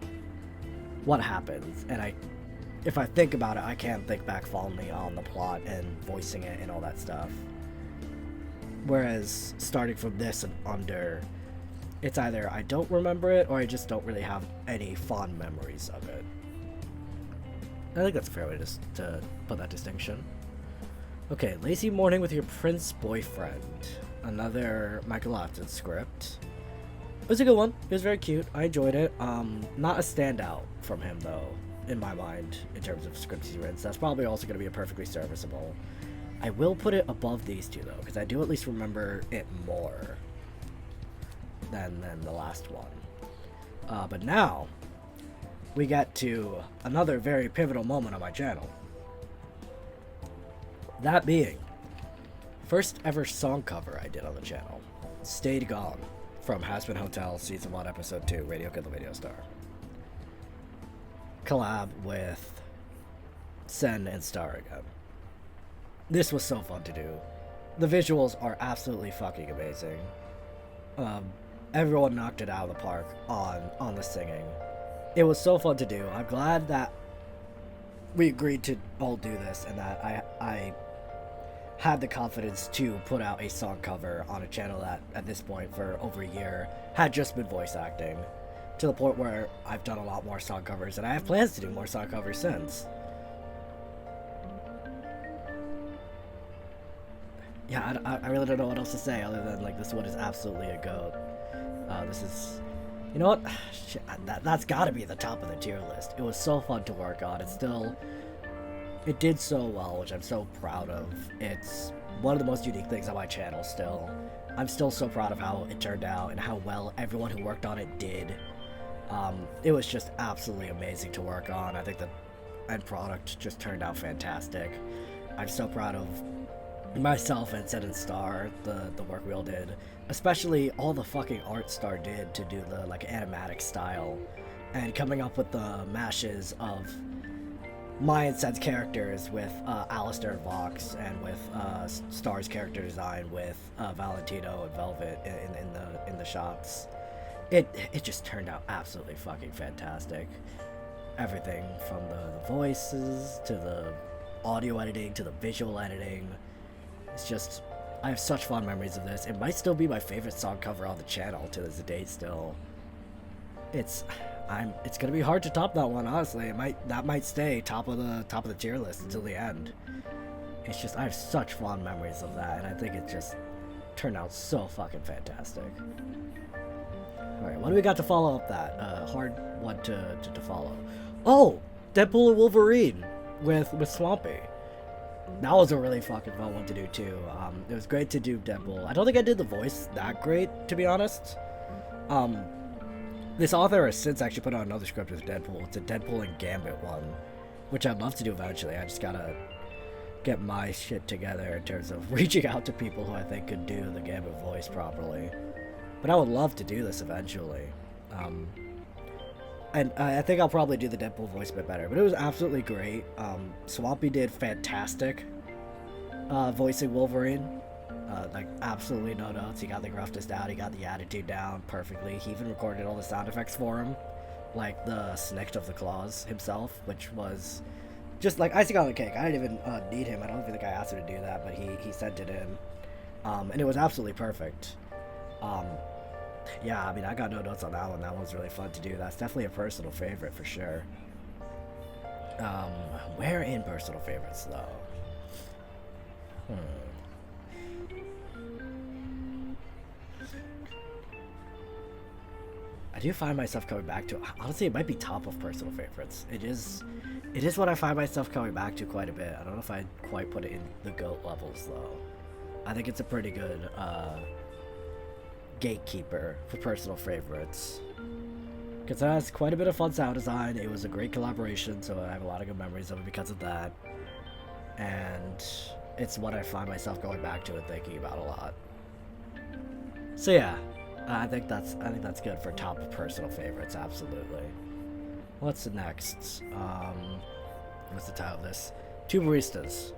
what happens, and if I think about it, I can think back fondly on the plot and voicing it and all that stuff. Whereas starting from this and under, it's either I don't remember it or I just don't really have any fond memories of it. I think that's a fair way to put that distinction. Okay, Lazy Morning with Your Prince Boyfriend. Another Michael Afton script. It was a good one. It was very cute. I enjoyed it. Not a standout from him, though, in my mind, in terms of scripts he's written. So that's probably also going to be a perfectly serviceable. I will put it above these two, though, because I do at least remember it more than the last one. But now, we get to another very pivotal moment on my channel. That being, first ever song cover I did on the channel. Stayed Gone, from Has Been Hotel, Season 1, Episode 2, Radio Kid the Video Star. Collab with Sen and Star again. This was so fun to do. The visuals are absolutely fucking amazing. Everyone knocked it out of the park on the singing. It was so fun to do. I'm glad that we agreed to all do this and that I had the confidence to put out a song cover on a channel that at this point for over a year had just been voice acting, to the point where I've done a lot more song covers and I have plans to do more song covers since. Yeah, I really don't know what else to say other than, like, this one is absolutely a goat. This is, you know what, shit, that's gotta be at the top of the tier list. It was so fun to work on. It did so well, which I'm so proud of. It's one of the most unique things on my channel still. I'm still so proud of how it turned out and how well everyone who worked on it did. It was just absolutely amazing to work on. I think the end product just turned out fantastic. I'm so proud of myself and Zen and Star, the work we all did. Especially all the fucking art Star did to do the like animatic style. And coming up with the mashes of my and Zen's characters with Alistair and Vox, and with Star's character design with Valentino and Velvet in the shots. It just turned out absolutely fucking fantastic. Everything from the voices to the audio editing to the visual editing. It's just, I have such fond memories of this. It might still be my favorite song cover on the channel to this day still. It's gonna be hard to top that one, honestly. That might stay top of the tier list until the end. It's just, I have such fond memories of that, and I think it just turned out so fucking fantastic. Alright, what do we got to follow up that? Hard one to follow. Oh! Deadpool and Wolverine with Swampy. That was a really fucking fun one to do too. It was great to do Deadpool. I don't think I did the voice that great, to be honest. This author has since actually put out another script with Deadpool. It's a Deadpool and Gambit one, which I'd love to do eventually. I just gotta get my shit together in terms of reaching out to people who I think could do the Gambit voice properly. But I would love to do this eventually. And I think I'll probably do the Deadpool voice a bit better. But it was absolutely great. Swampy did fantastic voicing Wolverine. Like, absolutely no notes. He got the gruffness down. He got the attitude down perfectly. He even recorded all the sound effects for him. Like the snikt of the claws himself, which was just like icing on the cake. I didn't even need him. I don't think I asked him to do that, but he sent it in. And it was absolutely perfect. Yeah, I mean, I got no notes on that one. That one's really fun to do. That's definitely a personal favorite for sure. Where in personal favorites, though? I do find myself coming back to, honestly, it might be top of personal favorites. It is what I find myself coming back to quite a bit. I don't know if I'd quite put it in the GOAT levels, though. I think it's a pretty good, gatekeeper for personal favorites, because it has quite a bit of fun sound design. It was a great collaboration, so I have a lot of good memories of it because of that, and it's what I find myself going back to and thinking about a lot. So yeah, I think that's good for top of personal favorites. Absolutely. What's the next? What's the title of this? Two Baristas.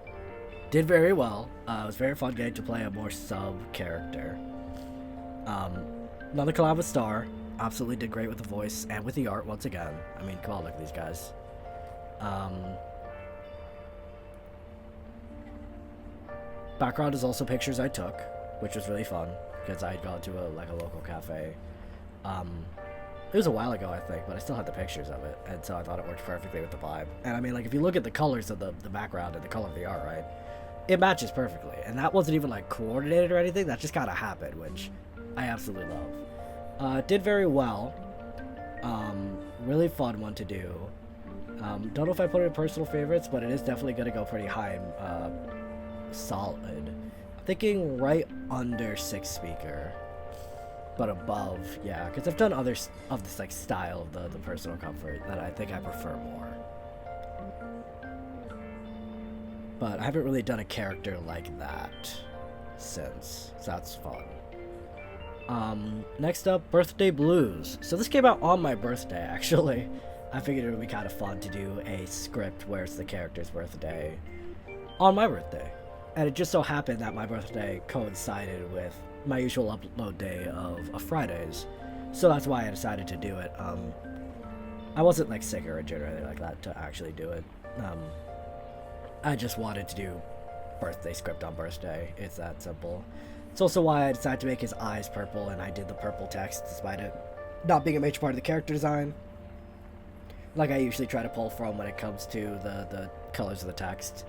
Did very well. It was very fun getting to play a more sub character. Another collab with Star. Absolutely did great with the voice and with the art once again. I mean, come on, look at these guys. Background is also pictures I took, which was really fun because I had gone to a local cafe. It was a while ago, I think, but I still had the pictures of it, and so I thought it worked perfectly with the vibe. And I mean, like, if you look at the colors of the background and the color of the art, right, it matches perfectly. And that wasn't even like coordinated or anything. That just kind of happened, which I absolutely love. Did very well. Really fun one to do. Don't know if I put it in personal favorites, but it is definitely going to go pretty high in solid. I'm thinking right under 6 speaker, but above, yeah, because I've done others of this like style of the personal comfort that I think I prefer more. But I haven't really done a character like that since, so that's fun. Next up, Birthday Blues. So this came out on my birthday, actually. I figured it would be kind of fun to do a script where it's the character's birthday on my birthday. And it just so happened that my birthday coincided with my usual upload day of Fridays. So that's why I decided to do it. I wasn't like sick or injured or anything like that to actually do it. I just wanted to do birthday script on birthday. It's that simple. It's also why I decided to make his eyes purple, and I did the purple text despite it not being a major part of the character design, like I usually try to pull from when it comes to the colors of the text.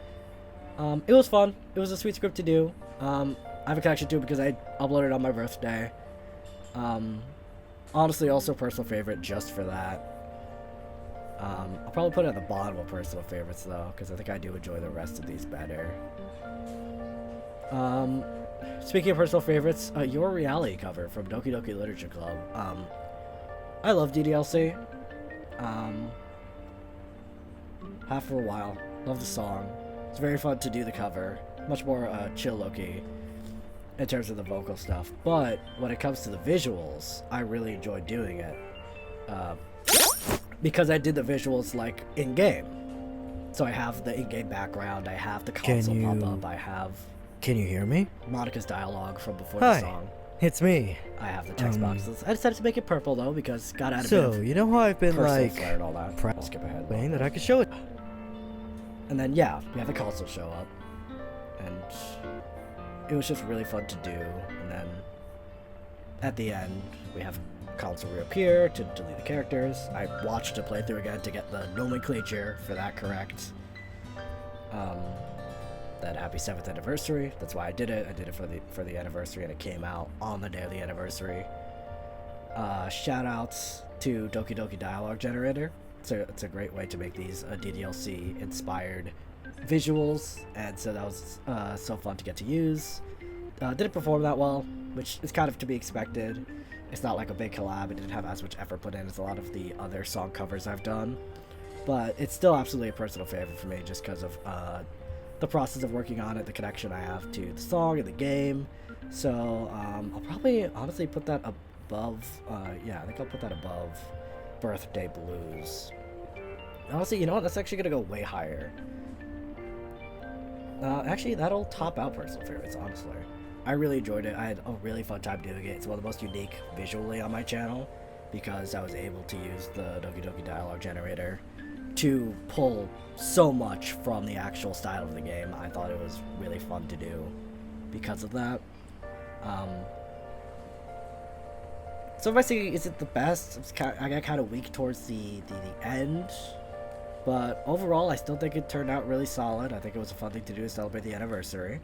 It was fun. It was a sweet script to do. I have a connection to it because I uploaded it on my birthday. Honestly, also personal favorite just for that. I'll probably put it at the bottom of personal favorites though, because I think I do enjoy the rest of these better. Speaking of personal favorites, Your Reality cover from Doki Doki Literature Club. I love DDLC. Have for a while. Love the song. It's very fun to do the cover. Much more chill low-key in terms of the vocal stuff. But when it comes to the visuals, I really enjoy doing it. Because I did the visuals like in-game. So I have the in-game background, I have the console pop-up, I have... Can you hear me? Monica's dialogue from before Hi, the song. it's me. I have the text boxes. I decided to make it purple though because got out of So, you know how I've been like flair and all that. I'll skip ahead. saying that I could show it. And then yeah, we have the console show up, and it was just really fun to do. And then at the end, we have console reappear to delete the characters. I watched a playthrough again to get the nomenclature for that correct. That happy 7th anniversary. That's why I did it. I did it for the anniversary, and it came out on the day of the anniversary. Shout outs to Doki Doki Dialogue Generator. It's a great way to make these DDLC inspired visuals, and so that was so fun to get to use. Didn't perform that well, which is kind of to be expected. It's not like a big collab. It didn't have as much effort put in as a lot of the other song covers I've done, but it's still absolutely a personal favorite for me just because of the process of working on it, the connection I have to the song and the game. So I'll probably honestly put that above, yeah, I think I'll put that above Birthday Blues. Honestly, you know what, that's actually gonna go way higher. Actually, that'll top out personal favorites, honestly. I really enjoyed it. I had a really fun time doing it. It's one of the most unique visually on my channel because I was able to use the Doki Doki Dialogue Generator to pull so much from the actual style of the game. I thought it was really fun to do because of that. So if I say, is it the best? I got kind of weak towards the end, but overall I still think it turned out really solid. I think it was a fun thing to do to celebrate the anniversary.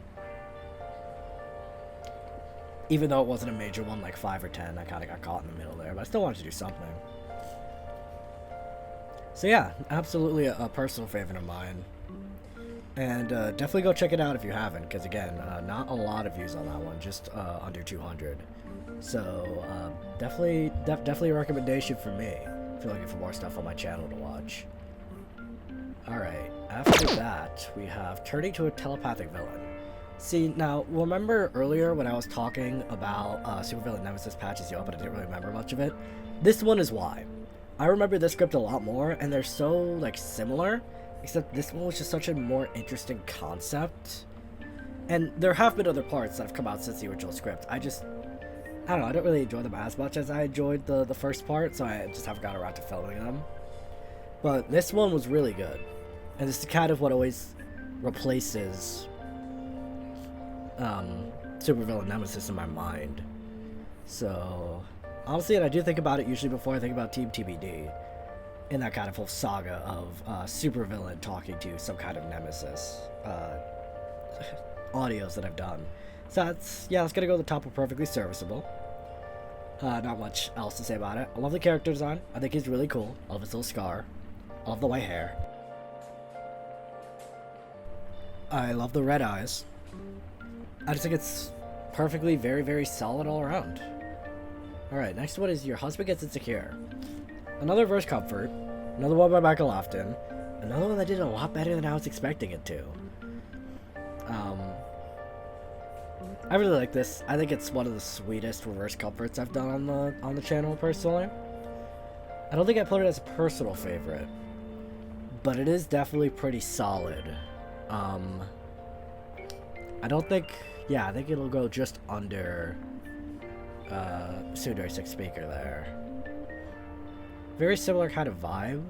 Even though it wasn't a major one like 5 or 10, I kind of got caught in the middle there, but I still wanted to do something. So yeah, absolutely a personal favorite of mine. And definitely go check it out if you haven't, because again, not a lot of views on that one, just under 200. So definitely a recommendation for me if you're looking for more stuff on my channel to watch. Alright, after that, we have Turning to a Telepathic Villain. See, now, remember earlier when I was talking about Supervillain Nemesis patches you up, but I didn't really remember much of it? This one is why. I remember this script a lot more, and they're so, like, similar, except this one was just such a more interesting concept. And there have been other parts that have come out since the original script. I don't know, I don't really enjoy them as much as I enjoyed the first part, so I just haven't got around to filming them. But this one was really good. And this is kind of what always replaces Supervillain Nemesis in my mind. So honestly, and I do think about it usually before I think about Team TBD, in that kind of whole saga of Supervillain talking to some kind of Nemesis audios that I've done. So that's gonna go to the top of Perfectly Serviceable. Not much else to say about it. I love the character design. I think he's really cool. I love his little scar. I love the white hair. I love the red eyes. I just think it's perfectly very, very solid all around. Alright, next one is Your Husband Gets Insecure. Another verse comfort. Another one by Michael Lofton. Another one that did a lot better than I was expecting it to. I really like this. I think it's one of the sweetest reverse comforts I've done on the channel personally. I don't think I put it as a personal favorite, but it is definitely pretty solid. I don't think, I think it'll go just under Sundari 6 Speaker there. Very similar kind of vibe.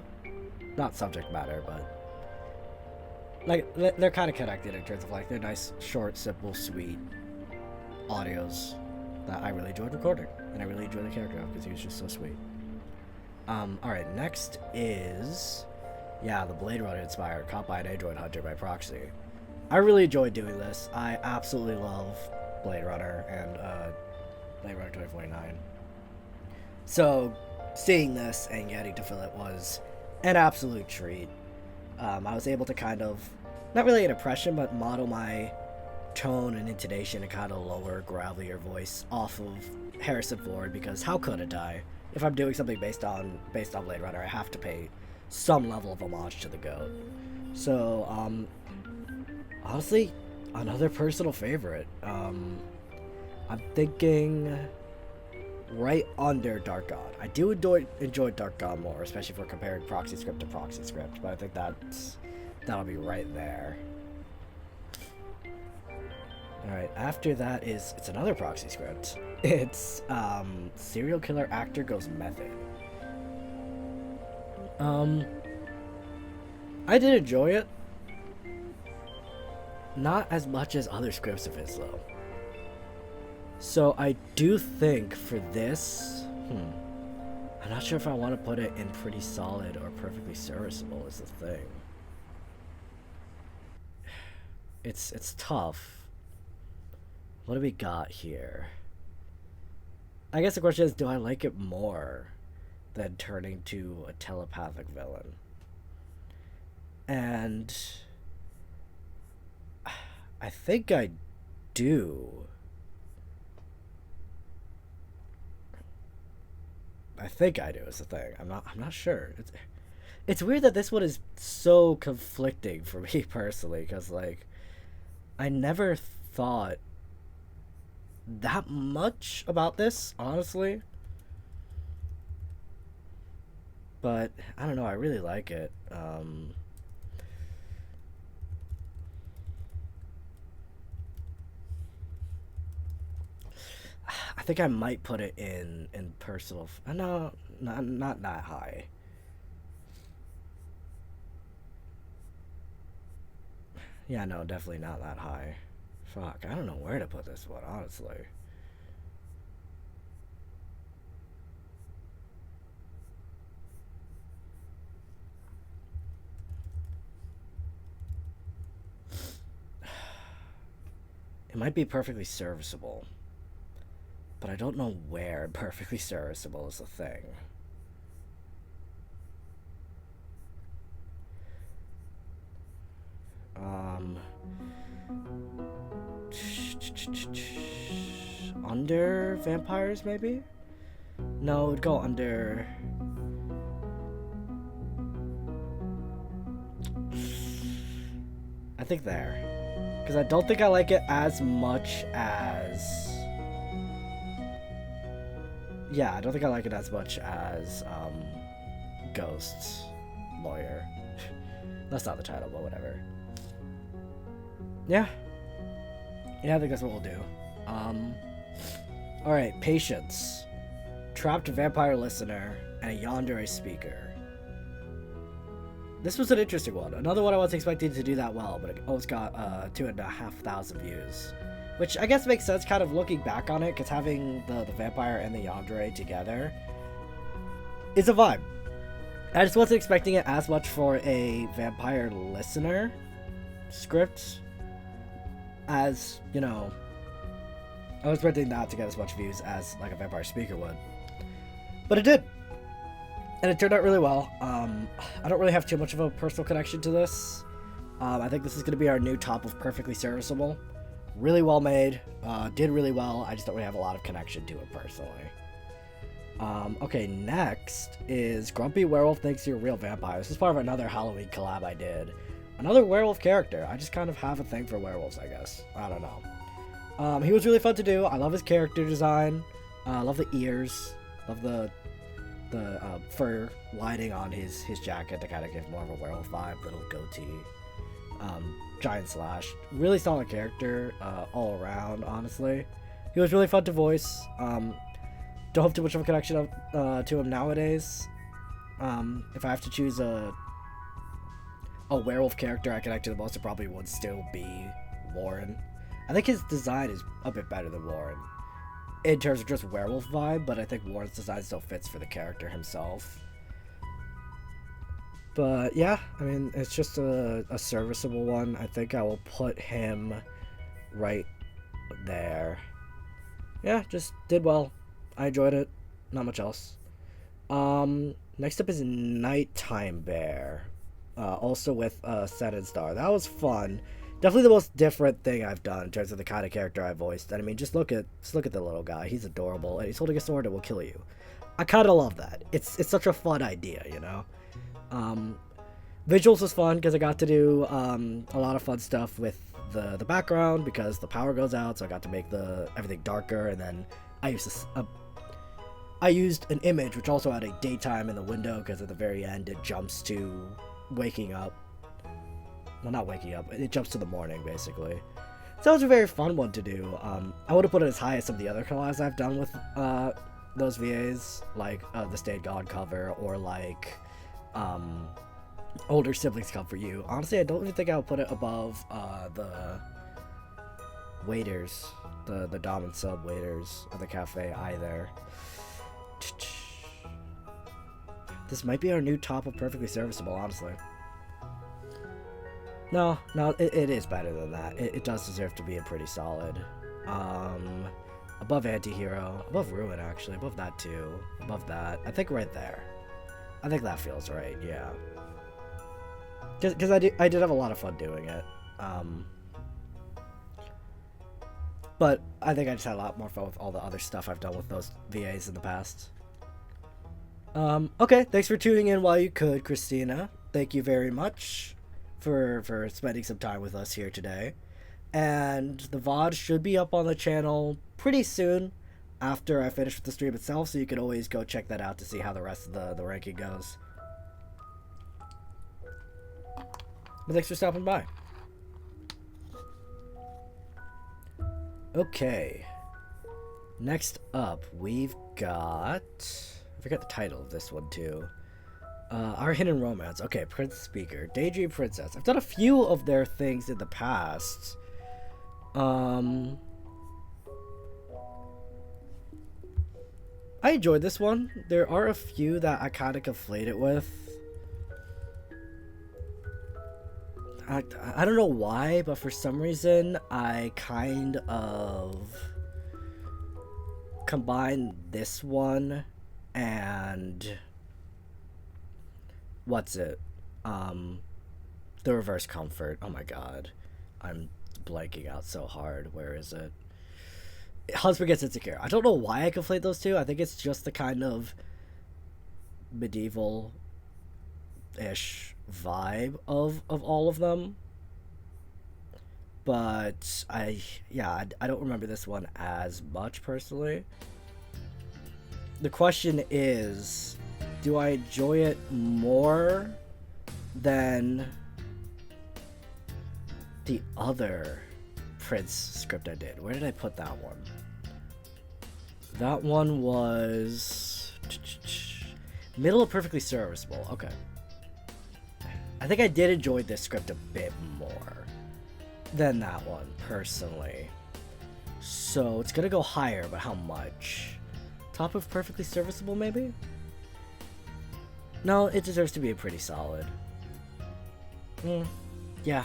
Not subject matter, but like they're kind of connected in terms of like they're nice, short, simple, sweet audios that I really enjoyed recording, and I really enjoyed the character because he was just so sweet. Alright, next is the Blade Runner inspired Caught by an Android Hunter by Proxy. I really enjoyed doing this. I absolutely love Blade Runner and Blade Runner 2049. So seeing this and getting to fill it was an absolute treat. I was able to kind of, not really an impression, but model my tone and intonation and kind of lower, gravelier voice off of Harrison Ford, because how couldn't I? If I'm doing something based on Blade Runner, I have to pay some level of homage to the GOAT. So, honestly, another personal favorite. I'm thinking right under Dark God. I do enjoy Dark God more, especially if we're comparing proxy script to proxy script, but I think that'll be right there. Alright, after that it's another proxy script. It's serial killer actor goes method. I did enjoy it. Not as much as other scripts of his though. So I do think for this, I'm not sure if I want to put it in pretty solid or perfectly serviceable is the thing. It's tough. What do we got here? I guess the question is, do I like it more than turning to a telepathic villain? And I think I do. I think I do is the thing. I'm not sure. It's weird that this one is so conflicting for me personally, because like I never thought that much about this, honestly. But I don't know, I really like it. I think I might put it in personal. No, not that high. Yeah, no, definitely not that high. Fuck, I don't know where to put this one, honestly. It might be perfectly serviceable, but I don't know where perfectly serviceable is the thing. Under vampires, maybe? No, it would go under. I think there. Because I don't think I like it as much as. Yeah, I don't think I like it as much as Ghost's Lawyer. That's not the title, but whatever. Yeah. Yeah, I think that's what we'll do. Alright, Patience. Trapped vampire listener and a yandere speaker. This was an interesting one. Another one I wasn't expecting to do that well, but it almost got 2,500 views. Which I guess makes sense kind of looking back on it, because having the vampire and the yandere together is a vibe. I just wasn't expecting it as much for a vampire listener script as, you know, I was expecting that to get as much views as like a vampire speaker would. But it did. And it turned out really well. I don't really have too much of a personal connection to this. I think this is going to be our new top of perfectly serviceable. Really well made. Did really well. I just don't really have a lot of connection to it personally. Okay, next is Grumpy Werewolf Thinks You're a Real Vampire. This is part of another Halloween collab I did. Another werewolf character. I just kind of have a thing for werewolves, I guess. I don't know. He was really fun to do. I love his character design. I love the ears. Love the fur lining on his jacket to kind of give more of a werewolf vibe. Little goatee. Giant slash. Really solid character all around, honestly. He was really fun to voice. Don't have too much of a connection to him nowadays. If I have to choose a werewolf character I connect to the most, it probably would still be Warren. I think his design is a bit better than Warren in terms of just werewolf vibe, but I think Warren's design still fits for the character himself. But yeah, I mean, it's just a serviceable one. I think I will put him right there. Yeah, just did well. I enjoyed it. Not much else. Next up is Nighttime Bear. Also with Set and Star. That was fun. Definitely the most different thing I've done in terms of the kind of character I voiced. And I mean, just look at the little guy. He's adorable, and he's holding a sword that will kill you. I kind of love that. It's such a fun idea, you know. Visuals was fun because I got to do a lot of fun stuff with the background because the power goes out, so I got to make everything darker, and then I used an image which also had a daytime in the window because at the very end it jumps to waking up. Well, not waking up. It jumps to the morning, basically. So it was a very fun one to do. I would have put it as high as some of the other collabs I've done with those VAs, like the Stay God cover, or like Older Siblings Come For You. Honestly, I don't even think I would put it above the waiters, the Dom and Sub waiters of the cafe either. This might be our new top of Perfectly Serviceable, honestly. No, it is better than that. It does deserve to be a pretty solid. Above Antihero, above Ruin actually, above that too, above that. I think right there. I think that feels right, yeah. Because I did have a lot of fun doing it. But I think I just had a lot more fun with all the other stuff I've done with those VAs in the past. Okay, thanks for tuning in while you could, Christina. Thank you very much for spending some time with us here today. And the VOD should be up on the channel pretty soon after I finish with the stream itself, so you can always go check that out to see how the rest of the ranking goes. But thanks for stopping by. Okay. Next up, we've got... I forget the title of this one, too. Our Hidden Romance. Okay, Prince Speaker. Daydream Princess. I've done a few of their things in the past. I enjoyed this one. There are a few that I kind of conflate it with. I don't know why, but for some reason, I kind of combine this one and what's it? The Reverse Comfort. Oh my god. I'm blanking out so hard. Where is it? Husband Gets Insecure. I don't know why I conflate those two. I think it's just the kind of medieval-ish vibe of all of them. But I don't remember this one as much personally. The question is, do I enjoy it more than the other Prince script I did? Where did I put that one? That one was Middle of Perfectly Serviceable. Okay. I think I did enjoy this script a bit more than that one, personally. So it's gonna go higher, but how much? Top of Perfectly Serviceable, maybe? No, it deserves to be a pretty solid. Yeah.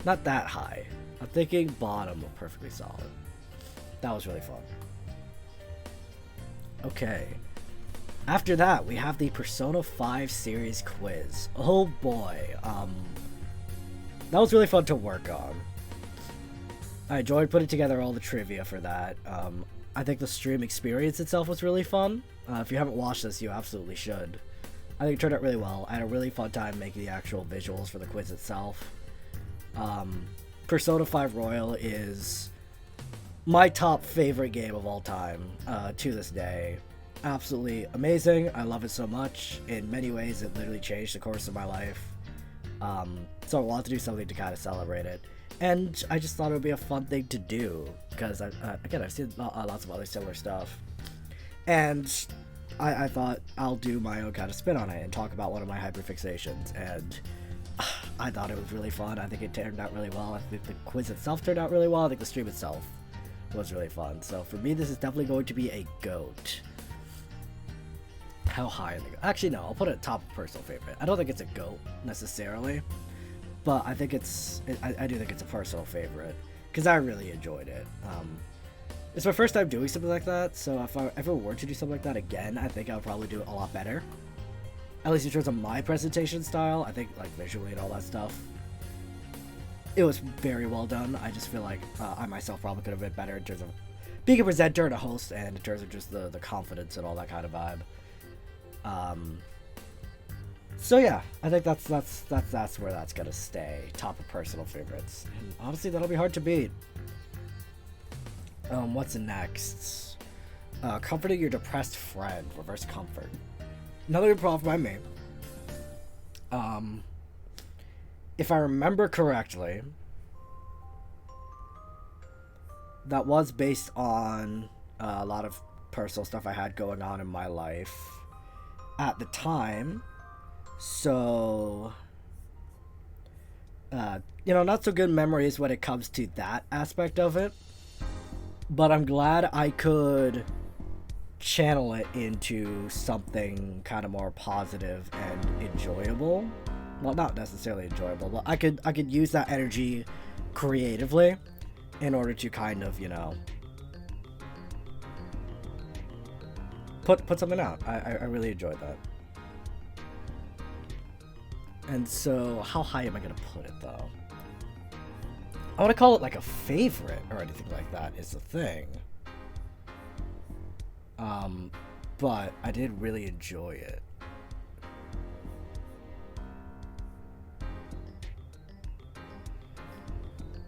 Not that high. I'm thinking bottom of Perfectly Solid. That was really fun. Okay. After that, we have the Persona 5 series quiz. Oh boy. That was really fun to work on. I enjoyed putting together all the trivia for that. I think the stream experience itself was really fun. If you haven't watched this, you absolutely should. I think it turned out really well. I had a really fun time making the actual visuals for the quiz itself. Persona 5 Royal is my top favorite game of all time to this day. Absolutely amazing. I love it so much. In many ways, it literally changed the course of my life. So I wanted to do something to kind of celebrate it. And I just thought it would be a fun thing to do, because, again, I've seen lots of other similar stuff. And I thought I'll do my own kind of spin on it and talk about one of my hyperfixations. And I thought it was really fun. I think it turned out really well. I think the quiz itself turned out really well. I think the stream itself was really fun. So for me, this is definitely going to be a GOAT. How high are they? Actually, no, I'll put it at top of personal favorite. I don't think it's a GOAT necessarily, but I think I do think it's a personal favorite because I really enjoyed it. It's my first time doing something like that, so if I ever were to do something like that again, I think I would probably do it a lot better. At least in terms of my presentation style, I think like visually and all that stuff. it was very well done. I just feel like I myself probably could have been better in terms of being a presenter and a host, and in terms of just the confidence and all that kind of vibe. So yeah, I think that's where that's gonna stay. Top of personal favorites. And honestly, that'll be hard to beat. What's next? Comforting your depressed friend. Reverse comfort. Another improv by me. If I remember correctly, that was based on a lot of personal stuff I had going on in my life at the time. So, not so good memories when it comes to that aspect of it. But I'm glad I could channel it into something kind of more positive and enjoyable. Well, not necessarily enjoyable, but I could use that energy creatively in order to kind of, put something out. I really enjoyed that. And so, how high am I going to put it, though? I want to call it like a favorite or anything like that is the thing. But I did really enjoy it.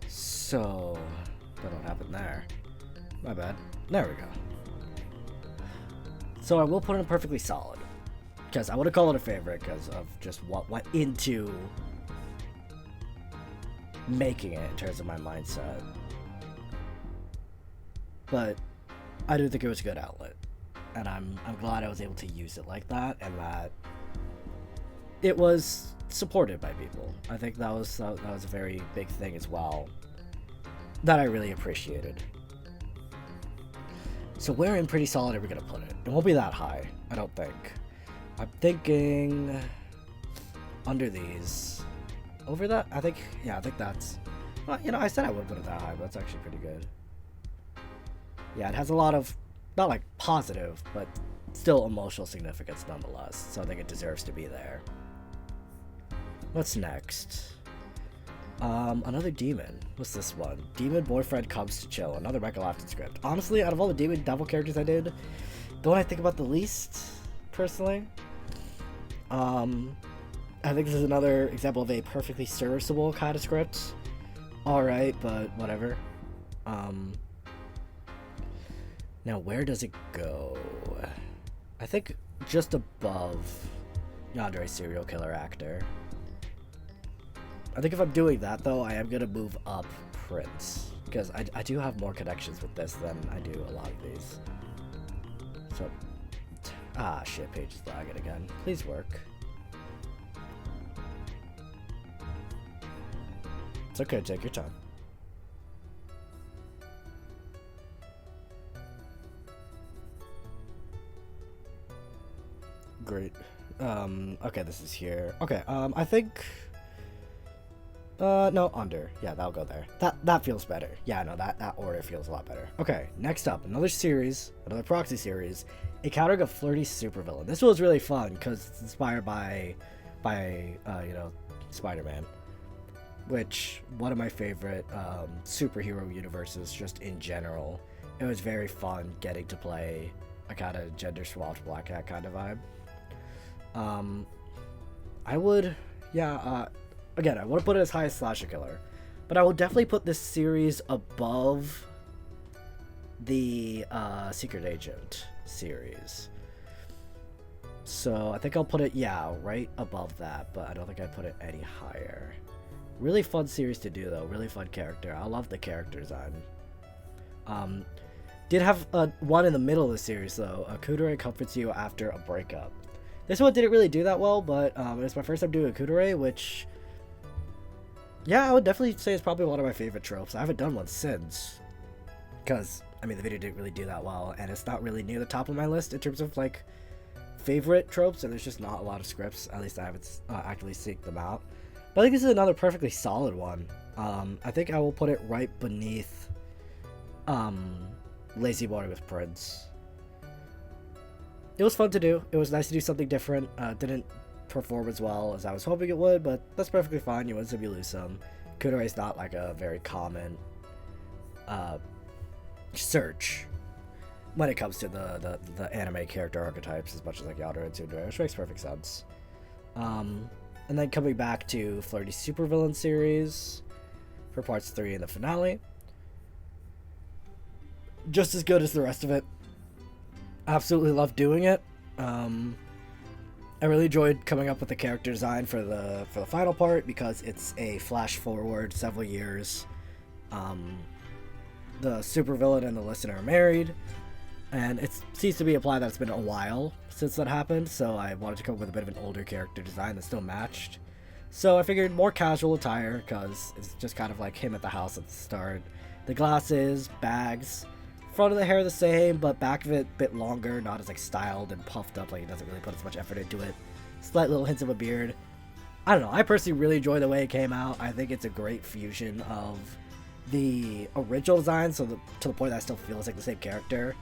So, that what happened there? My bad. There we go. So I will put it in perfectly solid. Because I want to call it a favorite because of just what went into making it in terms of my mindset. But I do think it was a good outlet. And I'm glad I was able to use it like that, and that it was supported by people. I think that was a very big thing as well that I really appreciated. So where in pretty solid are we gonna put it? It won't be that high, I don't think. I'm thinking under these. Over that? I think that's... Well, I said I wouldn't put it that high, but that's actually pretty good. Yeah, it has a lot of, not like positive, but still emotional significance nonetheless. So I think it deserves to be there. What's next? Another demon. What's this one? Demon boyfriend comes to chill. Another Michael Afton script. Honestly, out of all the demon devil characters I did, the one I think about the least, personally. I think this is another example of a perfectly serviceable kind of script. Alright, but whatever. Now, where does it go? I think just above Yandere serial killer actor. I think if I'm doing that, though, I am going to move up Prince. Because I do have more connections with this than I do a lot of these. So, shit, page is lagging again. Please work. It's okay, take your time. Great. Okay, this is here. Okay, I think... no, under. Yeah, that'll go there. That feels better. Yeah, no, that order feels a lot better. Okay, next up, another series, another proxy series, Encountering a Flirty Supervillain. This was really fun, because it's inspired by Spider-Man. Which, one of my favorite superhero universes, just in general. It was very fun getting to play a kind of gender-swapped Black Hat kind of vibe. I would, again, I want to put it as high as Slasher Killer, but I will definitely put this series above the Secret Agent series. So I think I'll put it, right above that, but I don't think I'd put it any higher. Really fun series to do, though. Really fun character. I love the character design. Did have one in the middle of the series, though. Kudere comforts you after a breakup. This one didn't really do that well, but it was my first time doing a Kudere, which... Yeah, I would definitely say it's probably one of my favorite tropes. I haven't done one since. Because, I mean, the video didn't really do that well, and it's not really near the top of my list in terms of, like, favorite tropes, and there's just not a lot of scripts. At least I haven't actively seeked them out. But I think this is another perfectly solid one. I think I will put it right beneath Lazy Boy with Prince. It was fun to do. It was nice to do something different. Didn't perform as well as I was hoping it would, but that's perfectly fine. You win some, you lose some. Kudere is not like a very common search when it comes to the anime character archetypes as much as like Yandere and Tsundere, which makes perfect sense. And then coming back to Flirty Supervillain series for parts 3 and the finale. Just as good as the rest of it. Absolutely loved doing it. I really enjoyed coming up with the character design for the final part because it's a flash forward several years. The supervillain and the listener are married, and it seems to be implied that it's been a while since that happened, so I wanted to come up with a bit of an older character design that still matched. So I figured more casual attire, because it's just kind of like him at the house at the start. The glasses, bags, front of the hair the same, but back of it a bit longer, not as like styled and puffed up, like he doesn't really put as much effort into it. Slight little hints of a beard. I don't know, I personally really enjoy the way it came out. I think it's a great fusion of the original design, so to the point that it still feels like the same character,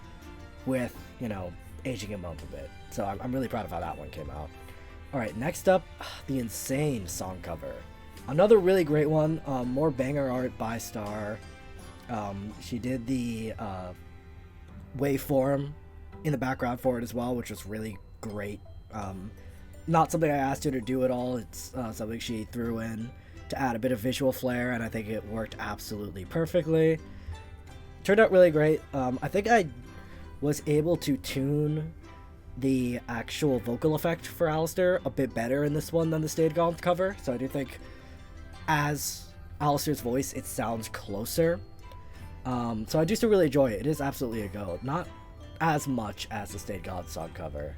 with, you know, aging him up a bit. So I'm really proud of how that one came out. Alright, next up, the Insane song cover. Another really great one, more banger art by Star. She did the waveform in the background for it as well, which was really great. Not something I asked her to do at all, it's something she threw in to add a bit of visual flair, and I think it worked absolutely perfectly. Turned out really great. I think I was able to tune the actual vocal effect for Alistair a bit better in this one than the Stayed Gone cover, so I do think as Alistair's voice it sounds closer. So I do still really enjoy it. It is absolutely a go. Not as much as the Stayed Gone song cover.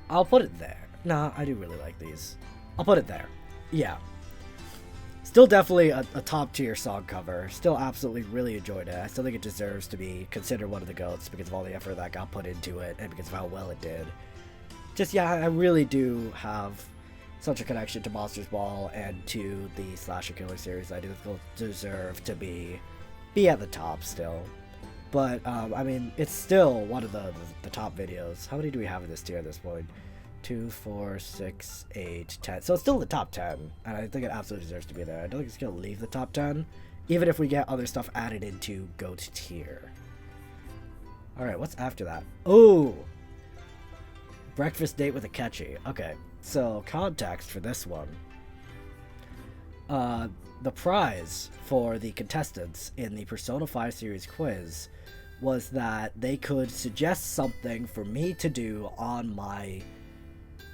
I'll put it there. Nah, I do really like these. I'll put it there. Yeah. Still definitely a top tier song cover. Still absolutely really enjoyed it. I still think it deserves to be considered one of the GOATs because of all the effort that got put into it and because of how well it did. Just, yeah, I really do have such a connection to Monsters Ball and to the Slasher Killer series. I do feel deserve to be at the top still. But, I mean, it's still one of the top videos. How many do we have in this tier at this point? 2, 4, 6, 8, 10. So it's still the top 10, and I think it absolutely deserves to be there. I don't think it's going to leave the top 10, even if we get other stuff added into GOAT tier. Alright, what's after that? Oh! Breakfast date with Akechi. Okay, so context for this one. The prize for the contestants in the Persona 5 series quiz was that they could suggest something for me to do on my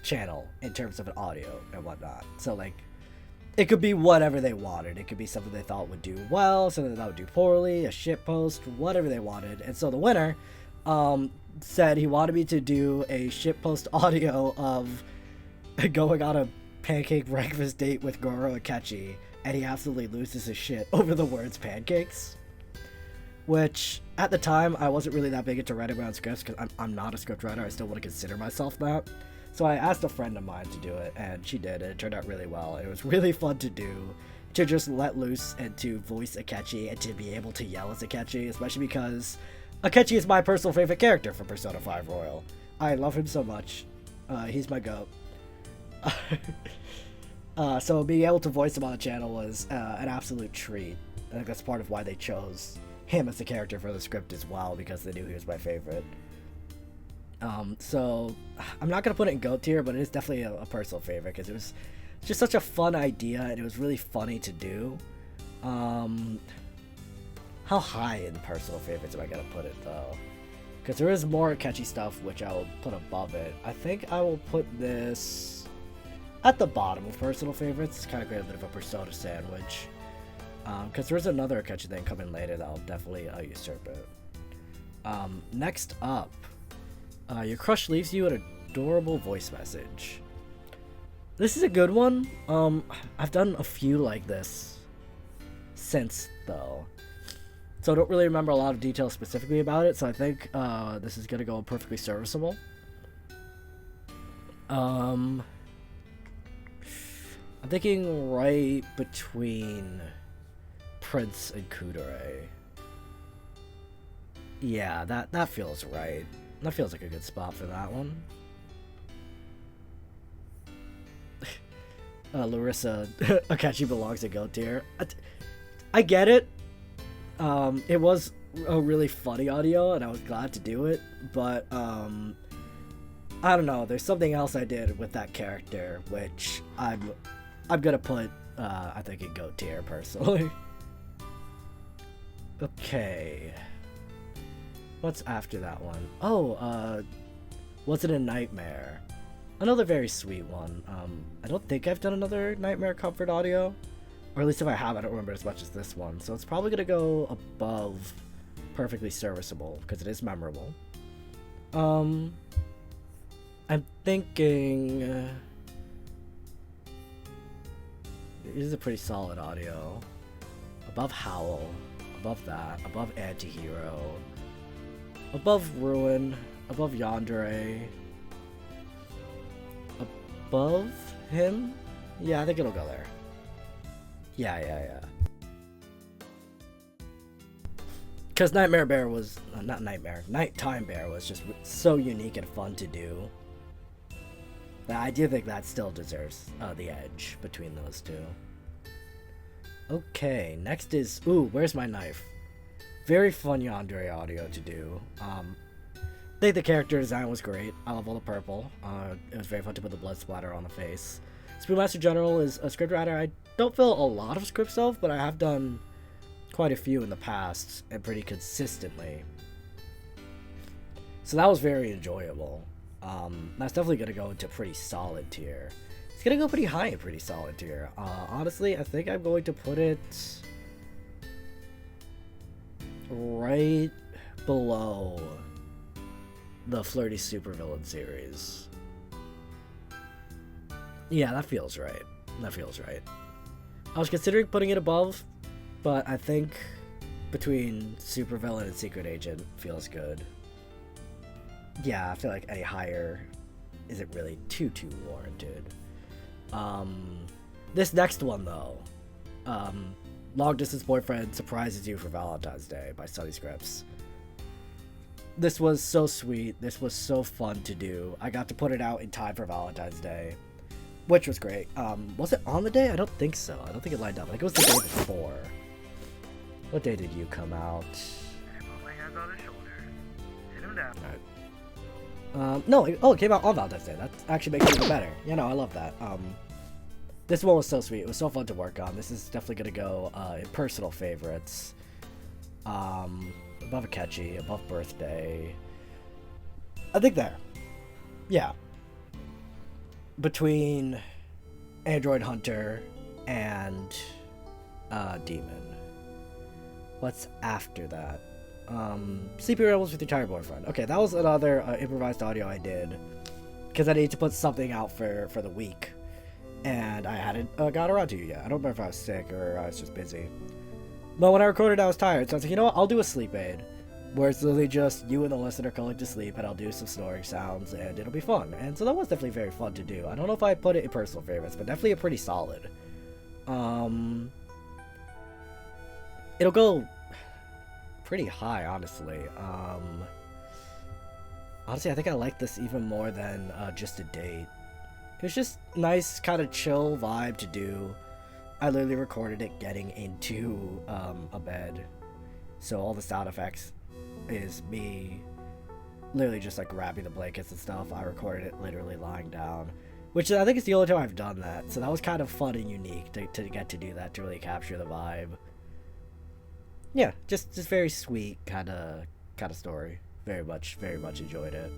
channel in terms of an audio and whatnot. So like it could be whatever they wanted. It could be something they thought would do well, something they thought would do poorly, a shit post, whatever they wanted. And so the winner said he wanted me to do a shit post audio of going on a pancake breakfast date with Goro Akechi, and he absolutely loses his shit over the words pancakes, which at the time I wasn't really that big into writing my own scripts because I'm not a script writer. I still want to consider myself that. So I asked a friend of mine to do it, and she did, and it turned out really well. It was really fun to do, to just let loose and to voice Akechi and to be able to yell as Akechi, especially because Akechi is my personal favorite character from Persona 5 Royal. I love him so much. He's my GOAT. So being able to voice him on the channel was an absolute treat. I think that's part of why they chose him as the character for the script as well, because they knew he was my favorite. So I'm not gonna put it in GOAT tier, but it is definitely a personal favorite because it was just such a fun idea and it was really funny to do. How high in personal favorites am I gonna put it though? Because there is more catchy stuff which I will put above it. I think I will put this at the bottom of personal favorites. Kind of create a bit of a Persona sandwich. Because there's another catchy thing coming later that I'll definitely usurp it. Next up. Your crush leaves you an adorable voice message. This is a good one. I've done a few like this since, though. So I don't really remember a lot of details specifically about it, so I think this is going to go perfectly serviceable. I'm thinking right between Prince and Kudere. Yeah, that feels right. That feels like a good spot for that one. Larissa Akechi belongs to GOAT tier. I get it. It was a really funny audio, and I was glad to do it, but I don't know. There's something else I did with that character, which I'm gonna put I think in GOAT tier personally. Okay. What's after that one? Oh, Was It a Nightmare? Another very sweet one. I don't think I've done another Nightmare Comfort audio. Or at least if I have, I don't remember as much as this one. So it's probably going to go above Perfectly Serviceable, because it is memorable. I'm thinking... this is a pretty solid audio. Above Howl. Above that. Above Antihero. Above Ruin. Above Yandere. Above him? Yeah, I think it'll go there. Yeah. Because Nightmare Bear was... not Nightmare. Nighttime Bear was just so unique and fun to do. That I do think that still deserves the edge between those two. Okay, next is... ooh, Where's My Knife? Very fun Yandere audio to do. I think the character design was great. I love all the purple. It was very fun to put the blood splatter on the face. Spoonmaster General is a scriptwriter I don't feel a lot of scripts of, but I have done quite a few in the past, and pretty consistently. So that was very enjoyable. That's definitely going to go into pretty solid tier. It's going to go pretty high in pretty solid tier. Honestly, I think I'm going to put it right below the Flirty Supervillain series. Yeah, that feels right. That feels right. I was considering putting it above, but I think between Supervillain and Secret Agent feels good. Yeah, I feel like any higher isn't really too warranted. This next one though, Long Distance Boyfriend Surprises You for Valentine's Day by Sunny Scripts. This was so sweet. This was so fun to do. I got to put it out in time for Valentine's Day, which was great. Was it on the day? I don't think so. I don't think it lined up. I think it was the day before. What day did you come out? Alright. No, it came out on Valentine's Day. That actually makes it even better. You know, I love that. This one was so sweet. It was so fun to work on. This is definitely going to go in personal favorites. Above Akechi, above Birthday. I think there. Yeah. Between Android Hunter and Demon. What's after that? Sleepy Rebels with Your Tired Boyfriend. Okay, that was another improvised audio I did because I needed to put something out for the week, and I hadn't got around to you yet. I don't remember if I was sick or I was just busy. But when I recorded, I was tired, so I was like, you know what? I'll do a sleep aid, where it's literally just you and the listener going to sleep, and I'll do some snoring sounds, and it'll be fun. And so that was definitely very fun to do. I don't know if I put it in personal favorites, but definitely a pretty solid. It'll go pretty high, honestly. Honestly, I think I like this even more than Just a Date. It was just nice, kind of chill vibe to do. I literally recorded it getting into a bed, so all the sound effects is me literally just like grabbing the blankets and stuff. I recorded it literally lying down, which I think is the only time I've done that, so that was kind of fun and unique to get to do that, to really capture the vibe. Yeah, just very sweet kind of story. Very much enjoyed it.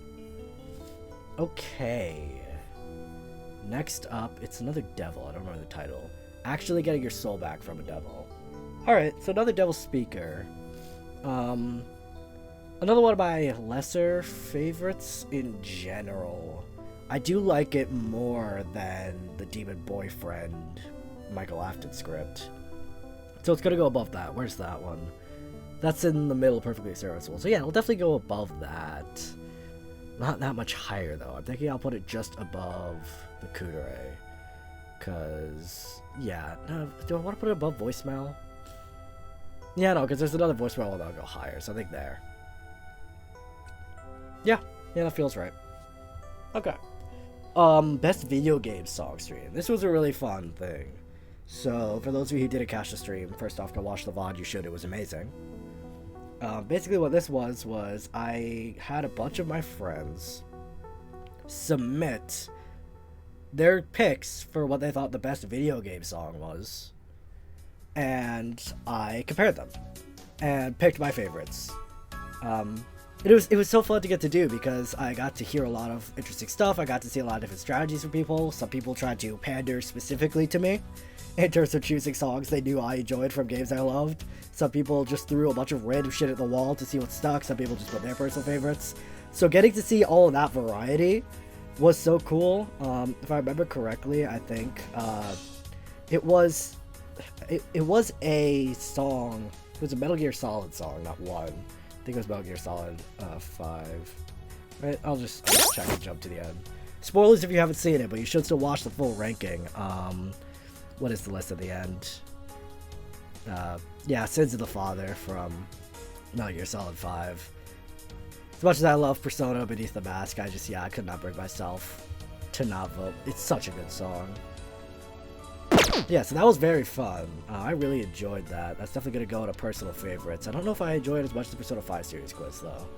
Okay, next up, it's another devil. I don't remember the title. Actually Getting Your Soul Back from a Devil. Alright, so another devil speaker. Another one of my lesser favorites in general. I do like it more than the Demon Boyfriend Michael Afton script. So it's gonna go above that. Where's that one? That's in the middle, Perfectly Serviceable. So yeah, it'll definitely go above that. Not that much higher though. I'm thinking I'll put it just above the Kudere. Cause yeah, no, do I want to put it above Voicemail? Yeah, no, because there's another Voicemail that'll go higher. So I think there. Yeah, that feels right. Okay. Best video game song stream. This was a really fun thing. So, for those of you who didn't catch the stream, first off, go watch the VOD. You should. It was amazing. Basically, what this was I had a bunch of my friends submit their picks for what they thought the best video game song was, and I compared them and picked my favorites. It was so fun to get to do because I got to hear a lot of interesting stuff. I got to see a lot of different strategies from people. Some people tried to pander specifically to me in terms of choosing songs they knew I enjoyed from games I loved. Some people just threw a bunch of random shit at the wall to see what stuck. Some people just put their personal favorites. So getting to see all of that variety was so cool. If I remember correctly, I think it was a song. It was a Metal Gear Solid song, not one. I think it was Metal Gear Solid 5. Right? I'll just check and jump to the end. Spoilers if you haven't seen it, but you should still watch the full ranking. What is the list at the end? Yeah, Sins of the Father from Metal Gear Solid 5. As much as I love Persona Beneath the Mask, I could not bring myself to not vote. It's such a good song. Yeah, so that was very fun. I really enjoyed that. That's definitely going to go into personal favorites. I don't know if I enjoyed it as much as the Persona 5 series quiz, though.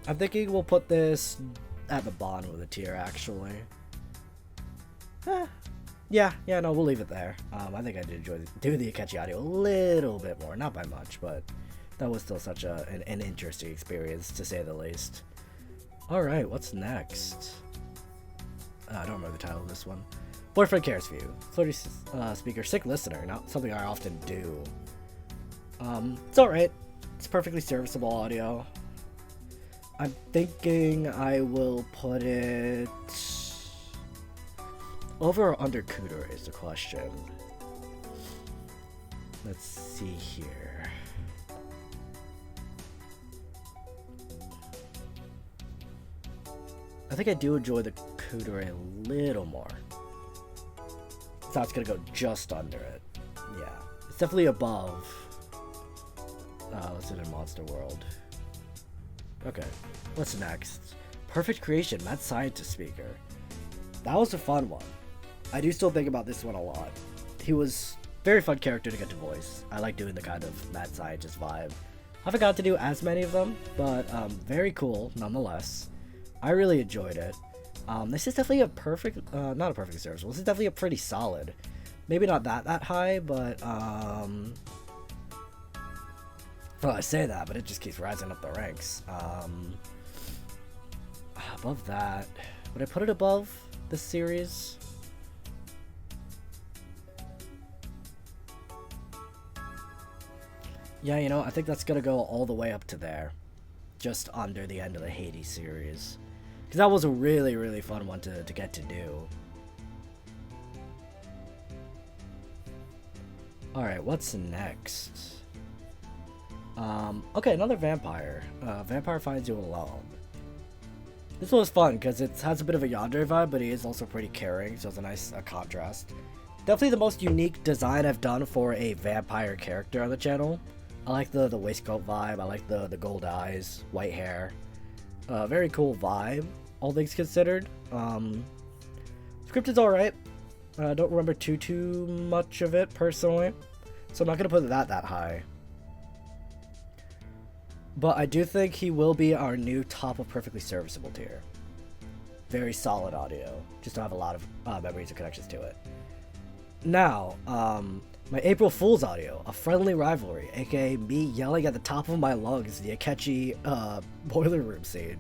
I'm thinking we'll put this at the bottom of the tier, actually. Yeah, no, we'll leave it there. I think I did enjoy doing the Akechi audio a little bit more. Not by much, but that was still such an interesting experience, to say the least. Alright, what's next? I don't remember the title of this one. Boyfriend cares for you. Flirty speaker, sick listener. Not something I often do. It's alright. It's perfectly serviceable audio. I'm thinking I will put it over or under Cooter is the question. Let's see here. I think I do enjoy the Cooter a little more. So it's gonna go just under it. Yeah. It's definitely above. Let's do it in Monster World. Okay. What's next? Perfect Creation, Mad Scientist Speaker. That was a fun one. I do still think about this one a lot. He was a very fun character to get to voice. I like doing the kind of mad scientist vibe. I haven't got to do as many of them, but very cool nonetheless. I really enjoyed it. This is definitely a perfect, not a perfect serviceable. This is definitely a pretty solid. Maybe not that high, but well, I say that, but it just keeps rising up the ranks. Above that, would I put it above this series? Yeah, you know, I think that's gonna go all the way up to there. Just under the end of the Hades series. Because that was a really, really fun one to get to do. Alright, what's next? Okay, another vampire. Vampire Finds You Alone. This one was fun because it has a bit of a yandere vibe, but he is also pretty caring, so it's a nice contrast. Definitely the most unique design I've done for a vampire character on the channel. I like the waistcoat vibe, I like the gold eyes, white hair. Very cool vibe, all things considered. Script is alright. I don't remember too much of it, personally. So I'm not going to put that high. But I do think he will be our new top of perfectly serviceable tier. Very solid audio. Just don't have a lot of memories or connections to it. Now, my April Fool's audio, a friendly rivalry, aka me yelling at the top of my lungs the Akechi boiler room scene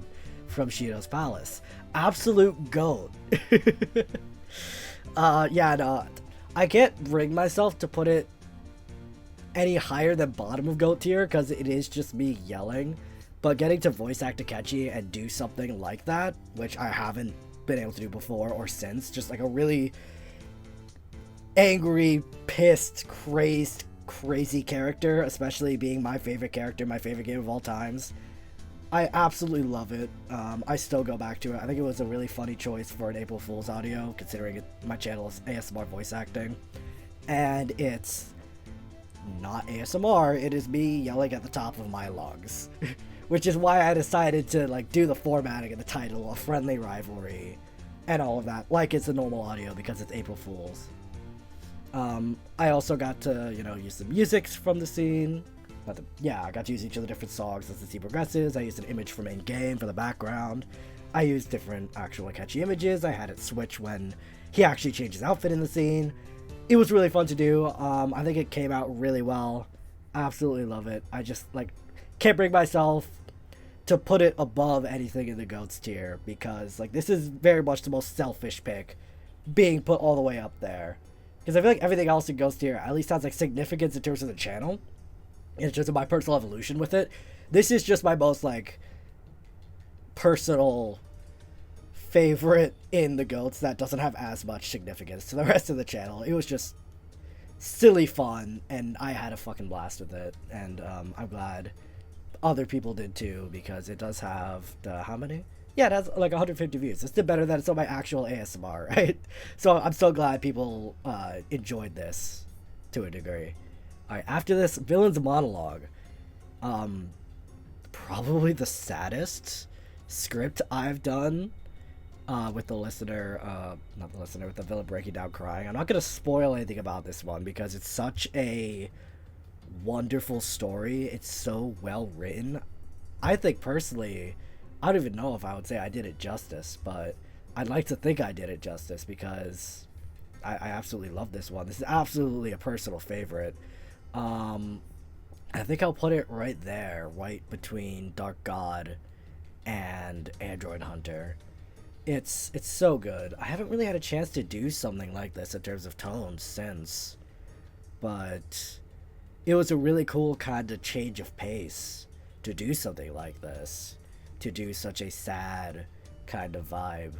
from Shido's Palace. Absolute GOAT. Yeah, no, I can't bring myself to put it any higher than bottom of GOAT tier because it is just me yelling. But getting to voice act Akechi and do something like that, which I haven't been able to do before or since, just like a really angry, pissed, crazed, crazy character, especially being my favorite character, my favorite game of all times. I absolutely love it. I still go back to it. I think it was a really funny choice for an April Fool's audio, considering my channel is ASMR voice acting. And it's not ASMR, it is me yelling at the top of my lungs. which is why I decided to like do the formatting and the title, a friendly rivalry, and all of that, like it's a normal audio because it's April Fool's. I also got to, you know, use the music from the scene. I got to use each of the different songs as the scene progresses. I used an image from in-game for the background. I used different actual catchy images. I had it switch when he actually changed his outfit in the scene. It was really fun to do. I think it came out really well. I absolutely love it. I just, like, can't bring myself to put it above anything in the GOATS tier because, like, this is very much the most selfish pick being put all the way up there. Because I feel like everything else in GOATS tier at least has, like, significance in terms of the channel. In terms of my personal evolution with it. This is just my most, like, personal favorite in the GOATS that doesn't have as much significance to the rest of the channel. It was just silly fun, and I had a fucking blast with it. And I'm glad other people did too, because it does have the, how many? Yeah, it has like 150 views. It's still better than it's on my actual ASMR, right? So I'm so glad people enjoyed this to a degree. Alright, after this, Villain's Monologue. Probably the saddest script I've done with the listener, not the listener, with the villain breaking down crying. I'm not going to spoil anything about this one because it's such a wonderful story. It's so well written. I think personally, I don't even know if I would say I did it justice, but I'd like to think I did it justice because I absolutely love this one. This is absolutely a personal favorite. I think I'll put it right there, right between Dark God and Android Hunter. It's so good. I haven't really had a chance to do something like this in terms of tones since, but it was a really cool kind of change of pace to do something like this, to do such a sad kind of vibe.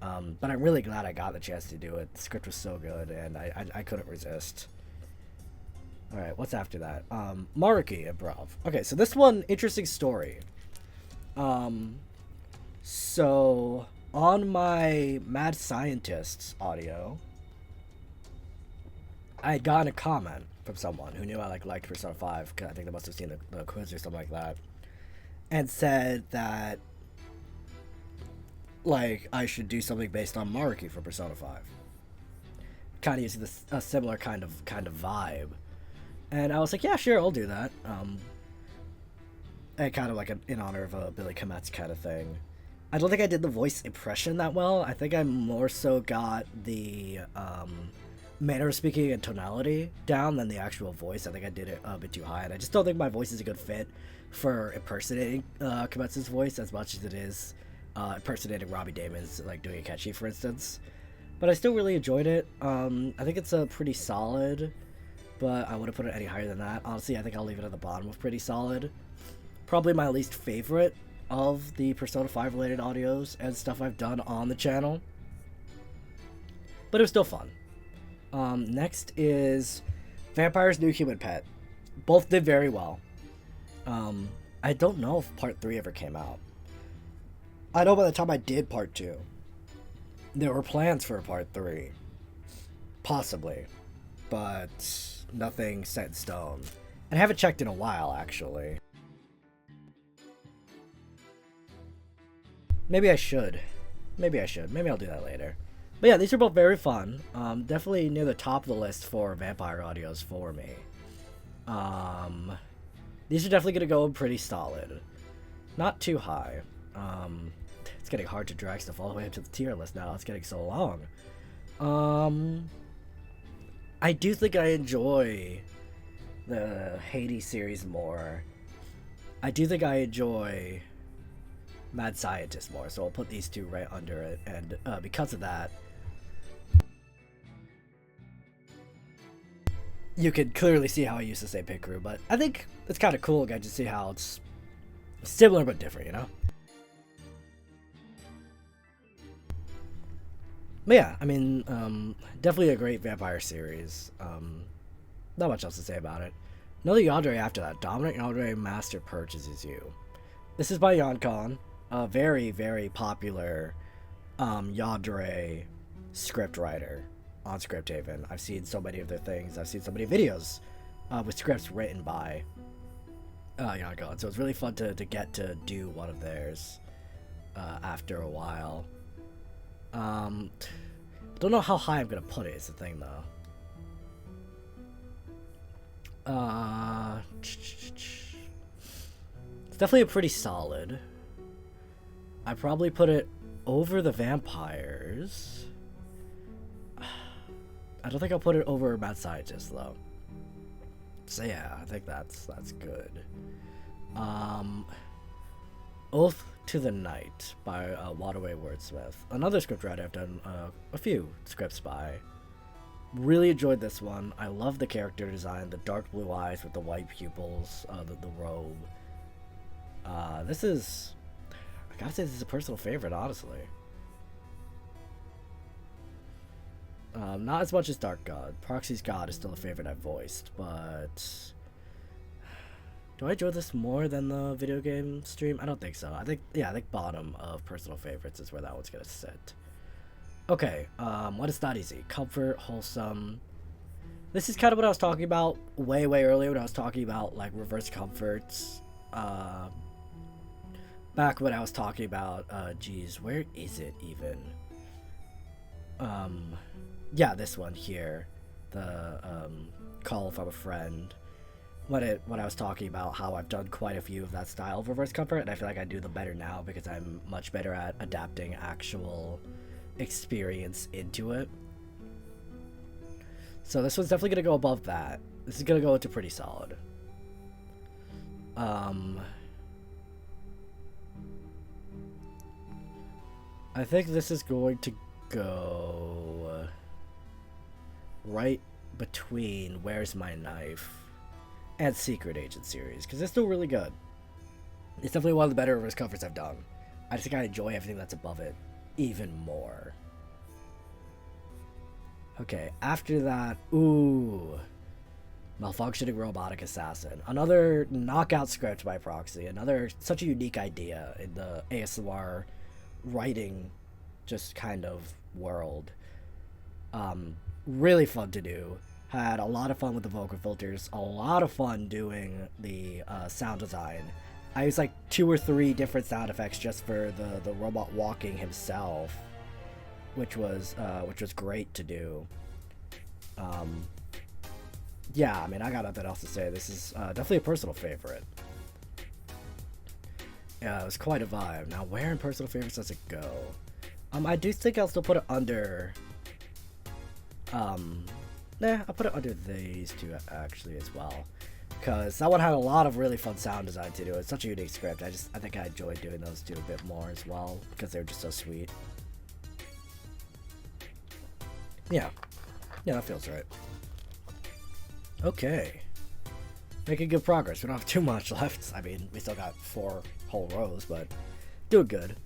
But I'm really glad I got the chance to do it. The script was so good, and I couldn't resist. Alright, what's after that? Maruki Improv. Okay, so this one, interesting story. So, on my Mad Scientists audio, I had gotten a comment from someone who knew I liked Persona 5, because I think they must have seen the quiz or something like that, and said that, like, I should do something based on Maruki for Persona 5. Kind of using a similar kind of vibe. And I was like, yeah, sure, I'll do that. And kind of like in honor of a Billy Kometz kind of thing. I don't think I did the voice impression that well. I think I more so got the manner of speaking and tonality down than the actual voice. I think I did it a bit too high, and I just don't think my voice is a good fit for impersonating Kometz's voice as much as it is impersonating Robbie Damon's, like doing a catchy, for instance. But I still really enjoyed it. I think it's a pretty solid, but I wouldn't put it any higher than that. Honestly, I think I'll leave it at the bottom of pretty solid. Probably my least favorite of the Persona 5 related audios and stuff I've done on the channel. But it was still fun. Next is Vampire's New Human Pet. Both did very well. I don't know if part 3 ever came out. I know by the time I did part 2, there were plans for a part 3. Possibly. But nothing set in stone. And I haven't checked in a while, actually. Maybe I should. Maybe I'll do that later. But yeah, these are both very fun. Definitely near the top of the list for vampire audios for me. These are definitely going to go pretty solid. Not too high. It's getting hard to drag stuff all the way up to the tier list now. It's getting so long. I do think I enjoy the Hades series more. I do think I enjoy Mad Scientist more, so I'll put these two right under it, and because of that, you can clearly see how I use the same pit crew, but I think it's kind of cool again to see how it's similar but different, you know? But yeah, I mean, definitely a great vampire series. Not much else to say about it. Another Yandere after that. Dominic Yandere Master Purchases You. This is by Yoncon, a very, very popular Yandere script writer on Scripthaven. I've seen so many of their things. I've seen so many videos with scripts written by Yeah, God. So it's really fun to get to do one of theirs after a while. Don't know how high I'm gonna put it is the thing though. It's definitely a pretty solid. I probably put it over the vampires. I don't think I'll put it over Mad Scientist though. So yeah, I think that's good. Oath to the Night by Waterway Wordsmith. Another scriptwriter I've done a few scripts by. Really enjoyed this one. I love the character design, the dark blue eyes with the white pupils, the robe. This is, I gotta say, this is a personal favorite, honestly. Not as much as Dark God. Proxy's God is still a favorite I've voiced, but do I enjoy this more than the video game stream? I don't think so. I think bottom of personal favorites is where that one's gonna sit. Okay, what is not easy? Comfort, wholesome. This is kind of what I was talking about way earlier when I was talking about like reverse comforts. Back when I was talking about, geez, where is it even? Yeah, this one here, the call from a friend. When I was talking about how I've done quite a few of that style of reverse comfort, and I feel like I do them better now because I'm much better at adapting actual experience into it. So this one's definitely gonna go above that. This is gonna go into pretty solid. I think this is going to go right between Where's My Knife and Secret Agent series, because it's still really good. It's definitely one of the better reverse comforts I've done. I just think I enjoy everything that's above it even more. Okay, after that, ooh, Malfunctioning Robotic Assassin. Another knockout script by Proxy. Another such a unique idea in the ASMR writing just kind of world. Really fun to do. Had a lot of fun with the vocal filters, a lot of fun doing the sound design. I used like 2 or 3 different sound effects just for the robot walking himself, which was great to do. Yeah, I mean, I got nothing else to say. This is definitely a personal favorite. Yeah, it was quite a vibe. Now, where in personal favorites does it go? I do think I'll still put it under. Nah, I'll put it under these two actually as well, because that one had a lot of really fun sound design to do. It's such a unique script. I think I enjoyed doing those two a bit more as well because they were just so sweet. Yeah, that feels right. Okay, making good progress. We don't have too much left. I mean, we still got 4 whole rows, but doing good.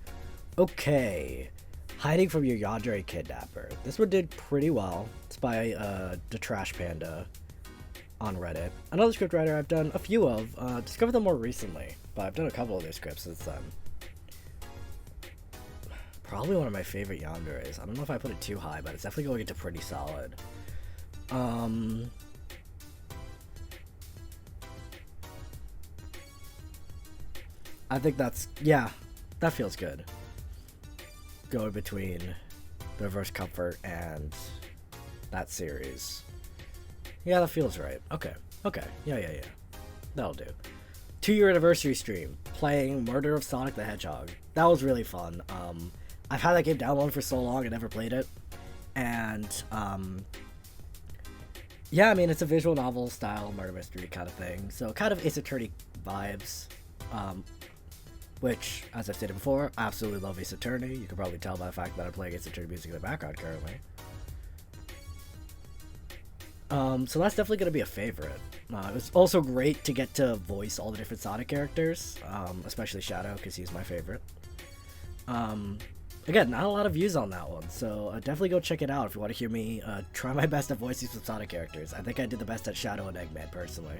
Okay, Hiding from Your Yandere Kidnapper. This one did pretty well. It's by the Trash Panda on Reddit. Another scriptwriter I've done a few of. Discovered them more recently, but I've done a couple of their scripts since then. Probably one of my favorite Yanderes. I don't know if I put it too high, but it's definitely going into pretty solid. I think that's, yeah, that feels good. Going between the reverse comfort and that series. Yeah, that feels right. Okay. Yeah. That'll do. 2-year anniversary stream playing Murder of Sonic the Hedgehog. That was really fun. I've had that game downloaded for so long, I never played it. And yeah, I mean, it's a visual novel style murder mystery kind of thing. So kind of Ace Attorney vibes. Which, as I've stated before, I absolutely love Ace Attorney. You can probably tell by the fact that I'm playing Ace Attorney music in the background currently. So that's definitely going to be a favorite. It was also great to get to voice all the different Sonic characters, especially Shadow, because he's my favorite. Again, not a lot of views on that one, so definitely go check it out if you want to hear me try my best at voicing some Sonic characters. I think I did the best at Shadow and Eggman, personally.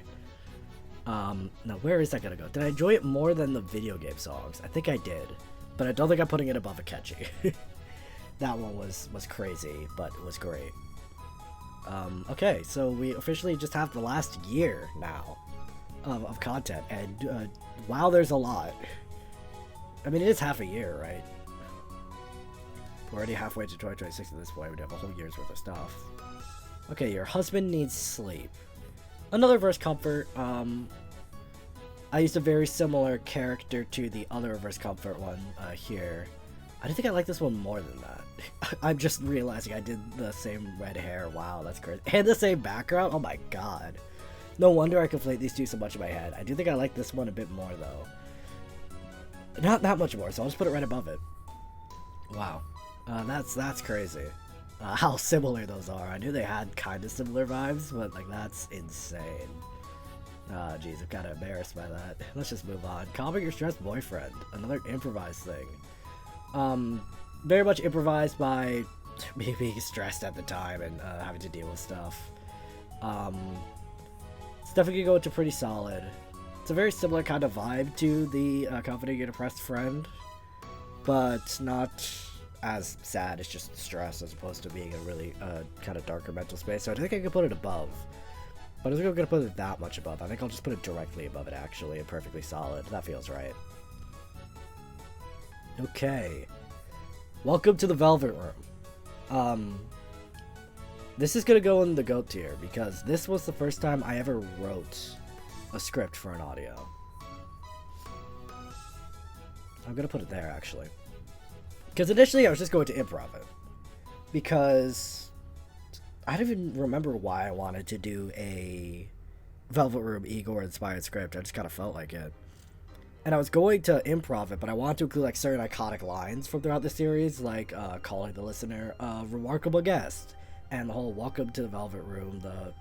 Now where is that gonna go? Did I enjoy it more than the video game songs? I think I did, but I don't think I'm putting it above Akechi. That one was crazy, but it was great. Okay, so we officially just have the last year now. of content, and wow, there's a lot. I mean, it is half a year, right? We're already halfway to 2026 at this point. We'd have a whole year's worth of stuff. Okay, your husband needs sleep. Another reverse comfort. I used a very similar character to the other reverse comfort one here. I do think I like this one more than that. I'm just realizing I did the same red hair. Wow, that's crazy. And the same background? Oh my god. No wonder I conflate these two so much in my head. I do think I like this one a bit more, though. Not that much more, so I'll just put it right above it. Wow. That's crazy. How similar those are. I knew they had kind of similar vibes, but, like, that's insane. Ah, jeez, I'm kind of embarrassed by that. Let's just move on. Calming your stressed boyfriend. Another improvised thing. Very much improvised by me being stressed at the time and having to deal with stuff. It's definitely going to pretty solid. It's a very similar kind of vibe to the comforting your depressed friend, but not as sad. It's just stress as opposed to being a really kind of darker mental space. So I think I could put it above. But I don't think I'm going to put it that much above. I think I'll just put it directly above it, actually, and perfectly solid. That feels right. Okay. Welcome to the Velvet Room. This is going to go in the GOAT tier, because this was the first time I ever wrote a script for an audio. I'm going to put it there, actually. Because initially I was just going to improv it. Because I don't even remember why I wanted to do a Velvet Room Igor-inspired script. I just kind of felt like it. And I was going to improv it, but I wanted to include like certain iconic lines from throughout the series, like calling the listener a remarkable guest, and the whole welcome to the Velvet Room, the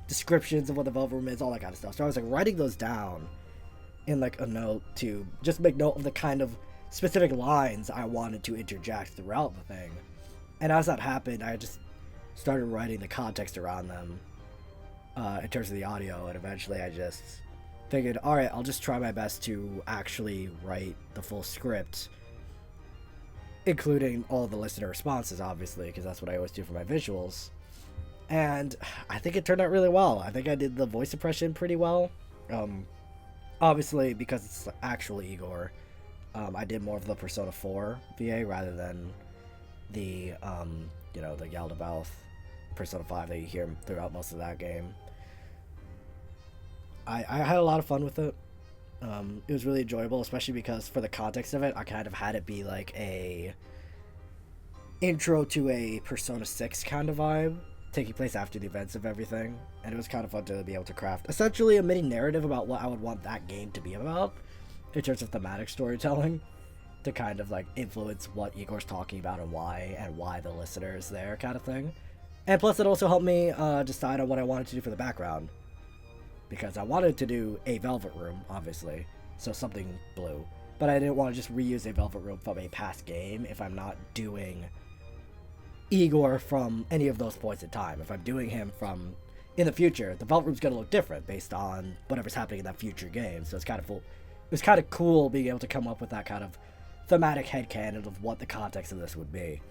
descriptions of what the Velvet Room is, all that kind of stuff. So I was like writing those down in like a note to just make note of the kind of specific lines I wanted to interject throughout the thing. And as that happened, I just started writing the context around them in terms of the audio, and eventually I just figured, alright, I'll just try my best to actually write the full script, including all the listener responses, obviously, because that's what I always do for my visuals. And I think it turned out really well. I think I did the voice impression pretty well. Obviously, because it's actual Igor, I did more of the Persona 4 VA rather than the, you know, the Yaldabaoth Persona 5 that you hear throughout most of that game. I had a lot of fun with it. It was really enjoyable, especially because for the context of it, I kind of had it be like a intro to a Persona 6 kind of vibe, taking place after the events of everything. And it was kind of fun to be able to craft essentially a mini narrative about what I would want that game to be about in terms of thematic storytelling, to kind of like influence what Igor's talking about and why the listener is there, kind of thing. And plus it also helped me decide on what I wanted to do for the background, because I wanted to do a Velvet Room, obviously, so something blue, but I didn't want to just reuse a Velvet Room from a past game if I'm not doing Igor from any of those points in time. If I'm doing him from in the future, the Velvet Room's gonna look different based on whatever's happening in that future game. So it's kind of it was kind of cool being able to come up with that kind of thematic headcanon of what the context of this would be.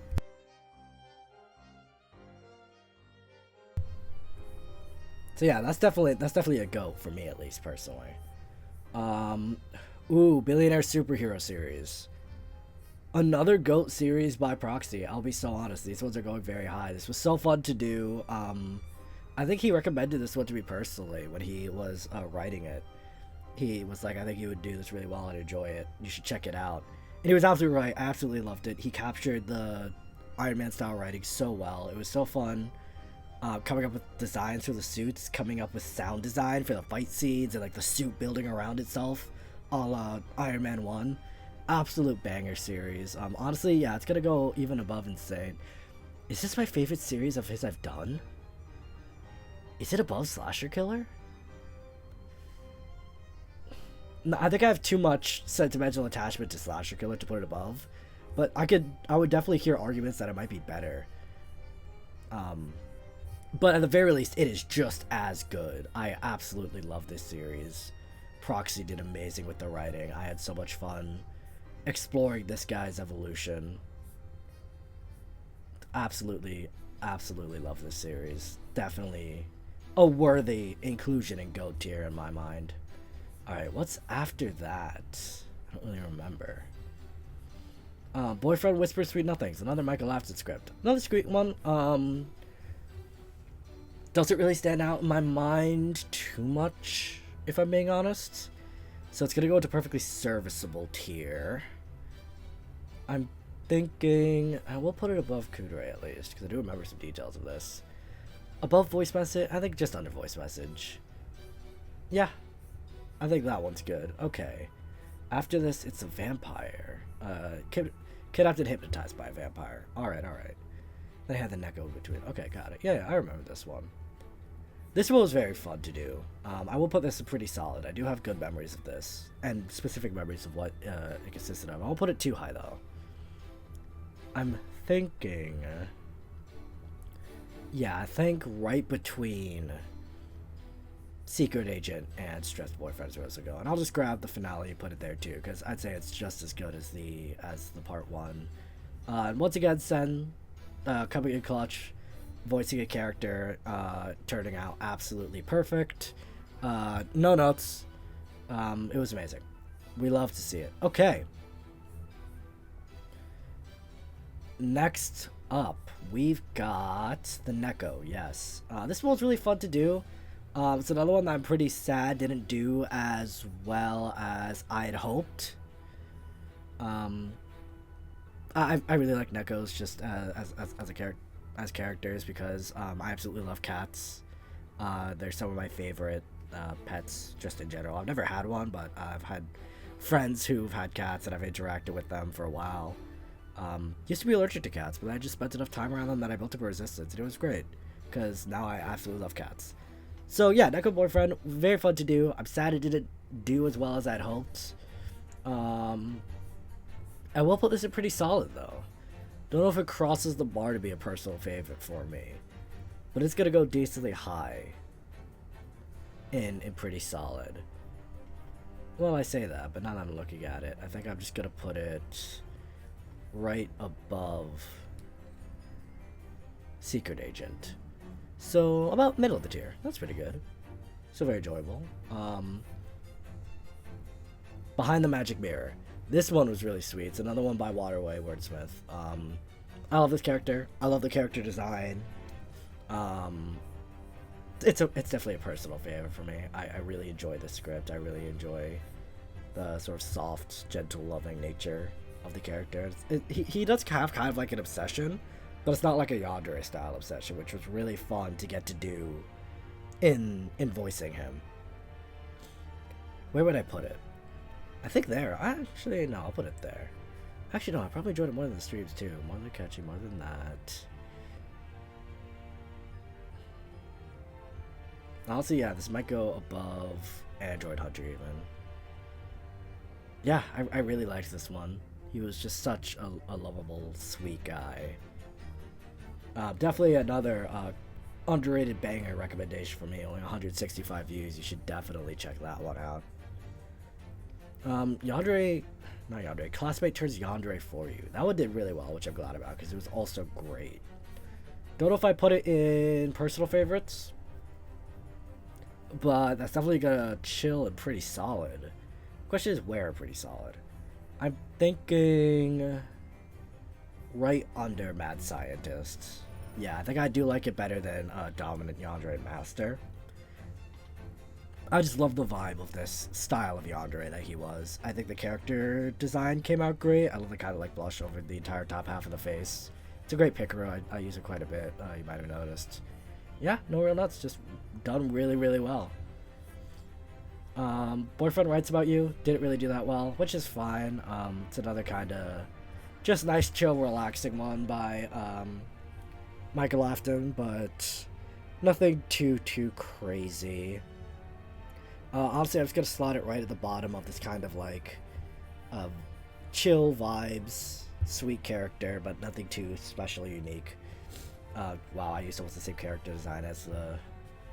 So yeah, that's definitely a GOAT for me, at least personally. Billionaire Superhero Series. Another GOAT series by proxy. I'll be so honest, these ones are going very high. This was so fun to do. I think he recommended this one to me personally when he was writing it. He was like, I think you would do this really well and enjoy it. You should check it out. And he was absolutely right. I absolutely loved it. He captured the Iron Man style writing so well. It was so fun. Coming up with designs for the suits, coming up with sound design for the fight scenes, and like the suit building around itself, a la Iron Man 1. Absolute banger series. Honestly, yeah, it's gonna go even above insane. Is this my favorite series of his I've done? Is it above Slasher Killer? No, I think I have too much sentimental attachment to Slasher Killer to put it above, but I would definitely hear arguments that it might be better. But at the very least, it is just as good. I absolutely love this series. Proxy did amazing with the writing. I had so much fun exploring this guy's evolution. Absolutely love this series. Definitely a worthy inclusion in GOAT tier in my mind. Alright, what's after that? I don't really remember. Boyfriend Whispers Sweet Nothings, another Michael Afton script. Another sweet one. Doesn't really stand out in my mind too much, if I'm being honest. So it's gonna go into perfectly serviceable tier. I'm thinking I will put it above Kudere at least, because I do remember some details of this. Above voice message, I think just under voice message. Yeah, I think that one's good. Okay. After this, it's a vampire. Kidnapped and hypnotized by a vampire. Alright, alright. They had the Neko in between. Okay, got it. Yeah, I remember this one. This one was very fun to do. I will put this pretty solid. I do have good memories of this, and specific memories of what it consisted of. I'll put it too high, though. I'm thinking... yeah, I think right between Secret Agent and Stressed Boyfriend is where it's going to go. And I'll just grab the finale and put it there, too, because I'd say it's just as good as the part one. And once again, Sen coming in clutch, voicing a character, turning out absolutely perfect. No notes. It was amazing. We love to see it. Okay. Next up, we've got the Neko. Yes. This one's really fun to do. It's another one that I'm pretty sad didn't do as well as I had hoped. I really like Nekos just as characters because I absolutely love cats. They're some of my favorite pets just in general. I've never had one, but I've had friends who've had cats and I've interacted with them for a while. Used to be allergic to cats, but I just spent enough time around them that I built up a resistance, and it was great because now I absolutely love cats. So yeah, Neko Boyfriend, very fun to do. I'm sad it didn't do as well as I'd hoped. I will put this in pretty solid though. Don't know if it crosses the bar to be a personal favorite for me, but it's gonna go decently high in pretty solid. Well, I say that, but now that I'm looking at it, I think I'm just gonna put it right above Secret Agent. So about middle of the tier. That's pretty good. So very enjoyable. Behind the Magic Mirror. This one was really sweet. It's another one by Waterway Wordsmith. I love this character. I love the character design. It's definitely a personal favorite for me. I really enjoy this script. I really enjoy the sort of soft, gentle, loving nature of the character. He does have kind of like an obsession, but it's not like a Yandere style obsession, which was really fun to get to do in voicing him. Where would I put it? I think there. Actually, no, I'll put it there. Actually, no, I probably enjoyed it more than the streams too. More than catchy, more than that. Honestly, yeah, this might go above Android Hunter even. Yeah, I really liked this one. He was just such a lovable, sweet guy. Definitely another underrated banger recommendation for me. Only 165 views. You should definitely check that one out. Classmate turns Yandere for you. That one did really well, which I'm glad about because it was also great. Don't know if I put it in personal favorites, but that's definitely gonna chill and pretty solid. Question is where pretty solid. I'm thinking right under Mad Scientist. Yeah, I think I do like it better than Dominant Yandere Master. I just love the vibe of this style of Yandere that he was. I think the character design came out great. I love the kind of like blush over the entire top half of the face. It's a great picker. I use it quite a bit. You might have noticed. Yeah, no real nuts. Just done really, really well. Boyfriend Writes About You didn't really do that well, which is fine. It's another kind of just nice, chill, relaxing one by Michael Afton, but nothing too crazy. Honestly, I'm just gonna slot it right at the bottom of this kind of like chill vibes, sweet character, but nothing too special or unique. Wow, I used to almost the same character design as the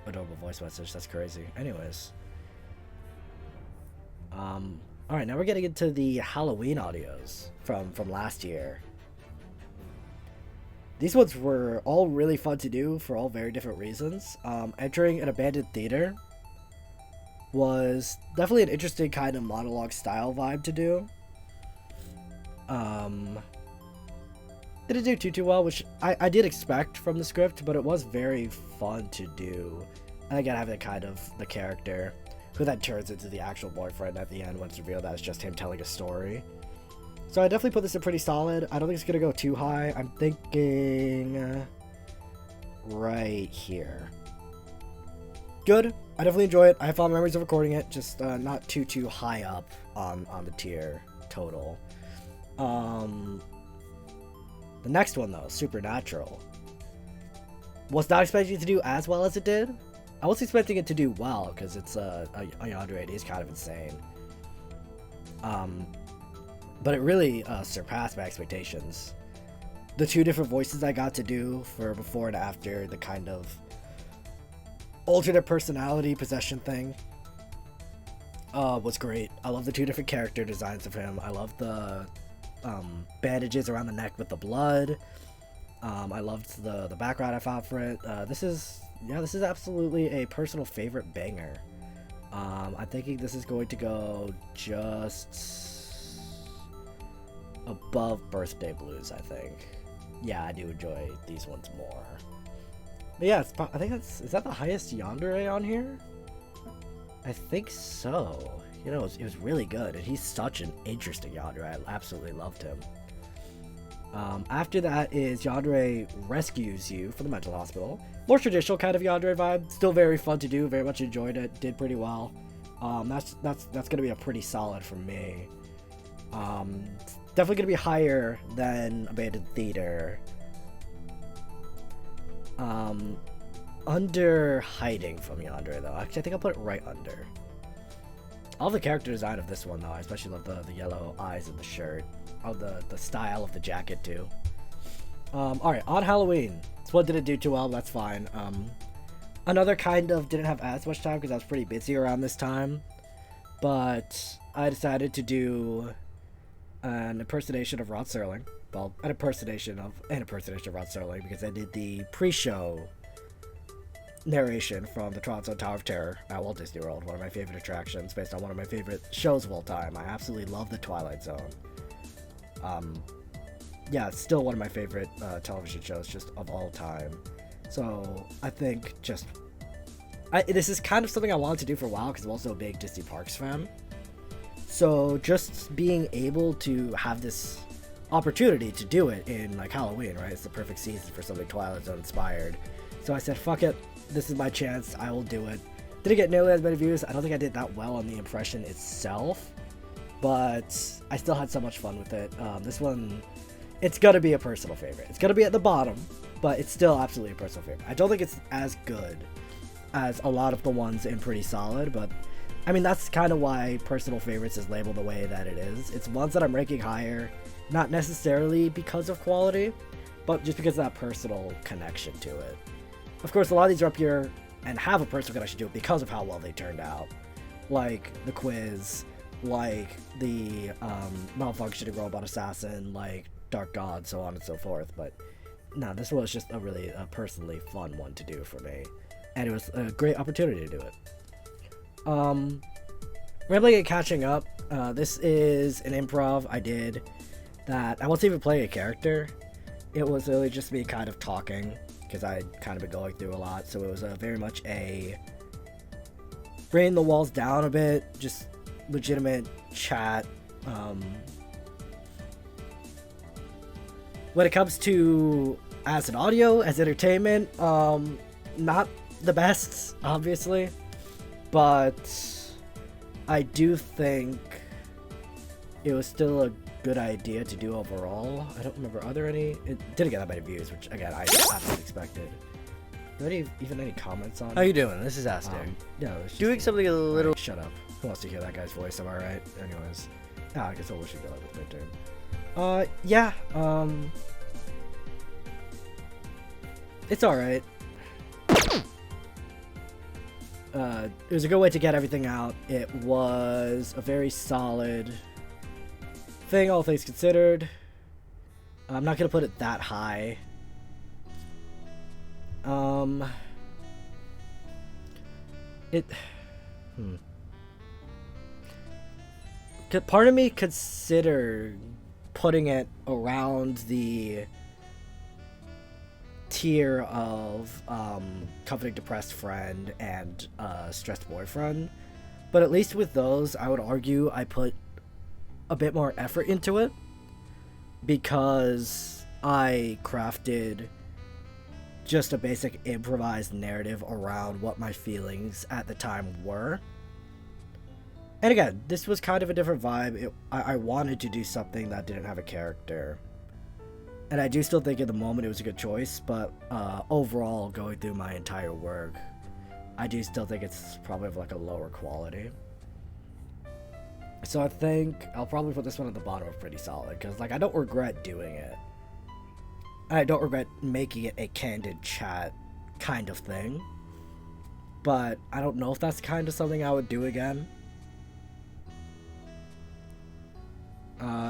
adorable voice message. That's crazy. Anyways. Alright, now we're getting into the Halloween audios from last year. These ones were all really fun to do for all very different reasons. Entering an abandoned theater was definitely an interesting kind of monologue style vibe to do. Didn't do too well, which I did expect from the script, but it was very fun to do. And again, having kind of the character who then turns into the actual boyfriend at the end when it's revealed that it's just him telling a story. So I definitely put this in pretty solid. I don't think it's gonna go too high. I'm thinking right here. Good. I definitely enjoy it. I have fond memories of recording it, just not too high up on the tier total. The next one, though, Supernatural. Was not expecting it to do as well as it did. I was expecting it to do well, because it's a yandere. It is kind of insane. But it really surpassed my expectations. The two different voices I got to do for before and after the kind of alternate personality possession thing was great. I love the two different character designs of him. I love the bandages around the neck with the blood. I loved the background I found for it. This is absolutely a personal favorite banger. I'm thinking this is going to go just above Birthday Blues, I think. Yeah, I do enjoy these ones more. But yeah, I think is that the highest yandere on here? I think so. You know, it was really good, and he's such an interesting yandere. I absolutely loved him. After that is Yandere Rescues You from the mental hospital. More traditional kind of yandere vibe. Still very fun to do. Very much enjoyed it. Did pretty well. That's gonna be a pretty solid for me. Definitely gonna be higher than Abandoned Theater. Under Hiding from Yandere, though. Actually, I think I'll put it right under. I love the character design of this one, though. I especially love the yellow eyes in the shirt. Oh, the style of the jacket, too. Alright, on Halloween. This one didn't do too well, but that's fine. Another kind of didn't have as much time because I was pretty busy around this time. But I decided to do an impersonation of Rod Serling. Well, an impersonation of Rod Serling, because I did the pre-show narration from the Tron Tower of Terror at Walt Disney World, one of my favorite attractions, based on one of my favorite shows of all time. I absolutely love The Twilight Zone. Yeah, it's still one of my favorite television shows just of all time. So I think this is kind of something I wanted to do for a while because I'm also a big Disney Parks fan. So just being able to have this opportunity to do it in like Halloween, right? It's the perfect season for something Twilight Zone inspired. So I said, fuck it, this is my chance, I will do it. Didn't get nearly as many views. I don't think I did that well on the impression itself, but I still had so much fun with it. This one, it's gonna be a personal favorite. It's gonna be at the bottom, but it's still absolutely a personal favorite. I don't think it's as good as a lot of the ones in Pretty Solid, but I mean, that's kind of why personal favorites is labeled the way that it is. It's ones that I'm ranking higher, not necessarily because of quality, but just because of that personal connection to it. Of course, a lot of these are up here and have a personal connection to it because of how well they turned out. Like the quiz, like the malfunctioning robot assassin, like Dark God, so on and so forth. But no, this was just a really personally fun one to do for me. And it was a great opportunity to do it. Rambling and catching up. This is an improv I did that I wasn't even playing a character. It was really just me kind of talking because I'd kind of been going through a lot. So it was very much a bringing the walls down a bit, just legitimate chat. When it comes to as an audio, as entertainment, not the best, obviously. But I do think it was still a good idea to do overall. I don't remember, are there any? It didn't get that many views, which again, I absolutely expected. Are there even any comments on it? How you doing? This is Aster. No, it's just Doing something a little... Right, shut up. Who wants to hear that guy's voice? Am I right? Anyways. I guess I should go with my turn. Yeah, it's alright. It was a good way to get everything out. It was a very solid thing, all things considered. I'm not gonna put it that high. part of me considered putting it around the tier of comforting depressed friend and stressed boyfriend, but at least with those, I would argue I put a bit more effort into it because I crafted just a basic improvised narrative around what my feelings at the time were. And again, this was kind of a different vibe. I wanted to do something that didn't have a character. And I do still think at the moment it was a good choice, but overall, going through my entire work, I do still think it's probably of like a lower quality. So I think I'll probably put this one at the bottom of pretty solid, because like I don't regret doing it. I don't regret making it a candid chat kind of thing, but I don't know if that's kind of something I would do again.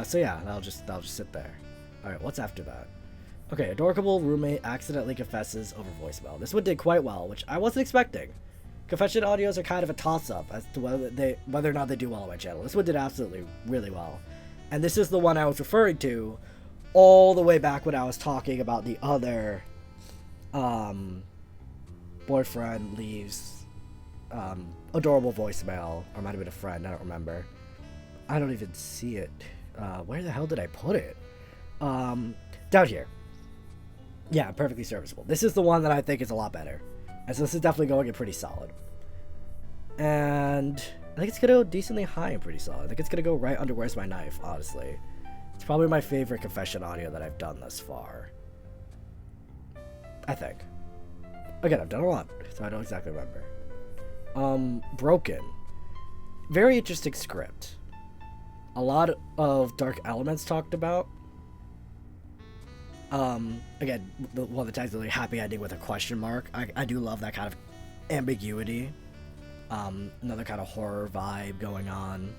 So yeah, that'll just sit there. Alright, what's after that? Okay, adorable roommate accidentally confesses over voicemail. This one did quite well, which I wasn't expecting. Confession audios are kind of a toss-up as to whether or not they do well on my channel. This one did absolutely really well. And this is the one I was referring to all the way back when I was talking about the other boyfriend leaves adorable voicemail, or might have been a friend, I don't remember. I don't even see it. Where the hell did I put it? Down here. Yeah, perfectly serviceable. This is the one that I think is a lot better. And so this is definitely going in pretty solid. And I think it's going to go decently high and pretty solid. I think it's going to go right under Where's My Knife, honestly. It's probably my favorite confession audio that I've done thus far. I think. Again, I've done a lot, so I don't exactly remember. Broken. Very interesting script. A lot of dark elements talked about. Again, one of the tags really happy ending with a question mark. I do love that kind of ambiguity. Another kind of horror vibe going on.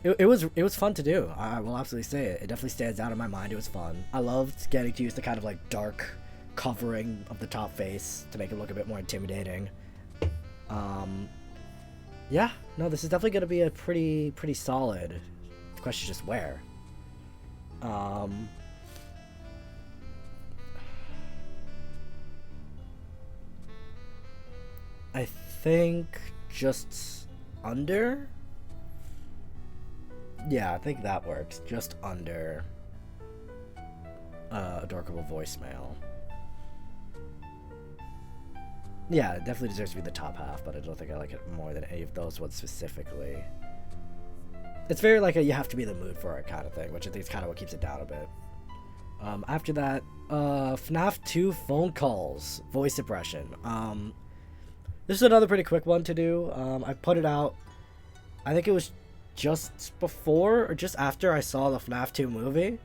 It was fun to do. I will absolutely say it. It definitely stands out in my mind. It was fun. I loved getting to use the kind of like dark covering of the top face to make it look a bit more intimidating. Yeah, no, this is definitely going to be a pretty solid. The question is just where. I think just under. Yeah, I think that works. Just under adorable voicemail. Yeah, it definitely deserves to be the top half, but I don't think I like it more than any of those ones specifically. It's very like a you have to be in the mood for it kind of thing, which I think is kind of what keeps it down a bit. After that, FNAF 2 phone calls, voice impression. This is another pretty quick one to do. I put it out, I think it was just before or just after I saw the FNAF 2 movie.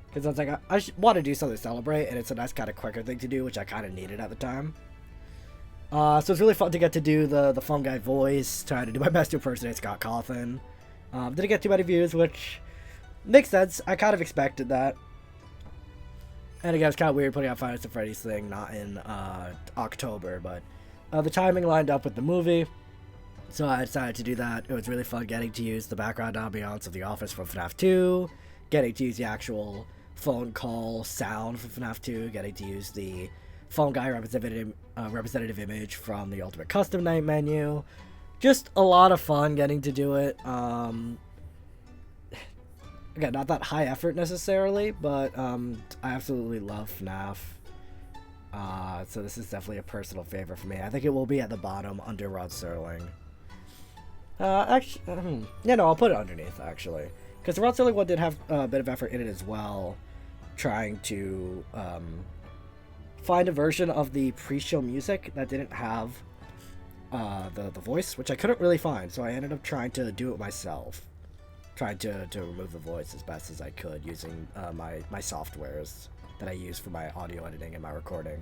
Because I was like, I want to do something to celebrate, and it's a nice kind of quicker thing to do, which I kind of needed at the time. So it's really fun to get to do the phone guy voice, trying to do my best to impersonate Scott Cawthon. Didn't get too many views, which makes sense. I kind of expected that. And again, it's kind of weird putting out Five Nights at Freddy's thing not in October, but the timing lined up with the movie, so I decided to do that. It was really fun getting to use the background ambiance of the office from FNAF 2, getting to use the actual phone call sound from FNAF 2, getting to use the phone guy representative image from the Ultimate Custom Night menu. Just a lot of fun getting to do it. Again, not that high effort necessarily, but I absolutely love FNAF. So this is definitely a personal favorite for me. I think it will be at the bottom under Rod Serling. Actually, yeah, no, I'll put it underneath, actually. Because the Rod Serling one did have a bit of effort in it as well, trying to find a version of the pre-show music that didn't have the voice, which I couldn't really find, so I ended up trying to do it myself. Trying to remove the voice as best as I could using my softwares that I use for my audio editing and my recording.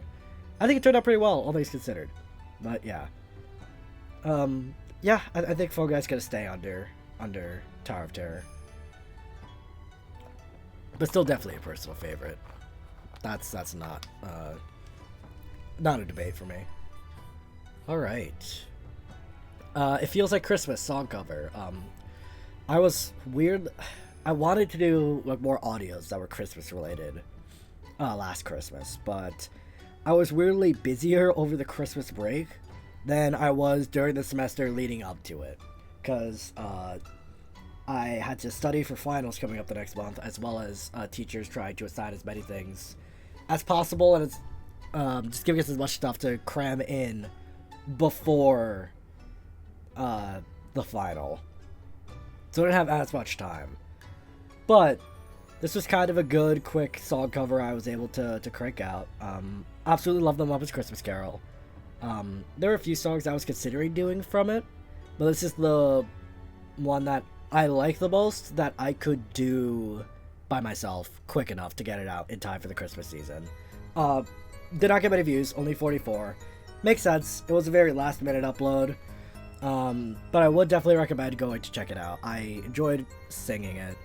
I think it turned out pretty well, all things considered. But yeah. Yeah, I think Phone Guy's gonna stay under Tower of Terror. But still definitely a personal favorite. That's not a debate for me. Alright. It Feels Like Christmas song cover. I was weird. I wanted to do like more audios that were Christmas related last Christmas, but I was weirdly busier over the Christmas break than I was during the semester leading up to it, because I had to study for finals coming up the next month, as well as teachers trying to assign as many things as possible, and it's just giving us as much stuff to cram in before the final. So I didn't have as much time. But this was kind of a good, quick song cover I was able to crank out. Absolutely love The Muppets Christmas Carol. There are a few songs I was considering doing from it, but this is the one that I like the most that I could do by myself quick enough to get it out in time for the Christmas season. Did not get many views, only 44. Makes sense. It was a very last minute upload. But I would definitely recommend going to check it out. I enjoyed singing it.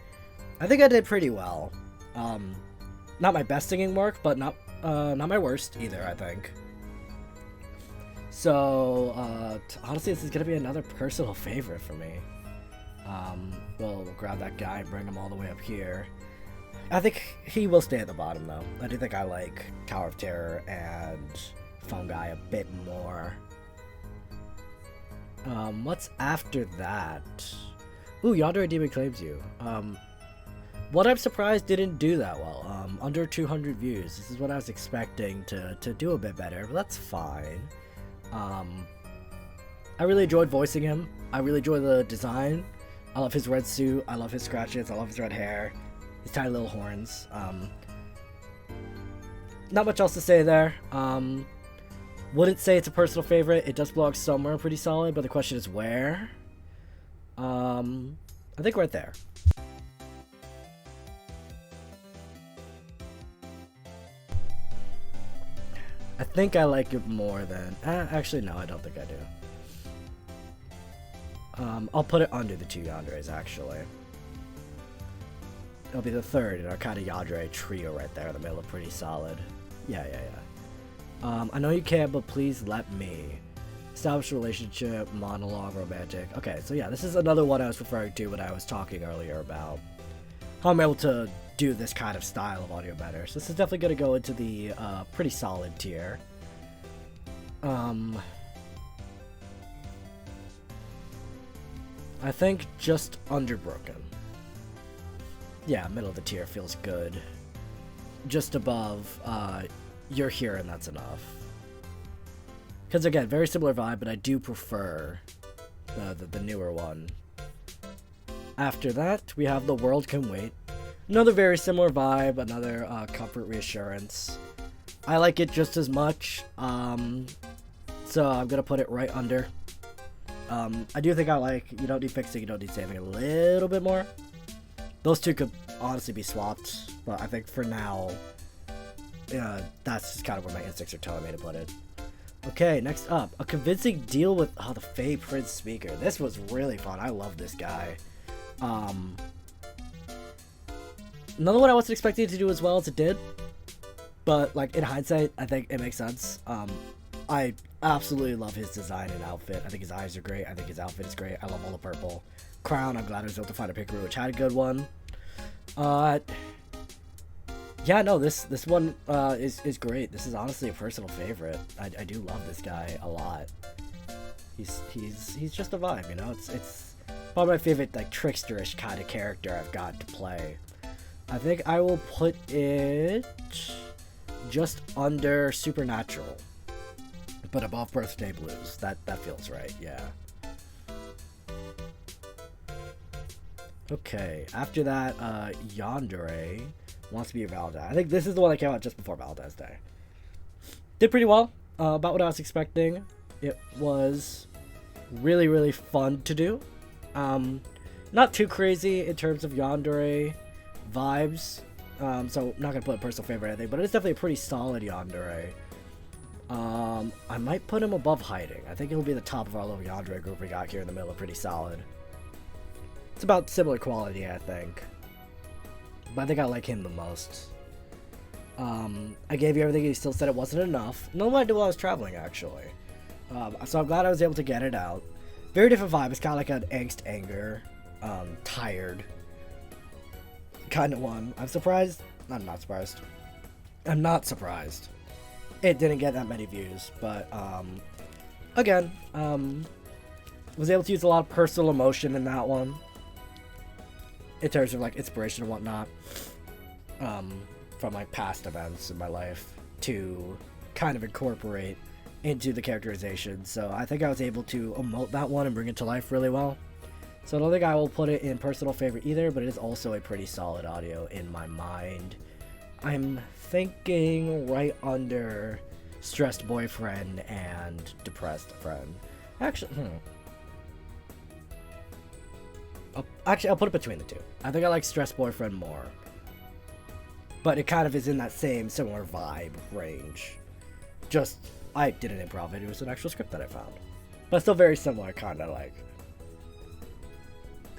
I think I did pretty well. Not my best singing work, but not my worst either, I think. So, honestly, this is going to be another personal favorite for me. We'll grab that guy and bring him all the way up here. I think he will stay at the bottom, though. I do think I like Tower of Terror and Phone Guy a bit more. What's after that? Ooh, Yandere Demon Claims You. What I'm surprised didn't do that well. Under 200 views. This is what I was expecting to do a bit better, but that's fine. I really enjoyed voicing him. I really enjoy the design. I love his red suit. I love his scratches. I love his red hair. His tiny little horns. Not much else to say there. Wouldn't say it's a personal favorite. It does belong somewhere pretty solid, but the question is where? I think right there. I think I like it more than... actually, no, I don't think I do. I'll put it under the two Yanderes, actually. It'll be the third in our kind of Yandere trio right there in the middle of pretty solid. Yeah. I know you can't, but please let me. Establish a relationship, monologue, romantic. Okay, so yeah, this is another one I was referring to when I was talking earlier about how I'm able to do this kind of style of audio better. So this is definitely going to go into the pretty solid tier. I think just under broken. Yeah, middle of the tier feels good. Just above, you're here and that's enough. Because again, very similar vibe, but I do prefer the newer one. After that, we have The World Can Wait. Another very similar vibe, another comfort reassurance. I like it just as much, so I'm gonna put it right under. I do think I like You Don't Need Fixing, You Don't Need Saving a little bit more. Those two could honestly be swapped, but I think for now, that's just kind of where my instincts are telling me to put it. Okay, next up, a convincing deal with the Fae Prince speaker. This was really fun. I love this guy. Another one I wasn't expecting it to do as well as it did, but like in hindsight, I think it makes sense. I absolutely love his design and outfit. I think his eyes are great. I think his outfit is great. I love all the purple. Crown, I'm glad I was able to find a picture which had a good one. Yeah, no, this one is great. This is honestly a personal favorite. I do love this guy a lot. He's just a vibe, you know. It's probably my favorite like tricksterish kind of character I've got to play. I think I will put it just under Supernatural, but above Birthday Blues. That feels right. Yeah. Okay, after that, Yandere Wants to Be a Valentine. I think this is the one that came out just before Valentine's Day. Did pretty well, about what I was expecting. It was really, really fun to do. Not too crazy in terms of Yandere vibes, so I'm not going to put a personal favorite or anything, but it's definitely a pretty solid Yandere. I might put him above Hiding. I think he'll be the top of our little Yandere group we got here in the middle, pretty solid. It's about similar quality, I think. But I think I like him the most. I gave you everything, he still said it wasn't enough. No idea while I was traveling, actually. So I'm glad I was able to get it out. Very different vibe. It's kind of like an angst anger. tired kind of one. I'm surprised. I'm not surprised. I'm not surprised. It didn't get that many views, but again, was able to use a lot of personal emotion in that one, in terms of like inspiration and whatnot, from like past events in my life to kind of incorporate into the characterization. So I think I was able to emote that one and bring it to life really well. So I don't think I will put it in personal favorite either, but it is also a pretty solid audio in my mind. I'm thinking right under stressed boyfriend and depressed friend. Actually, I'll put it between the two. I think I like stressed boyfriend more, but it kind of is in that same similar vibe range. Just, I didn't improv it. It was an actual script that I found, but still very similar, kind of like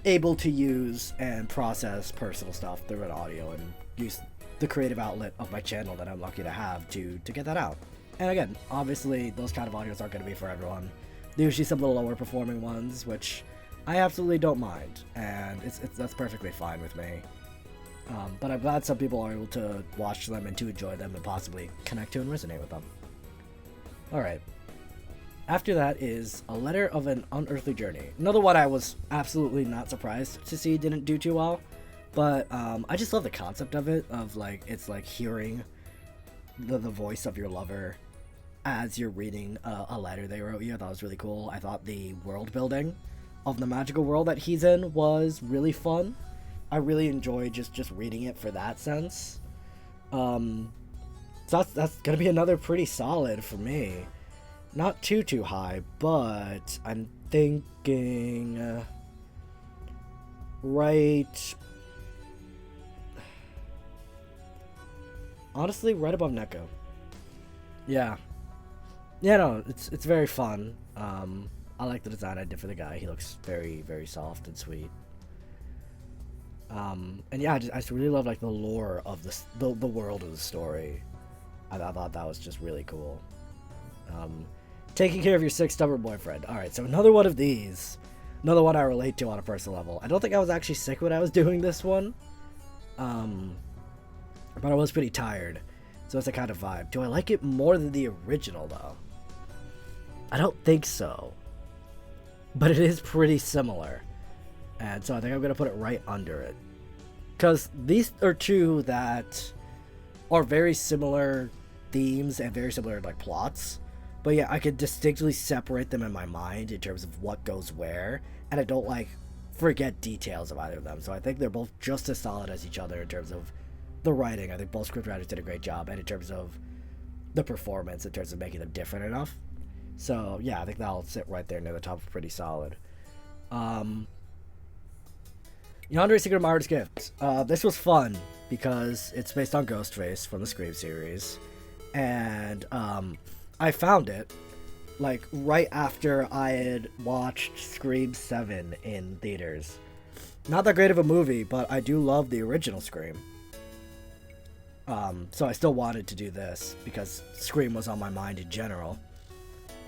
able to use and process personal stuff through an audio and use the creative outlet of my channel that I'm lucky to have to get that out. And again, obviously those kind of audios aren't going to be for everyone. There's usually some of the lower performing ones, which I absolutely don't mind, and that's perfectly fine with me. But I'm glad some people are able to watch them and to enjoy them and possibly connect to and resonate with them. Alright. After that is A Letter of an Unearthly Journey. Another one I was absolutely not surprised to see didn't do too well. But I just love the concept of it, of like, it's like hearing the voice of your lover as you're reading a letter they wrote you. I thought it was really cool. I thought the world building of the magical world that he's in was really fun. I really enjoyed just reading it for that sense. So that's gonna be another pretty solid for me. Not too high, but I'm thinking right, honestly, right above Neko. Yeah, no, it's very fun. I like the design I did for the guy. He looks very soft and sweet. And yeah, I just really love like the lore of the world of the story. I thought that was just really cool. Taking care of your sick, stubborn boyfriend. Alright, so another one of these. Another one I relate to on a personal level. I don't think I was actually sick when I was doing this one. But I was pretty tired. So it's a kind of vibe. Do I like it more than the original, though? I don't think so. But it is pretty similar. And so I think I'm going to put it right under it. Because these are two that are very similar themes and very similar like plots. But yeah, I could distinctly separate them in my mind in terms of what goes where. And I don't like forget details of either of them. So I think they're both just as solid as each other in terms of the writing. I think both scriptwriters did a great job. And in terms of the performance, in terms of making them different enough. So yeah, I think that'll sit right there near the top of pretty solid. Yandere's Secret of My Hardest Gift. This was fun because it's based on Ghostface from the Scream series. And I found it like right after I had watched Scream 7 in theaters. Not that great of a movie, but I do love the original Scream. So I still wanted to do this because Scream was on my mind in general.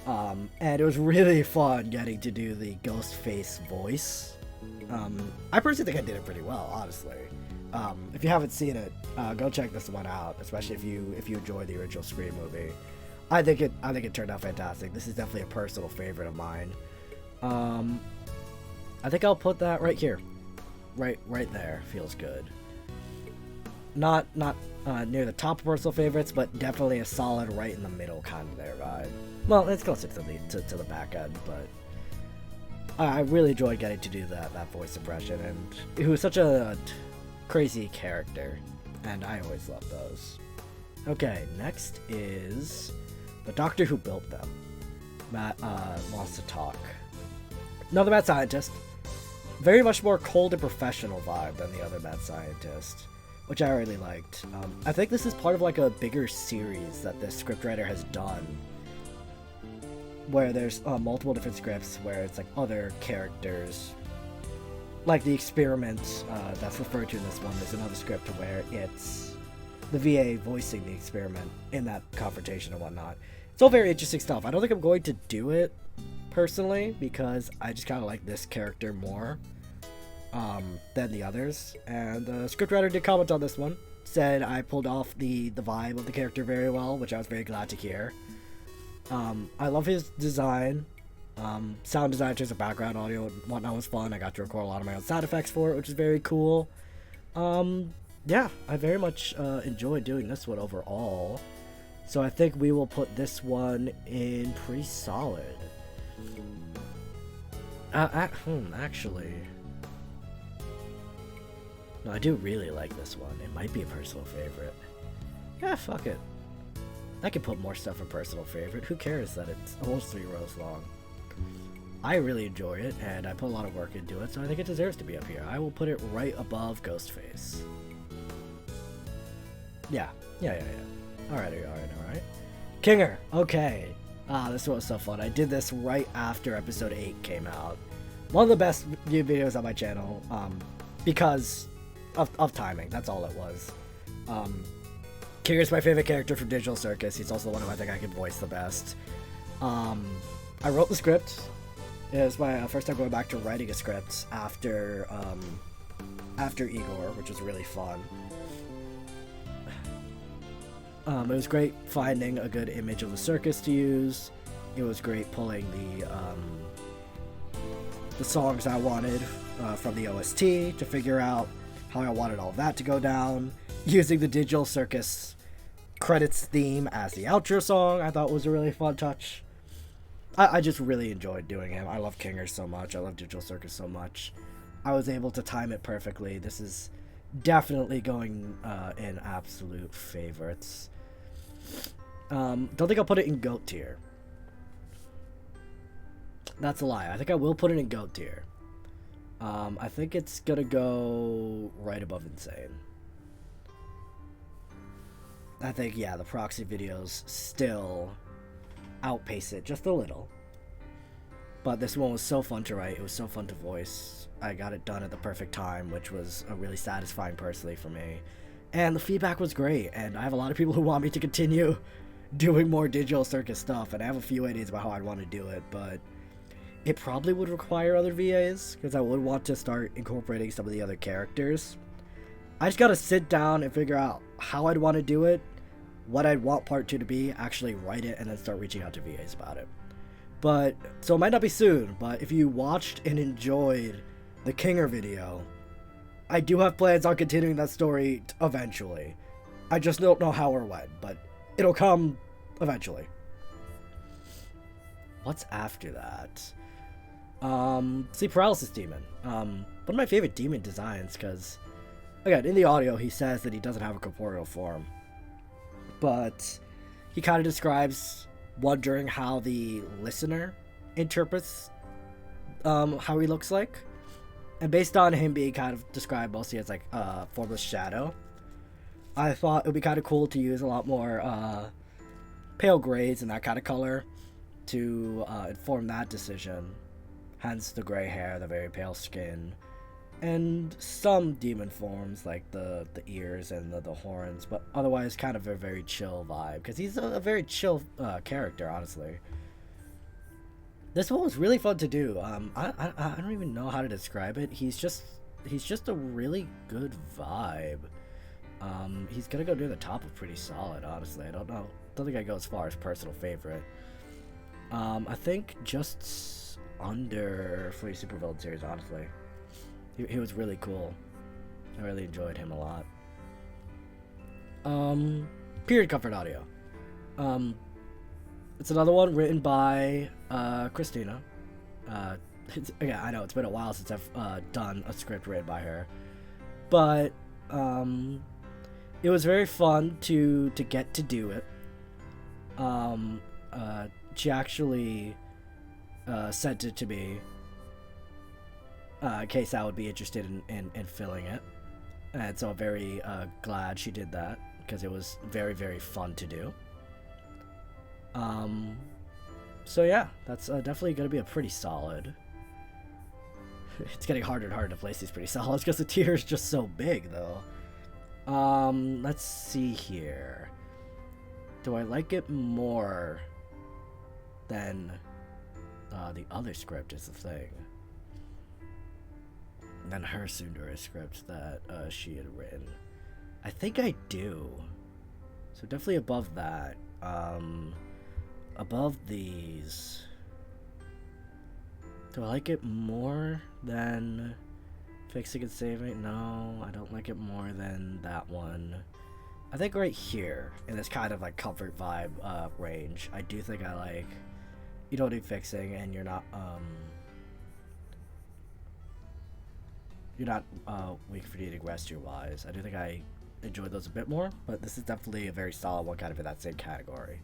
And it was really fun getting to do the Ghostface voice. I personally think I did it pretty well, honestly. If you haven't seen it, go check this one out, especially if you enjoy the original Scream movie. I think it turned out fantastic. This is definitely a personal favorite of mine. I think I'll put that right here, right there. Feels good. Not near the top of personal favorites, but definitely a solid right in the middle kind of there vibe. Well, it's closer to the back end, but I really enjoyed getting to do that voice impression, and it was such a crazy character, and I always love those. Okay, next is the Doctor Who Built Them. Matt wants to talk. Another mad scientist. Very much more cold and professional vibe than the other mad scientist, which I really liked. I think this is part of like a bigger series that this scriptwriter has done, where there's multiple different scripts where it's like other characters, like the experiment that's referred to in this one. There's another script where it's the VA voicing the experiment in that confrontation and whatnot. It's all very interesting stuff. I don't think I'm going to do it personally because I just kind of like this character more. than the others. And the scriptwriter did comment on this one. Said I pulled off the vibe of the character very well, which I was very glad to hear. I love his design. Sound design in terms of background audio and whatnot was fun. I got to record a lot of my own sound effects for it, which is very cool. Yeah, I very much enjoyed doing this one overall. So I think we will put this one in pretty solid. Actually... No, I do really like this one. It might be a personal favorite. Yeah, fuck it. I can put more stuff in personal favorite. Who cares that it's almost 3 rows long? I really enjoy it, and I put a lot of work into it, so I think it deserves to be up here. I will put it right above Ghostface. Yeah. Alright. Kinger, okay. This one was so fun. I did this right after episode 8 came out. One of the best viewed videos on my channel, because of timing. That's all it was. Kinger's my favorite character from Digital Circus. He's also the one who I think I can voice the best. I wrote the script. It was my first time going back to writing a script after Igor, which was really fun. It was great finding a good image of the circus to use. It was great pulling the songs I wanted from the OST to figure out how I wanted all of that to go down. Using the Digital Circus credits theme as the outro song I thought was a really fun touch. I just really enjoyed doing him. I love Kinger so much. I love Digital Circus so much. I was able to time it perfectly. This is definitely going in absolute favorites. Don't think I'll put it in GOAT tier. That's a lie. I think I will put it in GOAT tier. I think it's gonna go right above Insane. I think, yeah, the proxy videos still outpace it just a little. But this one was so fun to write. It was so fun to voice. I got it done at the perfect time, which was a really satisfying personally for me. And the feedback was great, and I have a lot of people who want me to continue doing more Digital Circus stuff, and I have a few ideas about how I'd want to do it, but it probably would require other VAs, because I would want to start incorporating some of the other characters. I just gotta sit down and figure out how I'd want to do it, what I'd want part 2 to be, actually write it, and then start reaching out to VAs about it. But, so it might not be soon, but if you watched and enjoyed the Kinger video, I do have plans on continuing that story eventually. I just don't know how or when, but it'll come eventually. What's after that? Sleep Paralysis Demon. One of my favorite demon designs, because, again, in the audio he says that he doesn't have a corporeal form. But he kind of describes wondering how the listener interprets how he looks like. And based on him being kind of described mostly as like a formless shadow, I thought it would be kind of cool to use a lot more pale grays and that kind of color to inform that decision. Hence the gray hair, the very pale skin, and some demon forms like the ears and the horns, but otherwise kind of a very chill vibe, because he's a very chill character, honestly. This one was really fun to do. I don't even know how to describe it. He's just a really good vibe. He's gonna go near the top of pretty solid, honestly. I don't think I go as far as personal favorite. I think just under Fleet Supervillain series, honestly. He was really cool. I really enjoyed him a lot. Period Comfort Audio. It's another one written by Christina. Again, I know it's been a while since I've done a script written by her, but it was very fun to get to do it. She actually sent it to me in case I would be interested in filling it, and so I'm very glad she did that, because it was very, very fun to do. So yeah, that's definitely going to be a pretty solid. It's getting harder and harder to place these pretty solids because the tier is just so big, though. Let's see here. Do I like it more than the other script is the thing? than her Sundari script that she had written. I think I do. So definitely above that. Above these. Do I like it more than Fixing and Saving? No, I don't like it more than that one. I think right here, in this kind of like comfort vibe range, I do think I like, you don't need fixing and you're not weak for needing rest wise. I do think I enjoy those a bit more, but this is definitely a very solid one kind of in that same category.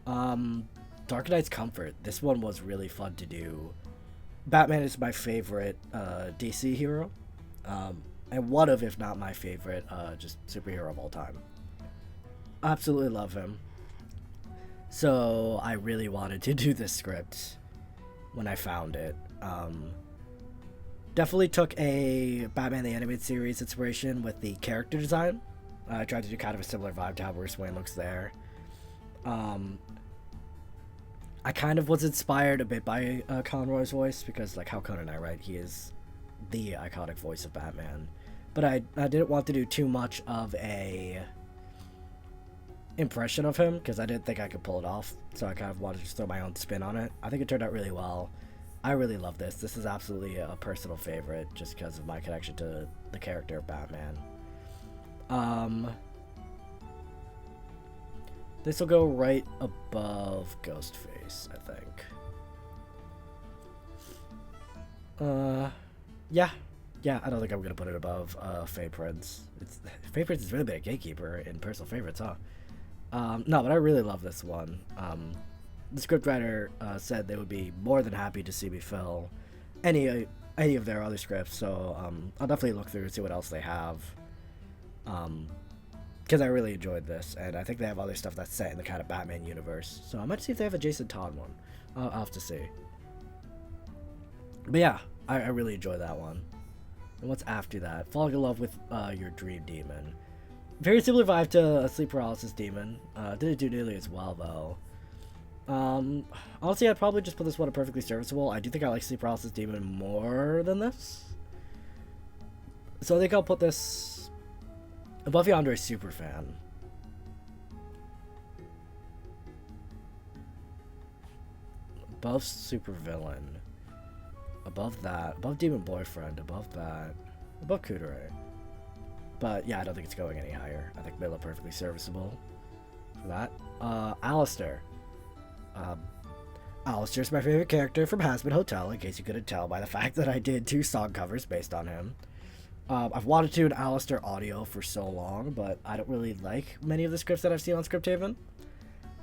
Dark Knight's Comfort. This one was really fun to do. Batman is my favorite DC hero. And one of, if not my favorite, just superhero of all time. Absolutely love him. So I really wanted to do this script when I found it. Definitely took a Batman the Animated Series inspiration with the character design. I tried to do kind of a similar vibe to how Bruce Wayne looks there. I kind of was inspired a bit by Conroy's voice because, like, how couldn't I, right? He is the iconic voice of Batman. But I didn't want to do too much of a impression of him because I didn't think I could pull it off. So I kind of wanted to just throw my own spin on it. I think it turned out really well. I really love this. This is absolutely a personal favorite just because of my connection to the character of Batman. This will go right above Ghostface, I think. Yeah, I don't think I'm gonna put it above Fae Prince. Fae Prince has really been a gatekeeper in personal favorites, huh? No, but I really love this one. The scriptwriter said they would be more than happy to see me fill any of their other scripts, so I'll definitely look through and see what else they have. Because I really enjoyed this, and I think they have other stuff that's set in the kind of Batman universe. So I might see if they have a Jason Todd one. I'll have to see. But yeah, I really enjoy that one. And what's after that? Falling in love with your dream demon. Very similar vibe to a sleep paralysis demon. Didn't do nearly as well though. Honestly, I'd probably just put this one at perfectly serviceable. I do think I like sleep paralysis demon more than this. So I think I'll put this above Yandere Superfan. Above Supervillain. Above that. Above Demon Boyfriend. Above that. Above Kudere. But yeah, I don't think it's going any higher. I think Mila perfectly serviceable for that. Alistair. Alistair's my favorite character from Hazbin Hotel, in case you couldn't tell by the fact that I did 2 song covers based on him. I've wanted to do an Alistair audio for so long, but I don't really like many of the scripts that I've seen on Scripthaven.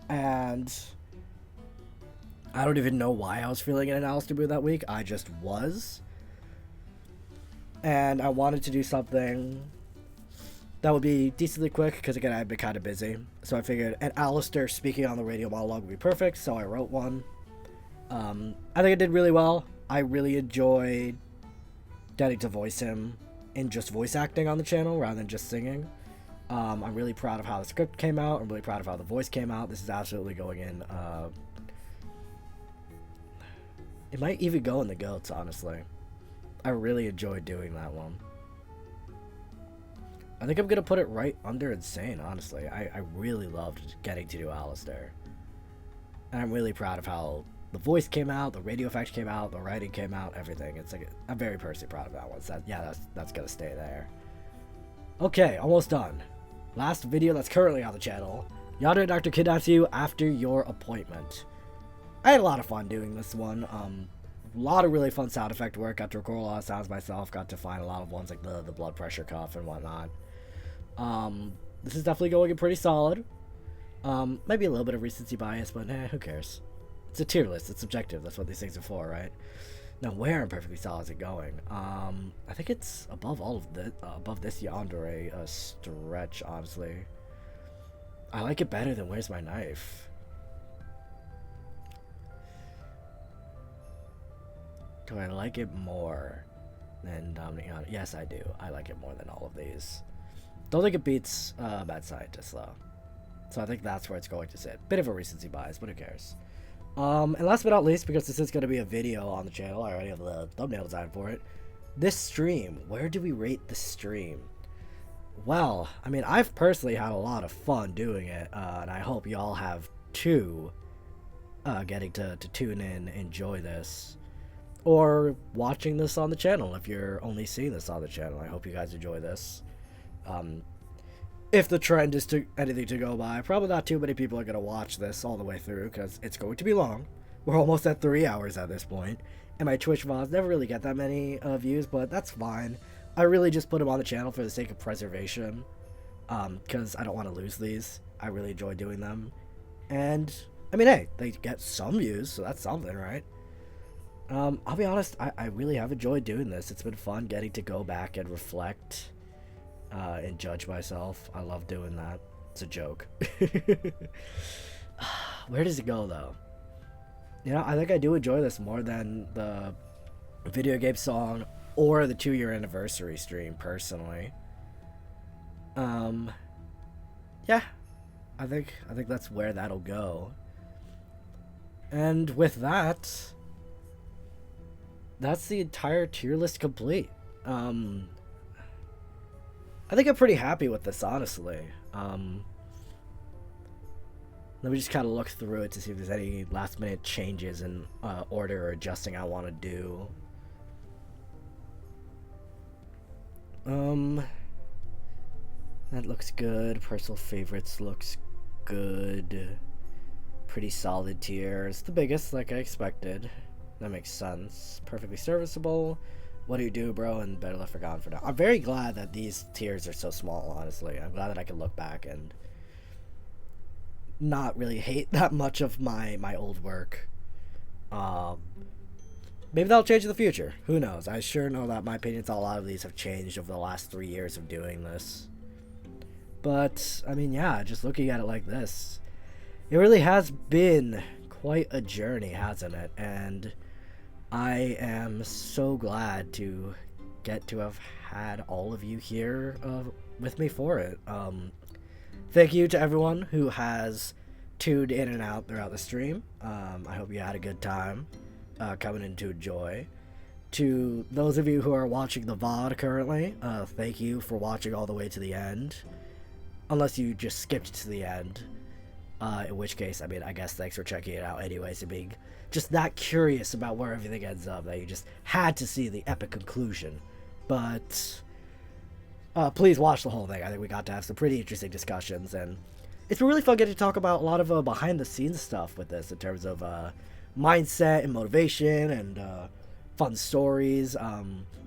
And I don't even know why I was feeling in an Alistair mood that week. I just was. And I wanted to do something that would be decently quick, because again, I've been kind of busy. So I figured an Alistair speaking on the radio monologue would be perfect, so I wrote one. I think it did really well. I really enjoyed getting to voice him in just voice acting on the channel rather than just singing. I'm really proud of how the script came out. I'm really proud of how the voice came out. This is absolutely going in. It might even go in the GOATs, honestly. I really enjoyed doing that one. I think I'm going to put it right under Insane, honestly. I really loved getting to do Alistair. And I'm really proud of how the voice came out, the radio effects came out, the writing came out, everything. It's like, I'm very personally proud of that one. So that's going to stay there. Okay, almost done. Last video that's currently on the channel. Yandere Doctor kidnaps you after your appointment. I had a lot of fun doing this one. A lot of really fun sound effect work. Got to record a lot of sounds myself. Got to find a lot of ones like the blood pressure cuff and whatnot. This is definitely going in pretty solid. Maybe a little bit of recency bias, but who cares? It's a tier list. It's subjective. That's what these things are for, right? Now, where in perfectly solid is it going? I think it's above all of this. Above this Yandere stretch, honestly. I like it better than Where's My Knife? Do I like it more than Dominic Yandere? Yes, I do. I like it more than all of these. Don't think it beats Mad Scientist, though. So I think that's where it's going to sit. Bit of a recency bias, but who cares? And last but not least, because this is going to be a video on the channel, I already have the thumbnail design for it. This stream, where do we rate the stream? Well, I mean, I've personally had a lot of fun doing it, and I hope y'all have too, getting to tune in, enjoy this, or watching this on the channel if you're only seeing this on the channel. I hope you guys enjoy this. If the trend is to anything to go by, probably not too many people are going to watch this all the way through, because it's going to be long. We're almost at 3 hours at this point, and my Twitch VODs never really get that many views, but that's fine. I really just put them on the channel for the sake of preservation, because I don't want to lose these. I really enjoy doing them, and I mean, hey, they get some views, so that's something, right? I'll be honest, I really have enjoyed doing this. It's been fun getting to go back and reflect and judge myself. I love doing that. It's a joke. Where does it go, though? You know, I think I do enjoy this more than the video game song or the 2-year anniversary stream, personally. Yeah, I think that's where that'll go. And with that, that's the entire tier list complete. I think I'm pretty happy with this, honestly. Let me just kind of look through it to see if there's any last minute changes in order or adjusting I want to do. That looks good. Personal favorites looks good. Pretty solid tiers. The biggest, like I expected. That makes sense. Perfectly serviceable. What do you do, bro? And better left forgotten for now. I'm very glad that these tiers are so small, honestly. I'm glad that I can look back and not really hate that much of my old work. Maybe that'll change in the future. Who knows? I sure know that my opinions on a lot of these have changed over the last 3 years of doing this. But, I mean, yeah, just looking at it like this, it really has been quite a journey, hasn't it? And I am so glad to get to have had all of you here with me for it. Thank you to everyone who has tuned in and out throughout the stream. I hope you had a good time coming in to enjoy. To those of you who are watching the VOD currently, thank you for watching all the way to the end. Unless you just skipped to the end. In which case, I mean, I guess thanks for checking it out anyways and being just that curious about where everything ends up that you just had to see the epic conclusion. But please watch the whole thing. I think we got to have some pretty interesting discussions, and it's been really fun getting to talk about a lot of behind the scenes stuff with this in terms of mindset and motivation and fun stories.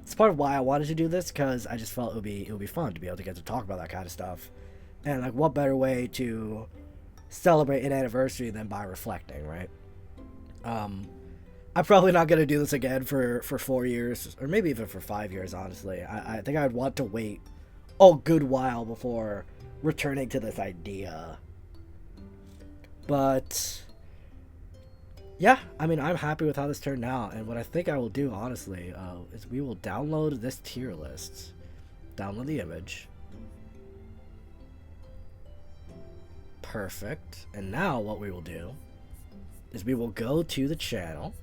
It's part of why I wanted to do this, because I just felt it would be fun to be able to get to talk about that kind of stuff. And like, what better way to celebrate an anniversary than by reflecting, right? I'm probably not going to do this again for 4 years, or maybe even for 5 years, honestly. I think I'd want to wait a good while before returning to this idea. But yeah, I mean, I'm happy with how this turned out, and what I think I will do, honestly, is we will download this tier list, download the image. Perfect. And now what we will do is we will go to the channel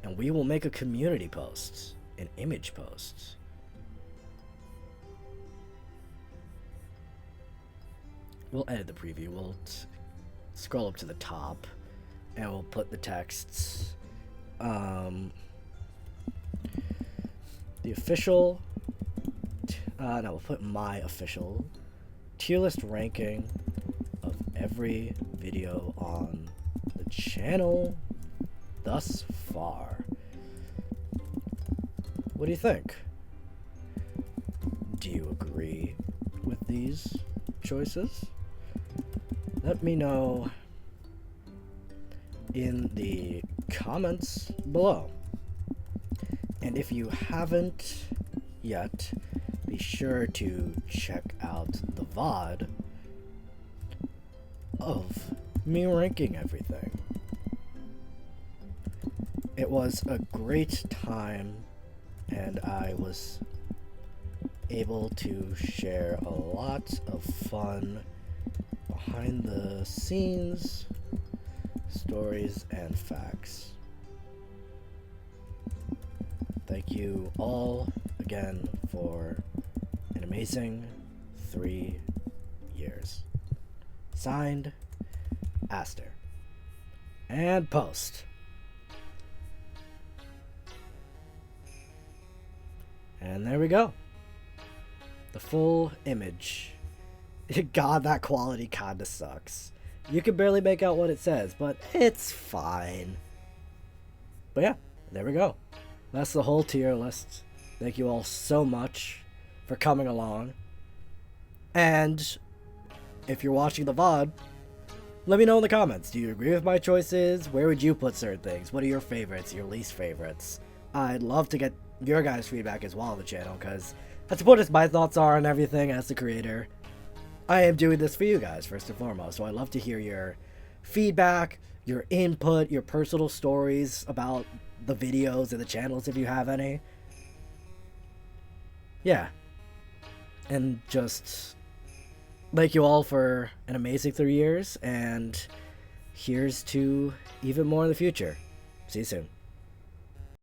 and we will make a community post, an image post. We'll edit the preview. We'll scroll up to the top and we'll put the texts. The official, no, we'll put my official tier list ranking of every video on the channel thus far. What do you think? Do you agree with these choices? Let me know in the comments below. And if you haven't yet, be sure to check out the VOD of me ranking everything. It was a great time, and I was able to share a lot of fun behind the scenes stories and facts. thank you all again for an amazing 3 years. Signed, Aster. And post. And there we go. The full image. God, that quality kinda sucks. You can barely make out what it says, but it's fine. But yeah, there we go. That's the whole tier list. Thank you all so much for coming along. And if you're watching the VOD, let me know in the comments. Do you agree with my choices? Where would you put certain things? What are your favorites, your least favorites? I'd love to get your guys' feedback as well on the channel, because that's what my thoughts are on everything as the creator. I am doing this for you guys, first and foremost, so I'd love to hear your feedback, your input, your personal stories about the videos and the channels if you have any. Yeah. And just thank you all for an amazing 3 years, and here's to even more in the future. See you soon.